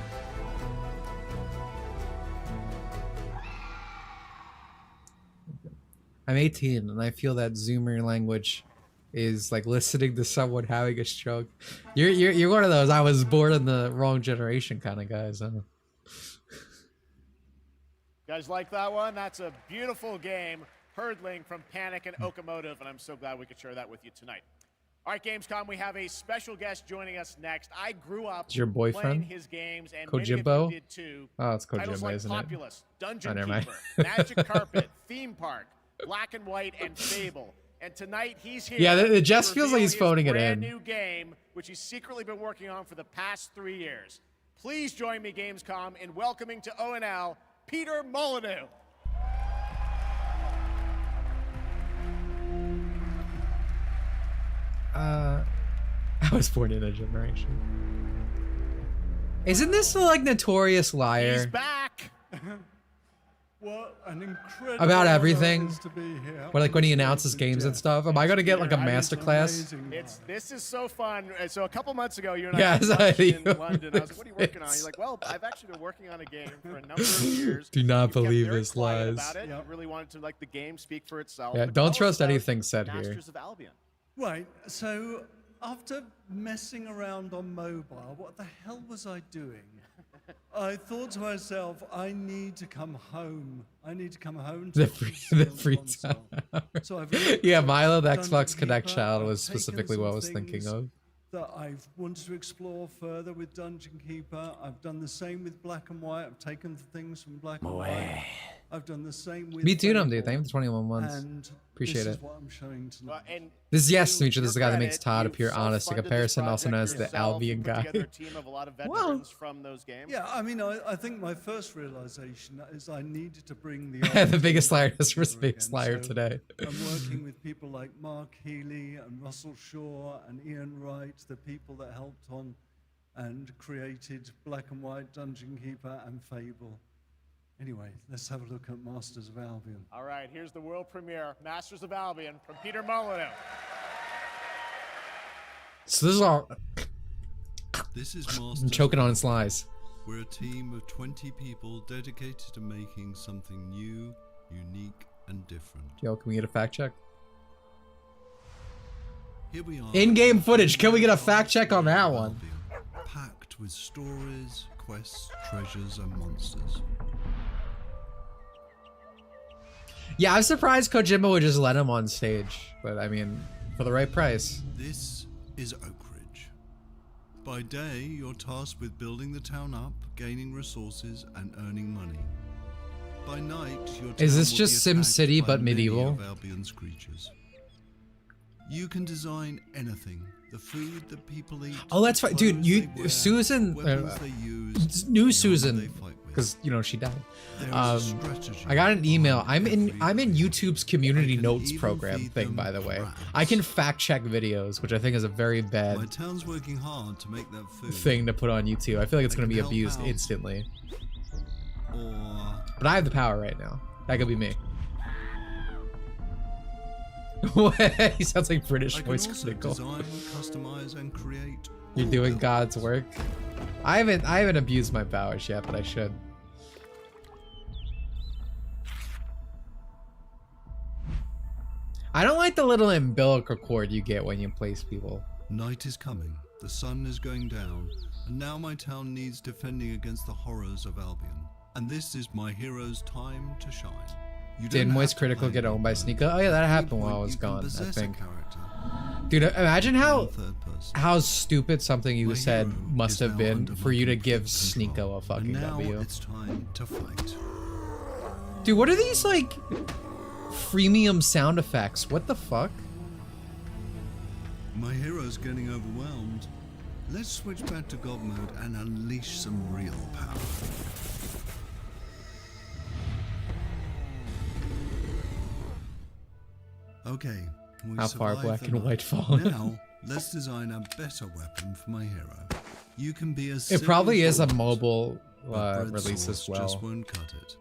I'm 18 and I feel that Zoomer language is like listening to someone having a stroke. You're one of those I was born in the wrong generation kind of guys, huh? You guys like that one? That's a beautiful game, Hurdling from Panic and Okamotive, and I'm so glad we could share that with you tonight. All right, Gamescom, we have a special guest joining us next. I grew up Is your boyfriend? playing his games, and Kojimbo? many of you did too. Oh, it's Titles Kojimbo, like isn't Populous, it? Dungeon Oh, never mind. Keeper, Magic Carpet, Theme Park, Black and White, and Fable. And tonight he's here. Yeah, the Jess to feels like reveal he's his phoning it brand in. new game, which he's secretly been working on for the past 3 years. Please join me, Gamescom, in welcoming to ONL, Peter Molyneux. I was born in a generation. Isn't this the like notorious liar? He's back. What an incredible About honor everything? it is to be here. Where like when he announces games and stuff? Am I gonna get like a masterclass? This is so fun. So a couple months ago, you and Yeah, I it's had lunch like- in London. I was like, "What are you working on?" You're like, "Well, I've actually been working on a game for a number of years." Do not You kept believe very his quiet lies. About it. You really wanted to like the game speak for itself. Yeah, But don't tell us trust about anything said here. Masters of Albion. Right, so after messing around on mobile, what the hell was I doing? I thought to myself, I need to come home. I need to come home to The free time. So I've looked Yeah, at Milo, the Dungeon Xbox Connect Keeper, child I've was taken specifically what I some was thinking things of. that I've wanted to explore further with Dungeon Keeper. I've done the same with Black and White. I've taken the things from Black and White. I've done the same with Me too, dude. Fable. Thank you for 21 months. And Appreciate this it. is what I'm showing tonight. This is yes, Dimitri. This is the guy that makes Todd appear honest. A comparison, also known as the Albion guy. Well, from those games. Yeah, I mean, I think my first realization is I needed to bring the The biggest liar together is the biggest again. liar So today. I'm working with people like Mark Healy and Russell Shaw and Ian Wright, the people that helped on and created Black and White, Dungeon Keeper, and Fable. Anyway, let's have a look at Masters of Albion. All right, here's the world premiere, Masters of Albion from Peter Molyneux. So this is all. This is I'm Masters choking of on its Albion. lies. We're a team of 20 people dedicated to making something new, unique, and different. Yo, can we get a fact check? Here we are. In-game footage. Can we get a fact check on that one? Packed with stories, quests, treasures, and monsters. Yeah, I'm surprised Kojima would just let him on stage. But I mean, for the right price. This is Oak Ridge. By day, you're tasked with building the town up, gaining resources, and earning money. By night, your town Is this will just be attacked SimCity by but many medieval? of Albion's creatures. You can design anything. The food that people eat. Oh, that's fine, dude. clothes You, they wear, Susan, weapons they use, new Susan, because you know she died. There is a strategy I got an email. I'm in YouTube's community notes program thing, by the way. I can fact check videos, which I think is a very bad My town's working hard to make that food. thing to put on YouTube. I feel like it's I gonna can be help abused out. instantly. Or But I have the power right now. That could be me. He sounds like British I can voice also critical. design, customize, and create. You're doing God's work. I haven't abused my powers yet, but I should. I don't like the little umbilical cord you get when you place people. Night is coming, the sun is going down, and now my town needs defending against the horrors of Albion. And this is my hero's time to shine. You Did don't Moist have to Critical play get me owned by first. Sneeko? Oh yeah, that At any happened while I point, was you can gone, I possess a think. character. Dude, imagine how third person. how stupid something you said must is have now been under for my you to complete give control. Sneeko a fucking And now W. it's time to fight. Dude, what are these like freemium sound effects? What the fuck? My hero's getting overwhelmed. Let's switch back to God mode and unleash some real power. Okay, we How far survived black the and night. white fall. Now, let's design a better weapon for my hero. You can be a It probably civil is a servant, mobile but bread release as sauce well. just won't cut it.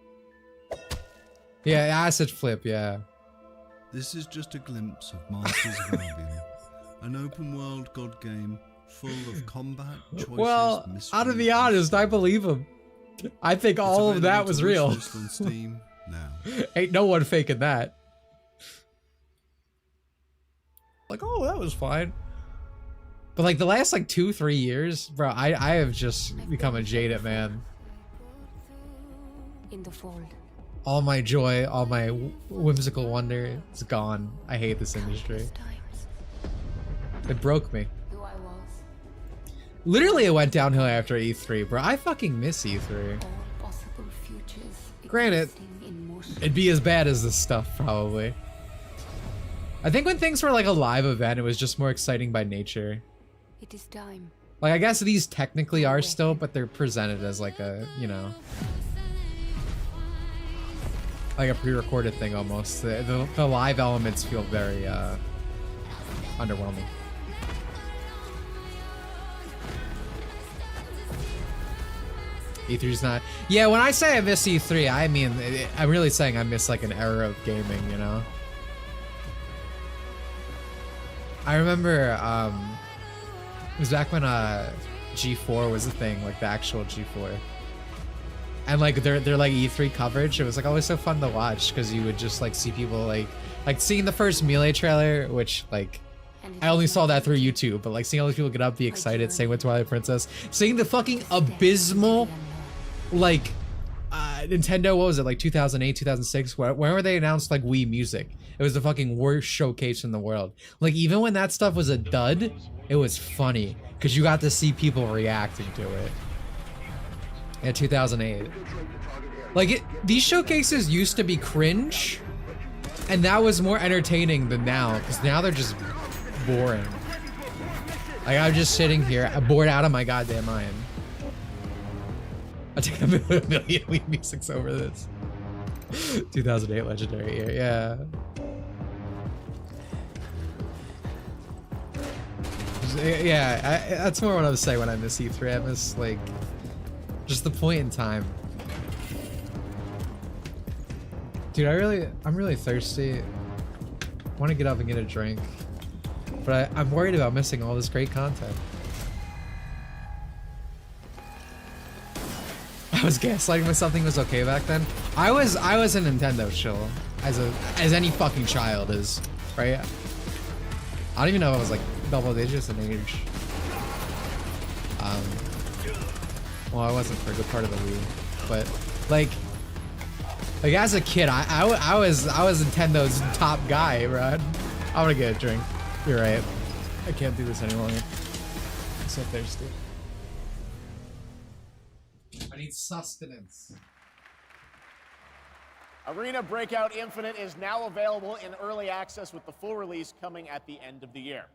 Yeah, acid flip, yeah. This is just a glimpse of Masters of Albion, an open world god game full of combat, choices, Well, mystery, out to be honest, I believe him. I think all of that available was to real. wishlist on Steam now. Ain't no one faking that. Like, oh, that was fine. But like the last like 2-3 years, bro, I have just become a jaded man. In the fold, All my joy, all my whimsical wonder, it's gone. I hate this industry. It broke me. Literally, it went downhill after E3, bro. I fucking miss E3. Granted, it'd be as bad as this stuff, probably. I think when things were like a live event, it was just more exciting by nature. It is time. Like, I guess these technically are still, but they're presented as like a, you know, like a pre-recorded thing almost. The live elements feel very underwhelming. E3's not. Yeah, when I say I miss E3, I mean, I'm really saying I miss like an era of gaming, you know? I remember, it was back when G4 was a thing, like the actual G4. And like their like E3 coverage, it was like always so fun to watch because you would just like see people like seeing the first Melee trailer, which like I only saw that through YouTube, but like seeing all these people get up, be excited, same with Twilight Princess, seeing the fucking abysmal like Nintendo, what was it, like 2008, 2006, whenever they announced like Wii Music, it was the fucking worst showcase in the world. Like even when that stuff was a dud, it was funny because you got to see people reacting to it. Yeah, 2008. Like these showcases used to be cringe, and that was more entertaining than now, because now they're just boring. Like I'm just sitting here bored out of my goddamn mind. I take a million Wii Musics over this. 2008 legendary year, yeah. Yeah, that's more what I was saying when I miss E3. I miss like just the point in time. Dude, I'm really thirsty. I want to get up and get a drink, but I'm worried about missing all this great content. I was gaslighting myself thinking it was okay back then. I was a Nintendo shill as any fucking child is, right? I don't even know if I was like double digits in age. Well, I wasn't for a good part of the Wii, but like as a kid, I was Nintendo's top guy, bro. I'm gonna get a drink. You're right. I can't do this any longer. I'm so thirsty. I need sustenance. Arena Breakout Infinite is now available in early access with the full release coming at the end of the year.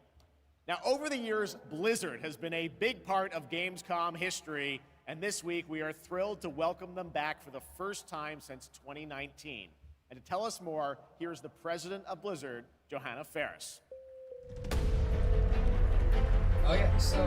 Now, over the years, Blizzard has been a big part of Gamescom history, and this week we are thrilled to welcome them back for the first time since 2019. And to tell us more, here's the president of Blizzard, Johanna Ferris. Oh yeah, so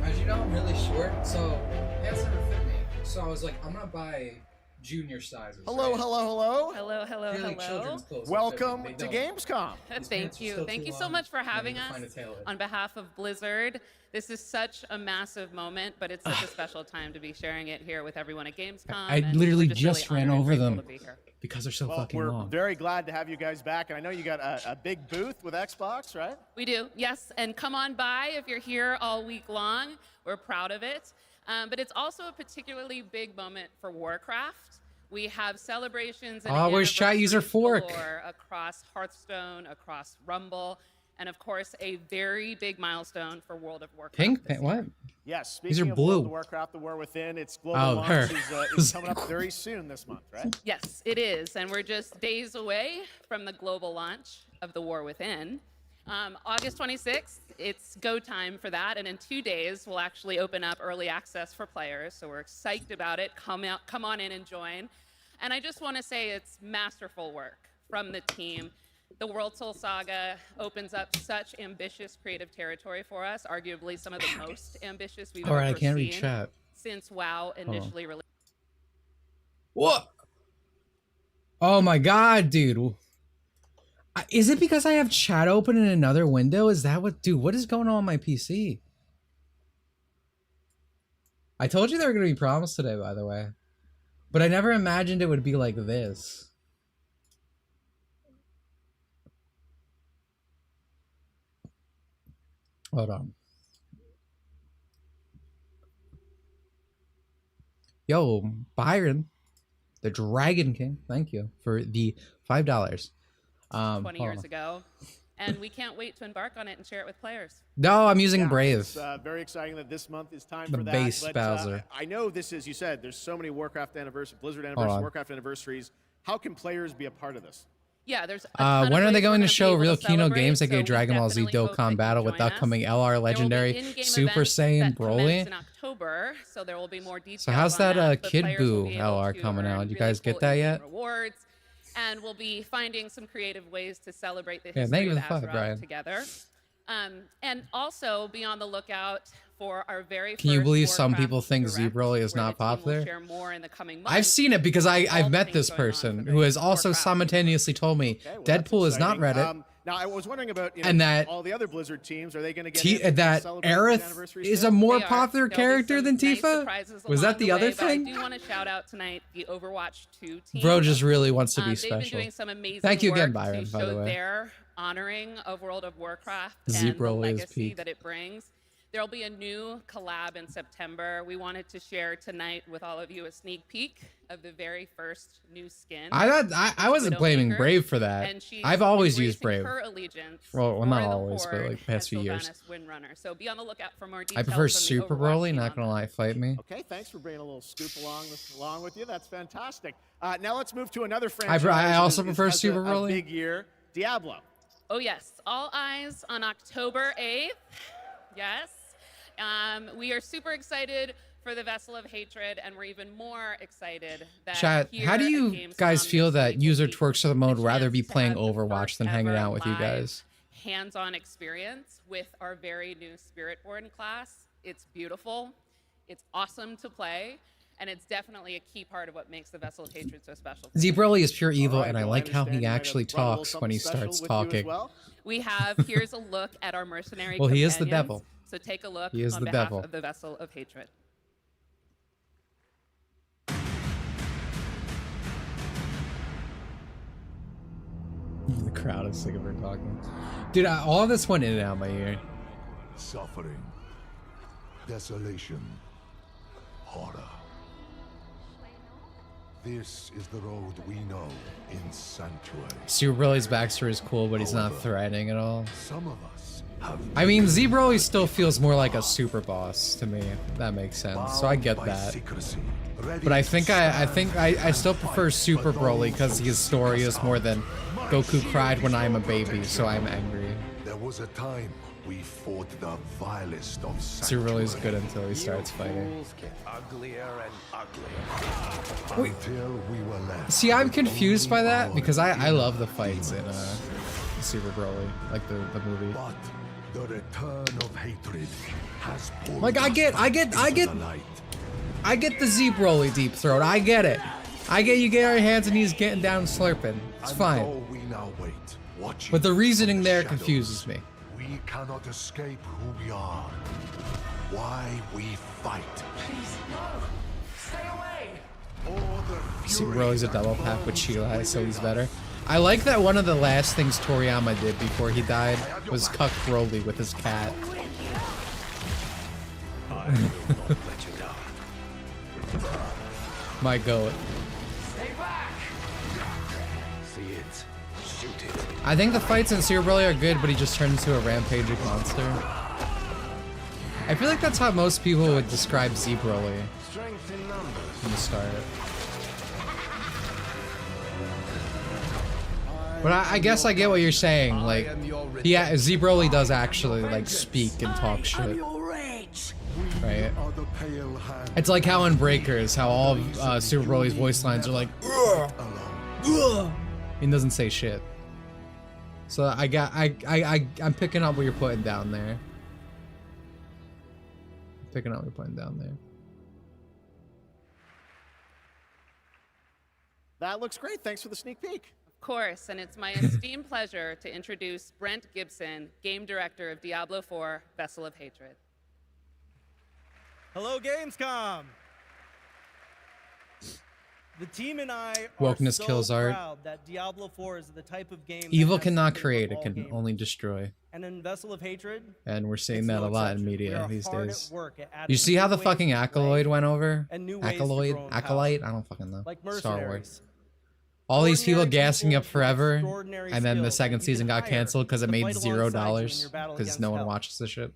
as you know, I'm really short, so pants never fit me. So I was like, I'm gonna buy junior sizes. Hello, right? hello. Hello, hello, They're like hello. children's clothes. Welcome They to don't. Gamescom. Thank you. Thank you so much for having us. On behalf of Blizzard, this is such a massive moment, but it's such a special time to be sharing it here with everyone at Gamescom. I and literally we're just really ran honored over and them grateful to be here. because they're so Well, fucking we're long. very glad to have you guys back, and I know you got a big booth with Xbox, right? We do, yes, and come on by if you're here all week long. We're proud of it. But it's also a particularly big moment for Warcraft. We have celebrations and where's chat user anniversaries Fork? galore across Hearthstone, across Rumble, and of course a very big milestone for World of Warcraft. Pink? What? Yes, These are speaking of blue. World of Warcraft, The War Within, its global Oh, launch her. is coming up very soon this month, right? Yes, it is, and we're just days away from the global launch of The War Within. August 26th, it's go time for that, and in 2 days, we'll actually open up early access for players, so we're psyched about it. Come on in and join. And I just want to say it's masterful work from the team. The World Soul Saga opens up such ambitious creative territory for us, arguably some of the most ambitious we've Alright, ever I can't read seen chat. since WoW initially released. What? Oh my god, dude. Is it because I have chat open in another window? Is that what... Dude, what is going on my PC? I told you there were going to be problems today, by the way. But I never imagined it would be like this. Hold on. Yo, Byron. the Dragon King. Thank you for the $5. 20 years ago, and we can't wait to embark on it and share it with players. No, I'm using Brave. It's very exciting that this month is time The for that. base But, Bowser. I know this is, you said, there's so many Warcraft anniversaries, Blizzard anniversaries, Warcraft anniversaries. How can players be a part of this? Yeah, there's a ton of when are ways they we're going to gonna be show able Real to Kino celebrate, Games, so aka we Dragon Ball Z definitely hope Dokkan that Battle you with the join us. upcoming LR There will be Legendary in-game Super events Saiyan that commence Broly? in October, so there will be more details So how's on that but Kid players will Buu be able LR to coming earn out? You really guys get cool that in-game yet? rewards, and we'll be finding some creative ways to celebrate the Yeah, history thank you of for the $5, Azeroth Brian. together. And also be on the lookout for our very Can you first believe some Warcraft people think Direct, Z-Broly is where not the team will popular? share more in the coming I've months. seen it because I've All the met things this going on person for who the has also Warcraft. simultaneously told me Okay, well, that's Deadpool is not exciting. Reddit. Now, I was wondering about And that all the other Blizzard teams. Are they going to get in and that celebrate these Aerith anniversaries is too? a more They are. popular There'll be character some than nice Tifa? surprises Was along that the way, other but thing? I do want to shout out tonight the Overwatch 2 team. Bro just really wants to be They've been special. doing some amazing Thank you again, work Byron, to by the show way. their honoring of World of Warcraft Z-Broly and the is legacy peak. that it brings. There'll be a new collab in September. We wanted to share tonight with all of you a sneak peek of the very first new skin. I wasn't blaming Widowmaker, Brave for that. and she's I've always used embracing Brave. her allegiance Well, not for the always, but Horde like the past as few years. Sylvanas Windrunner. So be on the lookout for more I details. prefer from the Super Overwatch Broly, team not on gonna lie, fight me. Okay, thanks for bringing a little scoop along with you. That's fantastic. Now let's move to another franchise. I also that prefer has Super a Broly. big year, Diablo. Oh yes, all eyes on October 8th. Yes. We are super excited for the Vessel of Hatred, and we're even more excited that Chat, here how do at you Gamescom guys feel this that week user will be twerks to the mode a rather chance be to playing have the Overwatch first than hanging ever out with you live guys? hands-on experience with our very new Spiritborn class. It's beautiful, it's awesome to play, and it's definitely a key part of what makes the Vessel of Hatred so special. Z-Broly is pure evil, All right, and I well, like how understand he you might have actually brought a little talks when he something special starts with you as talking. well. We have, here's a look at our mercenary Well, he is the companions. devil. So take a look He is on the behalf devil. of the Vessel of Hatred. The crowd is sick of her talking. Dude, all of this went in and out of my ear. Suffering, desolation, horror. This is the road we know in Sanctuary. Super Broly's backstory is cool, but he's not threatening at all. Some of us have I mean, Z-Broly still feels more like a super boss to me. If that makes sense. So I get that. But I think I still prefer Super Broly because his story is more than Goku cried when I'm a baby, so I'm angry. There was a time we fought the vilest of Super Broly's good until he starts fighting. Get uglier and uglier. Until we were left. See, I'm confused by that because I love the fights in Super Broly, like the movie. But the return of hatred has pulled Like I get the Z-Broly deep throat. I get it. I get you get our hands and he's getting down slurping. It's fine. We now wait, watching But the reasoning there confuses me. We cannot escape who we are. Why we fight. Please, no! Stay away! Super Broly's a double pack with Sheila, so he's better. I like that one of the last things Toriyama did before he died was cuck Broly with his cat. I will not let you down. My goat. Stay back! See it. Shoot it. I think the fights in Super Broly are good, but he just turned into a rampaging monster. I feel like that's how most people would describe Z-Broly Strength in numbers. from the start. But I guess I get what you're saying. Like, yeah, Z-Broly does actually like speak and talk shit, right? It's like how in Breakers, how all of Super Broly's voice lines are like, "Ugh, ugh." He doesn't say shit. So I'm picking up what you're putting down there. Picking up what you're putting down there. That looks great. Thanks for the sneak peek. Of course, and it's my esteemed pleasure to introduce Brent Gibson, Game Director of Diablo 4, Vessel of Hatred. Hello, Gamescom! The team and I Wokeness are so kills art. proud that Diablo 4 is the type of game Evil that has cannot something create, for it all can gamers. only destroy. And in Vessel of Hatred, And we're seeing it's that no a lot in exception. We media are these hard days. at work at adding You see how new the ways fucking to play Acolyte went over? and new ways to grow in power. Acolyte? I don't fucking know. Like Star Wars. mercenaries. All these people Ordinary gassing up people with forever, extraordinary and then the skills second that you season can got hire canceled because it to made fight alongside you in $0 your battle because against no one hell. watches the shit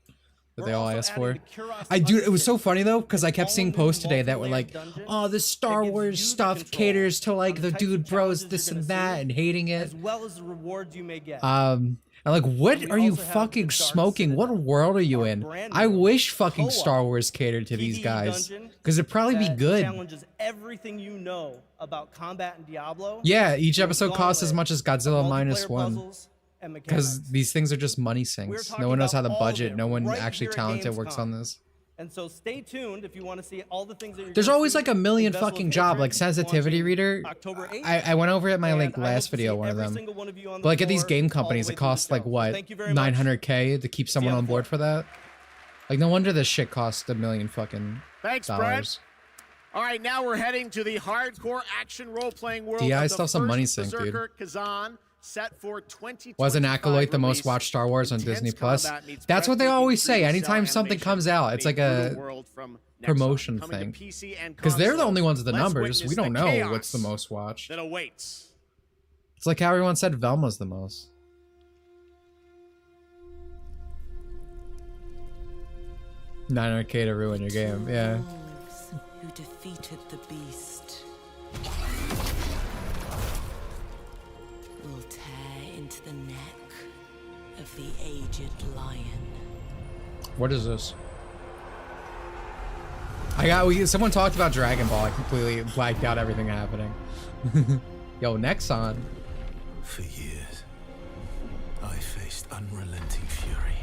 that We're they all also ask adding for. the Kuros I do. It was so Hunter funny though because I kept all seeing new posts today that were multi-layered like, dungeon "Oh, the Star Wars stuff caters to like the dude bros, this and that," and hating it. as well as the rewards you may get. And like, what are you fucking smoking? What world are you in? I wish fucking Star Wars catered to these guys, because it'd probably be that good. Challenges everything you know about combat in Diablo. Yeah, each with a episode costs as gauntlet much as of Godzilla multiplayer minus one. puzzles and mechanics. Because these things are just money sinks. No one knows how to budget. No one actually talented works on this. And so stay tuned if you want to see all the things that you're There's gonna always see like a in million Vessel of fucking job, like Hatred, sensitivity launching reader. October 8th. I went over it my like And I hope last to see video, one of every them. single one of you on But the like at these floor game all the companies, way it through the costs like show. what, Thank you very much. 900K to keep someone you on on the board for that. Like no wonder this shit costs $1 million fucking Thanks, Brett. dollars. All right, now we're heading to the hardcore action role-playing world DI of still the some first money sink, dude. Berserker Kazan, set for 2025 Wasn't Acolyte the most release. watched Star Wars on Intense Disney Plus? combat meets That's what they breathtaking always say. 3D Anytime cell something animation comes out, it's in like brutal a world from Nexon, promotion coming to thing. PC and Because they're the console. only ones with the Let's numbers. witness We don't the know chaos what's the most watched. that awaits. It's like how everyone said Velma's the most. $900K to ruin your game, yeah. Who defeated the beast will tear into the neck of the aged lion. What is this? Someone talked about Dragon Ball. I completely blacked out everything happening. Yo, Nexon. For years, I faced unrelenting fury,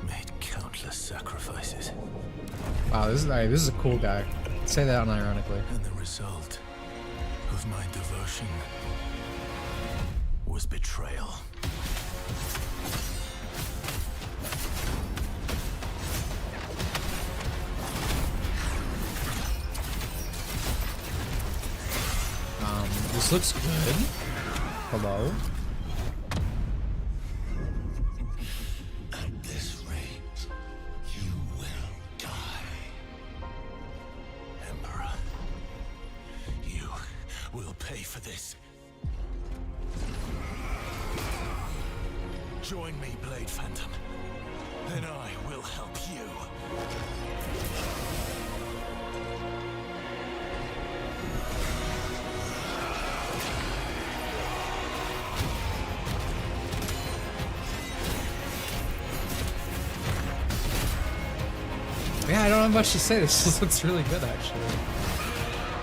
made countless sacrifices. Wow, this is a cool guy. Say that unironically. And the result of my devotion was betrayal. This looks good. Hello? At this rate, you will die. Emperor, you will pay for this. Join me, Blade Phantom, and I will help you. Yeah, I don't have much to say. This just looks really good, actually.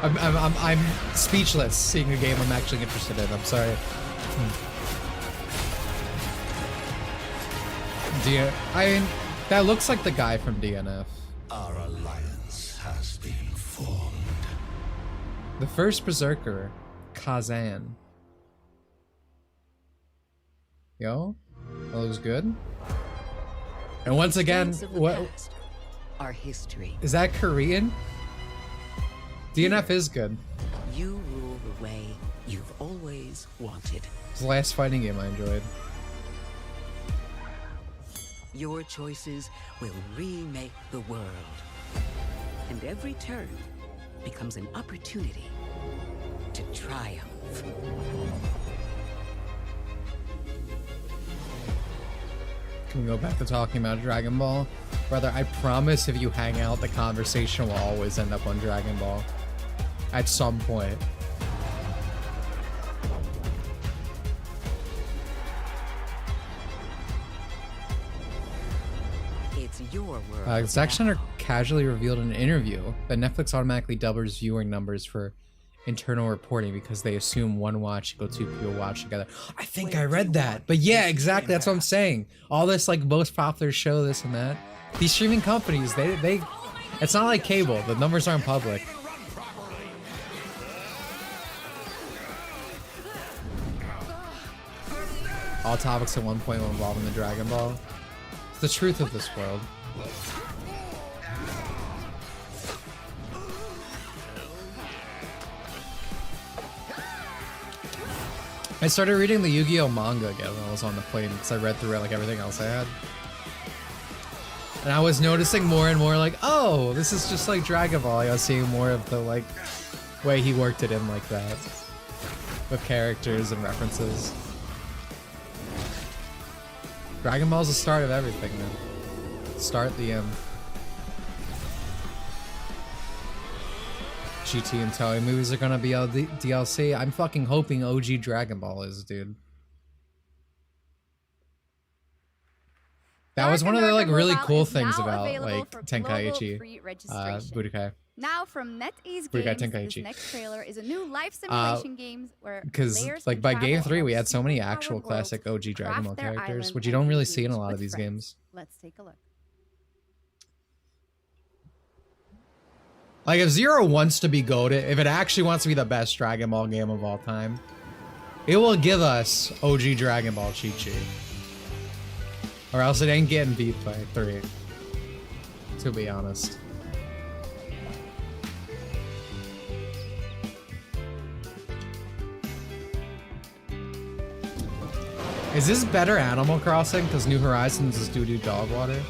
I'm speechless seeing a game I'm actually interested in. I'm sorry. I mean, that looks like the guy from DNF. Our alliance has been formed. The first Berserker, Kazan. Yo, that looks good. And once again, what? Our history. Is that Korean? DNF is good. You rule the way you've always wanted. It's the last fighting game I enjoyed. Your choices will remake the world. And every turn becomes an opportunity to triumph. Can we go back to talking about Dragon Ball? Brother, I promise if you hang out, the conversation will always end up on Dragon Ball. At some point. It's your world. Zack Snyder casually revealed in an interview that Netflix automatically doubles viewing numbers for internal reporting because they assume one watch equal two people watch together. I think I read that. But yeah, exactly. That's what I'm saying. All this like most popular show, this and that. These streaming companies, they it's not like cable. The numbers aren't public. All topics at one point will involve in the Dragon Ball. It's the truth of this world. I started reading the Yu-Gi-Oh manga again when I was on the plane because I read through like everything else I had. And I was noticing more and more like, oh, this is just like Dragon Ball. I was seeing more of the like way he worked it in like that. With characters and references. Dragon Ball's the start of everything, man. Start, the end. GT and Toei movies are gonna be DLC. I'm fucking hoping OG Dragon Ball is, dude. That was one of the like really cool things about like Tenkaichi Budokai. Now from NetEase Budokai Games, Tenkaichi. this next trailer is a new life simulation game where Because players like can by travel game 3 we across had so many superpowered actual worlds, classic OG Dragon Ball craft their characters, island, which you and don't really see in a engage lot of with these friends. games. Let's take a look. Like if Zero wants to be goated, if it actually wants to be the best Dragon Ball game of all time, it will give us OG Dragon Ball Chi-Chi. Or else it ain't getting beat by 3. To be honest. Is this better Animal Crossing? Because New Horizons is doo-doo dog water?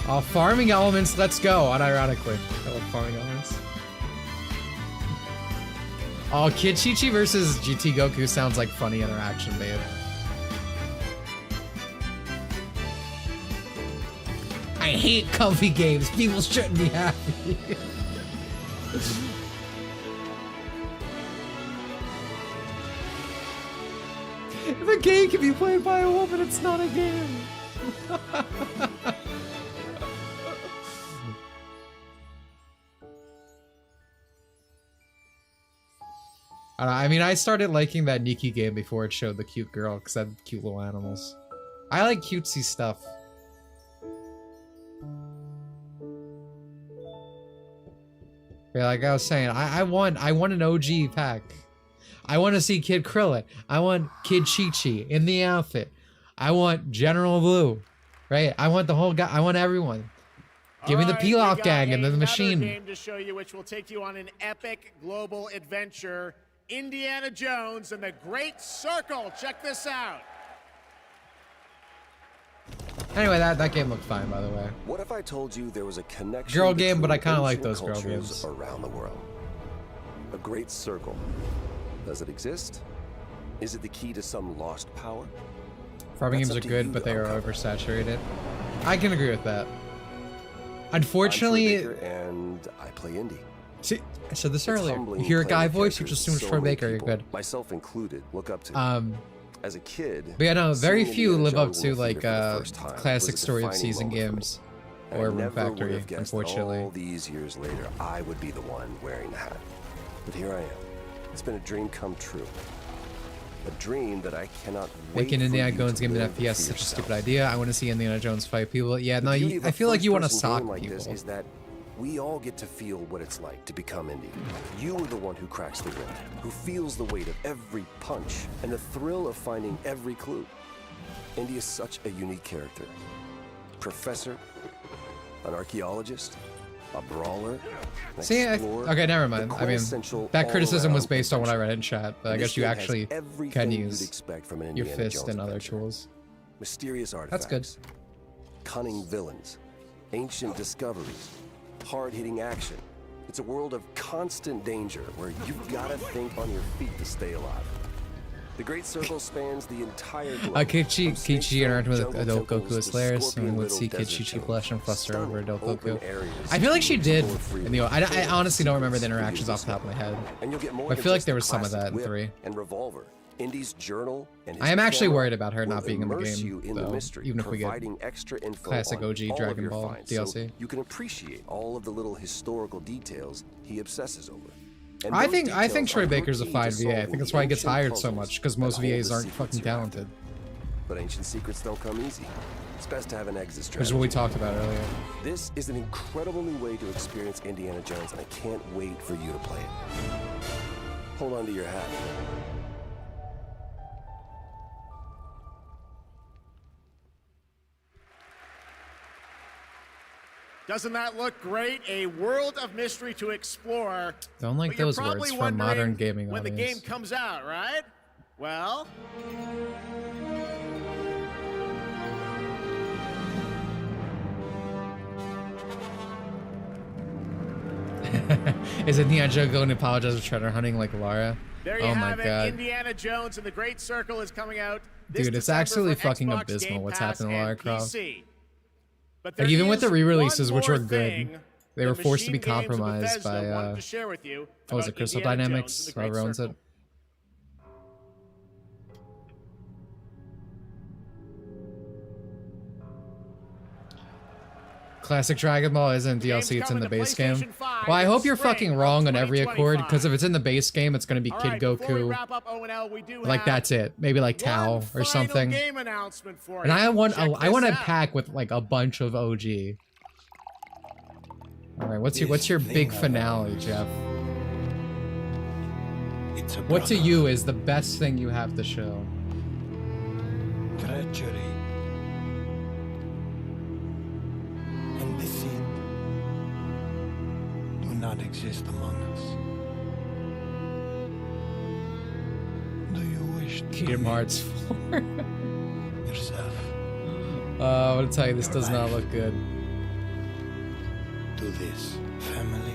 Oh, farming elements, let's go, unironically. I love farming elements. Oh, Kid Chi-Chi versus GT Goku sounds like funny interaction, babe. I hate comfy games. People shouldn't be happy. If a game can be played by a woman, it's not a game. I mean, I started liking that Nikki game before it showed the cute girl because I had cute little animals. I like cutesy stuff. Yeah, like I was saying, I want an OG pack. I want to see Kid Krillin. I want Kid Chi-Chi in the outfit. I want General Blue, right? I want the whole guy. I want everyone. Give me the Pilaf gang and then the machine. Game to show you, which will take you on an epic global adventure. Indiana Jones and the Great Circle. Check this out. Anyway, that game looked fine, by the way. What if I told you there was a connection? Girl game, but I kind of between like those ancient girl cultures games. around the world. A great circle. Does it exist? Is it the key to some lost power? Farming That's games up are to good, you but to they are uncover. oversaturated. I can agree with that. I'm Unfortunately, Troy Baker, and I play indie. see, I said this It's earlier. humbling You hear a playing guy the voice, you characters just assume so Troy many Baker, you're people, good. myself included, look up to. As a kid, But yeah, no, very seeing few Indiana live up Jones in to the like theater for the first time classic was a story of defining season moment for me. games And or I Room never would Factory, have guessed that unfortunately. all these years later, I would be the one wearing the hat. But here I am. It's been a dream come true. A dream that I cannot wait Making for Indiana you Jones to game in live FPS is for such a yourself. stupid idea. I want to see Indiana Jones fight people. Yeah, no, The beauty of I a feel like you want to first-person sock game like people. this is that we all get to feel what it's like to become indie. You are the one who cracks the whip, who feels the weight of every punch and the thrill of finding every clue. Indy is such a unique character. Professor, an archaeologist, a brawler, an See, explorer, okay, never the mind. I mean, quintessential that criticism was all-around based on what I adventure. read in chat, but I And this guess you game has actually everything can you'd use expect from an your Indiana fist Jones and other adventure. tools. Mysterious artifacts. That's good. Cunning villains, ancient discoveries, hard-hitting action. It's a world of constant danger where you've got to think on your feet to stay alive. The Great Circle spans the entire globe. Kichi interacting with jungle adult Goku temples is to hilarious. scorpion Someone would little see desert Kichi children. blush and fluster over adult Open Goku. areas I feel like she did explore freely. in the. I honestly don't remember the Secrets interactions off the top of my head. And you'll get more But I than feel like just there the was some of classic that in whip 3. and revolver. Indy's journal and his I am actually camera worried about her will not being in the immerse game, you in the though, mystery, even if we get providing extra info classic on OG all of Dragon your Ball finds, DLC. so you can appreciate all of the little historical details he obsesses over. And I those think details Troy are Baker's a key to fine VA. I solving think that's why he gets ancient hired so puzzles much, because that most hold the VAs aren't secrets fucking you have. talented. But ancient secrets don't come easy. It's best to have an exit strategy. Which is what we talked about earlier. This is an incredible new way to experience Indiana Jones, and I can't wait for you to play it. Hold on to your hat. Doesn't that look great? A world of mystery to explore. Don't like But you're those probably words for a wondering modern gaming when audience. the game comes out, right? Well, Is Indiana Jones going to apologize for treasure hunting like Lara? there you Oh my have it. god. Indiana Jones and the Great Circle is coming out this Dude, it's December absolutely for fucking Xbox, abysmal Game what's Pass, happening to Lara and Croft. PC. But Like there even with the is re-releases, one which were more good, thing they the were forced to be Machine Games of compromised Bethesda by wanted to share with you what was it, about Crystal Indiana Jones Dynamics? and the Great Whoever owns Circle. it. Classic Dragon Ball isn't DLC, it's in the base game. Well, I hope you're fucking wrong on every accord, because if it's in the base game, it's going to be Kid Goku. Like, that's it. Maybe like Tao or something. Game announcement for And you. I want Check I want a this out. pack with like a bunch of OG. All right, what's your big finale, Jeff? What to you is the best thing you have to show? Treachery. And deceit do not exist among us. Do you wish to Kingdom Hearts 4. yourself I'm gonna tell you, this does not look good. to this family?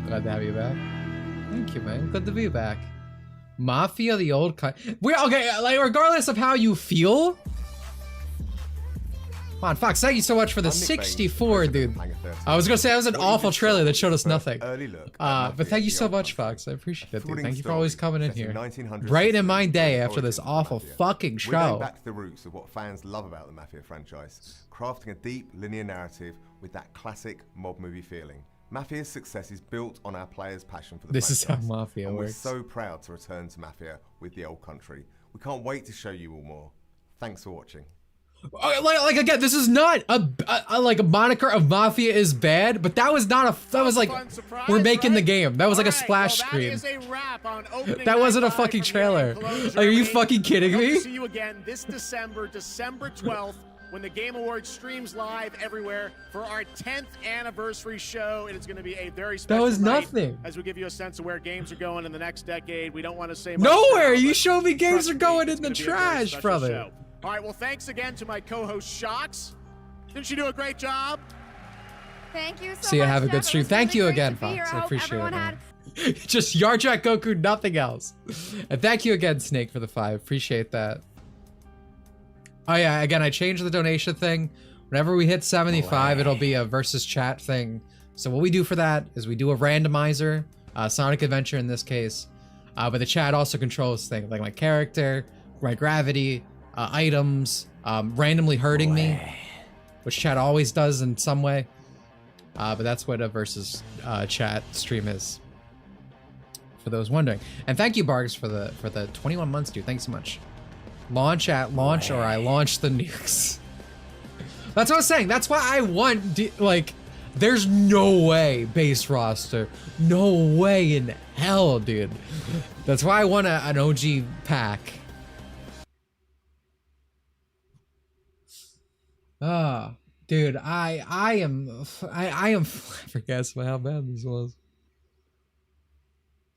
Glad to have you back. Thank you, man. Good to be back. Mafia, the old kind. We're okay. Like, regardless of how you feel. Come on, Fox. Thank you so much for the 64, dude. I was gonna say that was an awful trailer that showed us nothing. But thank you so much, Fox. I appreciate it, dude. Thank you for always coming in here. Brighten my day after this awful fucking We're going show. back to the roots of what fans love about the Mafia franchise, crafting a deep, linear narrative with that classic mob movie feeling. Mafia's success is built on our players' passion for the This is how franchise, Mafia and works. we're so proud to return to Mafia with the old country. We can't wait to show you all more. Thanks for watching. Like again, this is not a like a moniker of Mafia is bad, but that was not a that was like we're making the game. That was like a splash screen. That wasn't a fucking trailer. Like, are you fucking kidding Hope me? to see you again this December 12th, when the Game Awards streams live everywhere for our 10th anniversary show. It is going to be a very special was night nothing. as we give you a sense of where games are going in the next decade. We don't want to say much Nowhere. now, You but showed me games trust are me, going it's in the gonna be a very trash, special brother. show. All right, well, thanks again to my co-host Shocks. Didn't she do a great job? Thank you so See you. much. Have a Jeff. good It stream. was Thank really you great again, to be here. Fox. I I hope appreciate everyone it. had Man. Just Yarjack Goku, nothing else. And thank you again, Snake, for the 5. Appreciate that. Oh yeah, again, I changed the donation thing. Whenever we hit 75, it'll be a versus chat thing. So what we do for that is we do a randomizer, Sonic Adventure in this case. But the chat also controls things like my character, my gravity, items, randomly hurting me, which chat always does in some way. But that's what a versus chat stream is, for those wondering. And thank you, Bargs, for the 21 months, dude. Thanks so much. Launch at launch, or I launch the nukes. That's what I was saying. That's why I want, like, there's no way base roster. No way in hell, dude. That's why I want an OG pack. Ah, dude, I am flabbergasted by how bad this was.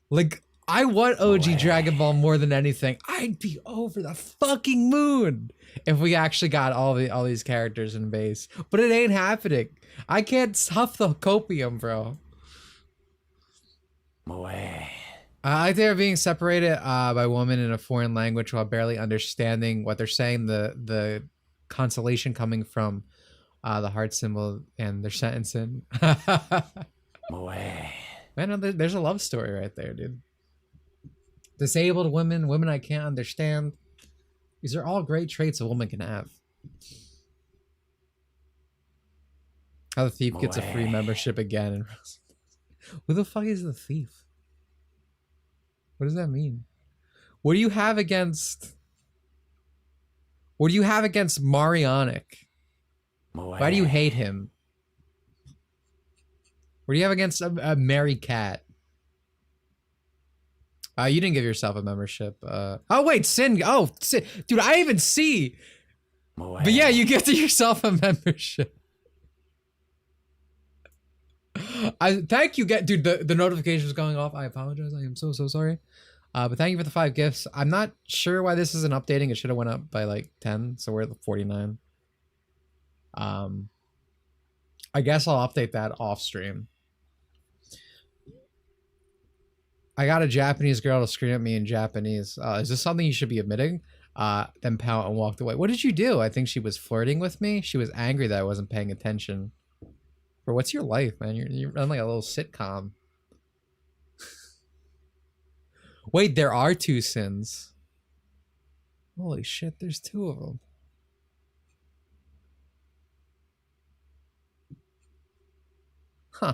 Like, I want OG Dragon Ball more than anything. I'd be over the fucking moon if we actually got all these characters in base. But it ain't happening. I can't huff the copium, bro. I think they're being separated by women in a foreign language while barely understanding what they're saying. The consolation coming from the heart symbol and their sentencing. Man, there's a love story right there, dude. Disabled women, women I can't understand. These are all great traits a woman can have. How the thief gets a free membership again. Who the fuck is the thief? What does that mean? What do you have against... What do you have against Marionic? Why do you hate him? What do you have against a Mary Cat? You didn't give yourself a membership. Oh wait, Sin. Oh, Sin. Dude, I even see. But yeah, you gifted yourself a membership. I thank you. Dude, the notification is going off. I apologize. I am so sorry. But thank you for the 5 gifts. I'm not sure why this isn't updating. It should have went up by like 10, so we're at 49. I guess I'll update that off stream. I got a Japanese girl to scream at me in Japanese. Is this something you should be admitting? Then pout and walked away. What did you do? I think she was flirting with me. She was angry that I wasn't paying attention. Bro, what's your life, man? You're running like a little sitcom. Wait, there are 2 sins. Holy shit, there's 2 of them. Huh.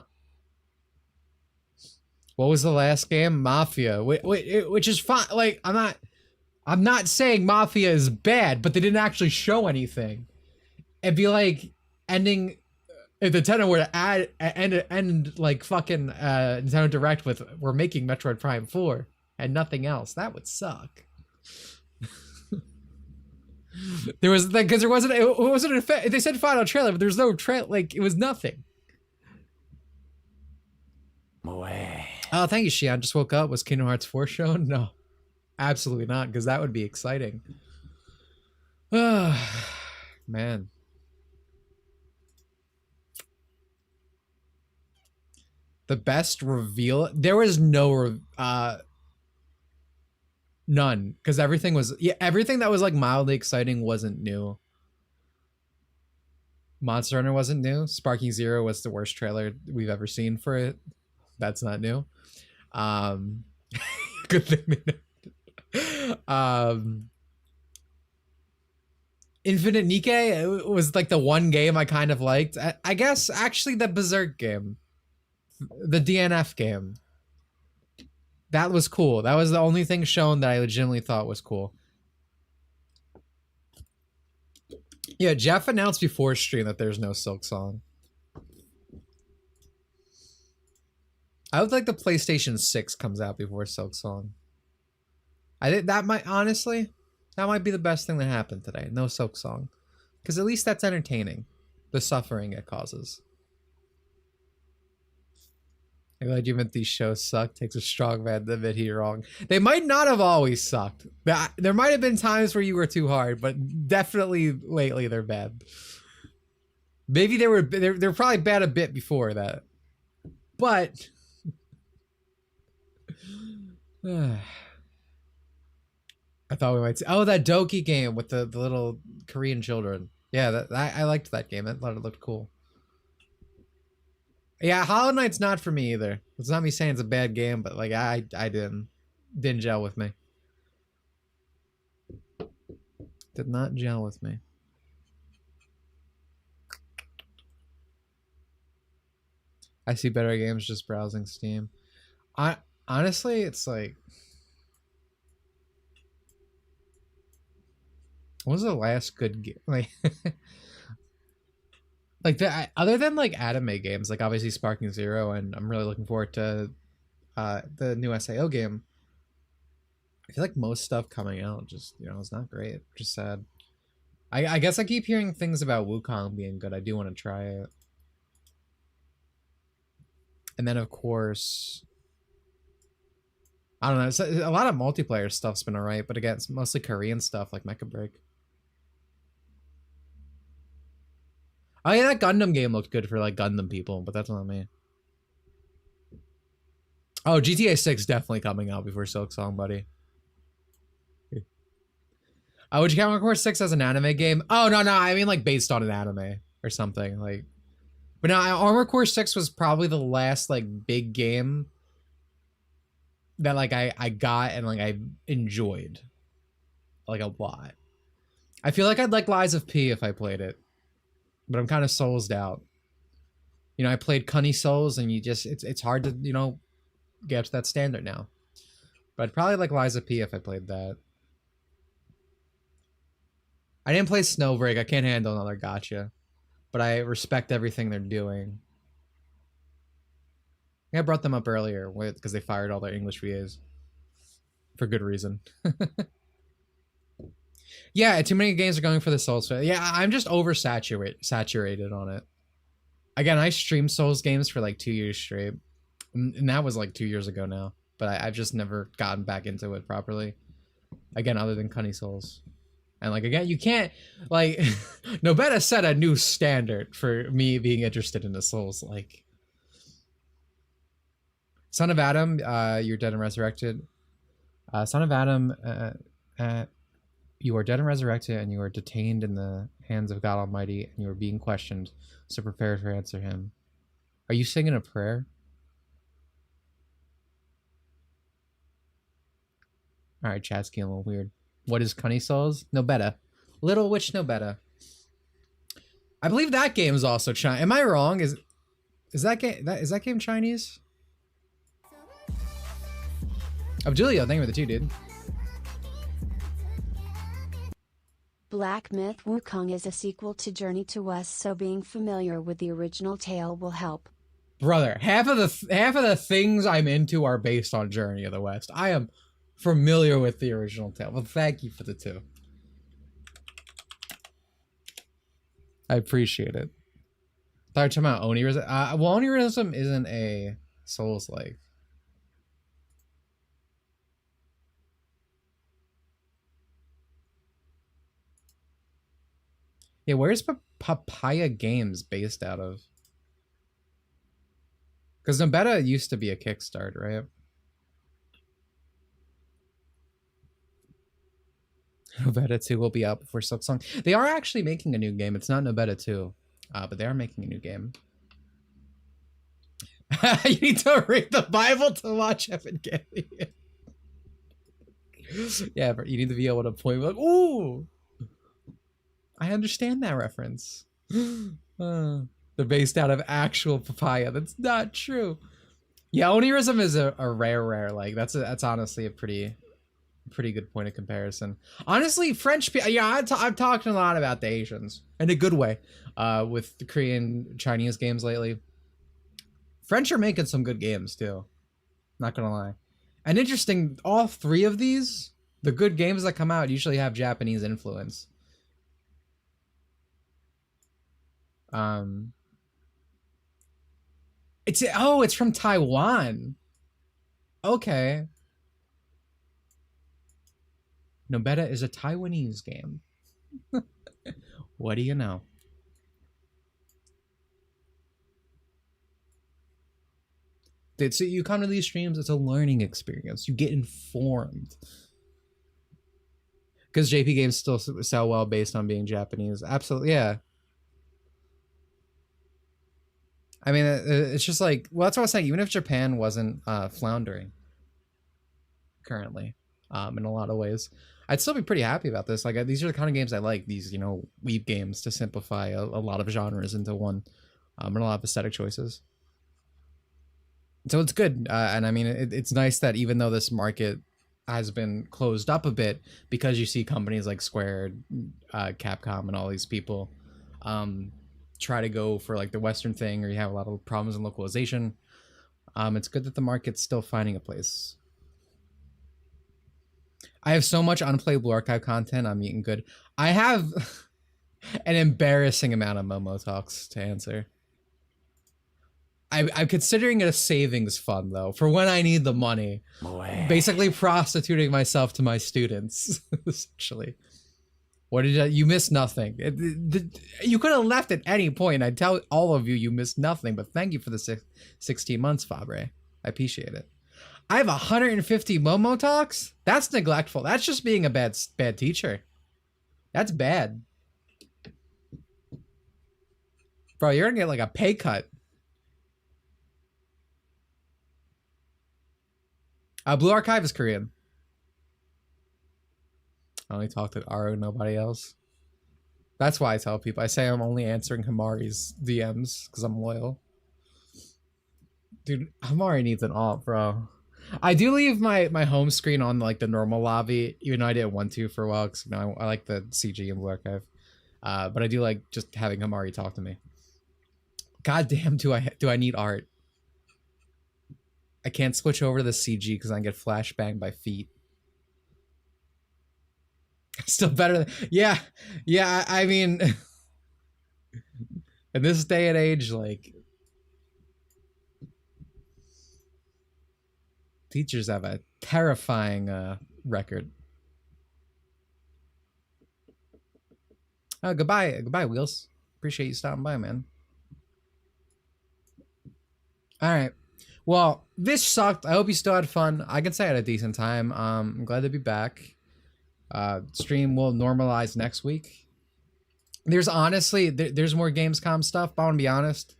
What was the last game? Mafia. Which is fine. Like, I'm not saying Mafia is bad, but they didn't actually show anything. It'd be like ending, if Nintendo were to end like fucking Nintendo Direct with, we're making Metroid Prime 4 and nothing else. That would suck. There was, because there wasn't, it wasn't, they said final trailer, but there was no trailer, like, it was nothing. Oh, thank you, Shion. Just woke up. Was Kingdom Hearts 4 shown? No, absolutely not, because that would be exciting. Man. The best reveal? There was no, none, because everything was, everything that was like mildly exciting wasn't new. Monster Hunter wasn't new. Sparking Zero was the worst trailer we've ever seen for it. That's not new. Good thing. Infinite Nikke was like the one game I kind of liked. I guess actually the Berserk game, the DNF game, that was cool. That was the only thing shown that I legitimately thought was cool. Yeah, Jeff announced before stream that there's no Silk Song. I would like the PlayStation 6 comes out before Silk Song. I think that might, honestly, that might be the best thing that happened today. No Silk Song. Because at least that's entertaining. The suffering it causes. I'm glad you meant these shows suck. Takes a strong man to admit you're wrong. They might not have always sucked. There might have been times where you were too hard, but definitely lately they're bad. Maybe they're probably bad a bit before that. But I thought we might see. Oh, that Doki game with the little Korean children. Yeah, I liked that game. I thought it looked cool. Yeah, Hollow Knight's not for me either. It's not me saying it's a bad game, but like I didn't gel with me. Did not gel with me. I see better games just browsing Steam. Honestly, it's like, what was the last good game? Like, like other than like anime games, like obviously Sparking Zero, and I'm really looking forward to the new SAO game. I feel like most stuff coming out just, you know, it's not great. Just sad. I guess I keep hearing things about Wukong being good. I do want to try it. And then of course, I don't know. A lot of multiplayer stuff's been alright, but again, it's mostly Korean stuff like Mecha Break. Oh yeah, that Gundam game looked good for like Gundam people, but that's not me. Oh, GTA 6 definitely coming out before Silk Song, buddy. Would you count Armor Core 6 as an anime game? Oh no, I mean like based on an anime or something like. But no, Armor Core 6 was probably the last like big game that like I got and like I enjoyed like a lot. I feel like I'd like Lies of P if I played it. But I'm kind of soulsed out. You know, I played Cunny Souls and you just, it's hard to, you know, get up to that standard now. But I'd probably like Lies of P if I played that. I didn't play Snowbreak. I can't handle another gacha. But I respect everything they're doing. I brought them up earlier because they fired all their English VAs. for good reason. Yeah, too many games are going for the Souls. Yeah, I'm just saturated on it. Again, I streamed Souls games for like 2 years straight, and that was like 2 years ago now. But I've just never gotten back into it properly. Again, other than Cunny Souls. And like, again, you can't, like, Nobeta set a new standard for me being interested in the Souls. Like, Son of Adam, you're dead and resurrected. Son of Adam, you are dead and resurrected, and you are detained in the hands of God Almighty, and you are being questioned, so prepare to answer him. Are you singing a prayer? Alright, chat's getting a little weird. What is Cunny Souls? No better. Little Witch no better. I believe that game is also Chinese. Am I wrong? Is that game Chinese? Julio, thank you for the 2, dude. Black Myth Wukong is a sequel to Journey to West, so being familiar with the original tale will help. Brother, half of the things I'm into are based on Journey of the West. I am familiar with the original tale. Well, thank you for the 2. I appreciate it. I thought you were talking about Onirism. Well, Onirism isn't a Souls-like. Yeah, where's Papaya Games based out of? Because Nobeta used to be a Kickstarter, right? Nobeta 2 will be out before Silksong. They are actually making a new game. It's not Nobeta 2, but they are making a new game. You need to read the Bible to watch Evangelion. Yeah, but you need to be able to point like, ooh, I understand that reference. They're based out of actual papaya. That's not true. Yeah, Onirism is a rare. Like that's honestly a pretty good point of comparison. Honestly, French people. Yeah, I'm talking a lot about the Asians in a good way. With the Korean, Chinese games lately. French are making some good games too. Not gonna lie. And interesting, all 3 of these, the good games that come out usually have Japanese influence. It's from Taiwan. Okay. Nobeta is a Taiwanese game. What do you know? So you come to these streams, it's a learning experience. You get informed. Because JP games still sell well based on being Japanese. Absolutely, yeah. I mean, it's just like, well, that's what I was saying. Even if Japan wasn't floundering currently, in a lot of ways, I'd still be pretty happy about this. Like, these are the kind of games I like. These, weeb games to simplify a lot of genres into one, and a lot of aesthetic choices. So it's good, and I mean, it's nice that even though this market has been closed up a bit, because you see companies like Square, Capcom, and all these people try to go for like the Western thing, or you have a lot of problems in localization. It's good that the market's still finding a place. I have so much unplayable archive content. I'm eating good. I have an embarrassing amount of Momo talks to answer. I'm considering it a savings fund though, for when I need the money. Basically prostituting myself to my students, essentially. What did you miss? Nothing. You could have left at any point. I'd tell all of you missed nothing, but thank you for the 16 months, Fabre. I appreciate it. I have 150 Momo talks? That's neglectful. That's just being a bad teacher. That's bad. Bro, you're gonna get like a pay cut. Blue Archive is Korean. I only talk to Aro, nobody else. That's why I tell people. I say I'm only answering Hamari's DMs because I'm loyal. Dude, Hamari needs an alt, bro. I do leave my home screen on like the normal lobby, even though I didn't want to for a while because I like the CG in Blue Archive. But I do like just having Hamari talk to me. God damn, do I need art? I can't switch over to the CG because I get flashbanged by feet. Still better than, yeah. I mean, in this day and age, like, teachers have a terrifying record. Oh, goodbye, Wheels. Appreciate you stopping by, man. All right. Well, this sucked. I hope you still had fun. I can say I had a decent time. I'm glad to be back. Stream will normalize next week. There's honestly, there's more Gamescom stuff, but I want to be honest.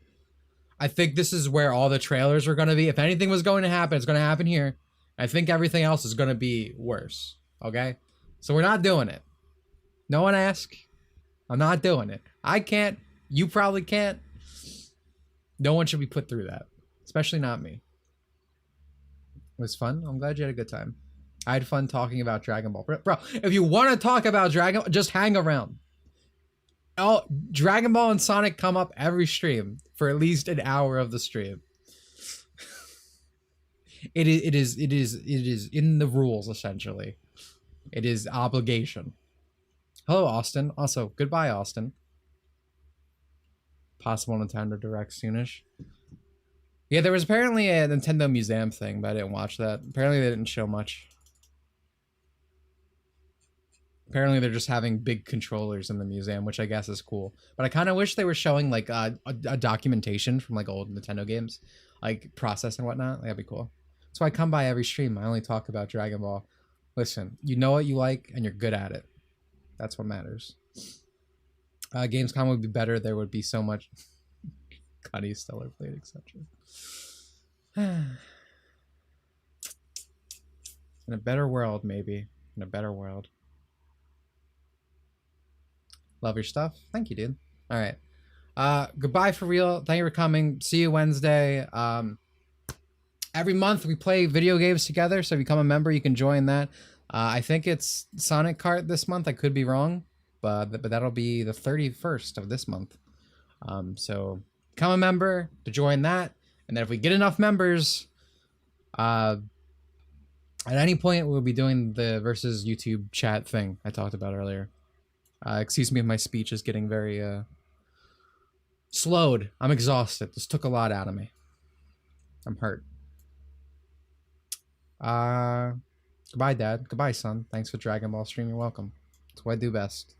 I think this is where all the trailers are going to be. If anything was going to happen, it's going to happen here. I think everything else is going to be worse. Okay? So we're not doing it. No one ask. I'm not doing it. I can't. You probably can't. No one should be put through that. Especially not me. It was fun. I'm glad you had a good time. I had fun talking about Dragon Ball. Bro, if you want to talk about Dragon Ball, just hang around. Oh, Dragon Ball and Sonic come up every stream for at least an hour of the stream. It is in the rules, essentially. It is obligation. Hello, Austin. Also, goodbye, Austin. Possible Nintendo Direct soonish. Yeah, there was apparently a Nintendo Museum thing, but I didn't watch that. Apparently they didn't show much. Apparently they're just having big controllers in the museum, which I guess is cool. But I kind of wish they were showing like a documentation from like old Nintendo games, like process and whatnot. That'd be cool. So I come by every stream. I only talk about Dragon Ball. Listen, you know what you like and you're good at it. That's what matters. Gamescom would be better. There would be so much Cuddy, Stellar Blade, etc. In a better world, maybe. In a better world. Love your stuff. Thank you, dude. All right. Goodbye for real. Thank you for coming. See you Wednesday. Every month we play video games together, so if you become a member, you can join that. I think it's Sonic Kart this month. I could be wrong, but that'll be the 31st of this month. So become a member to join that, and then if we get enough members, at any point we'll be doing the versus YouTube chat thing I talked about earlier. Excuse me if my speech is getting very slowed. I'm exhausted. This took a lot out of me. I'm hurt. Goodbye, Dad. Goodbye, son. Thanks for Dragon Ball stream. You're welcome. That's what I do best.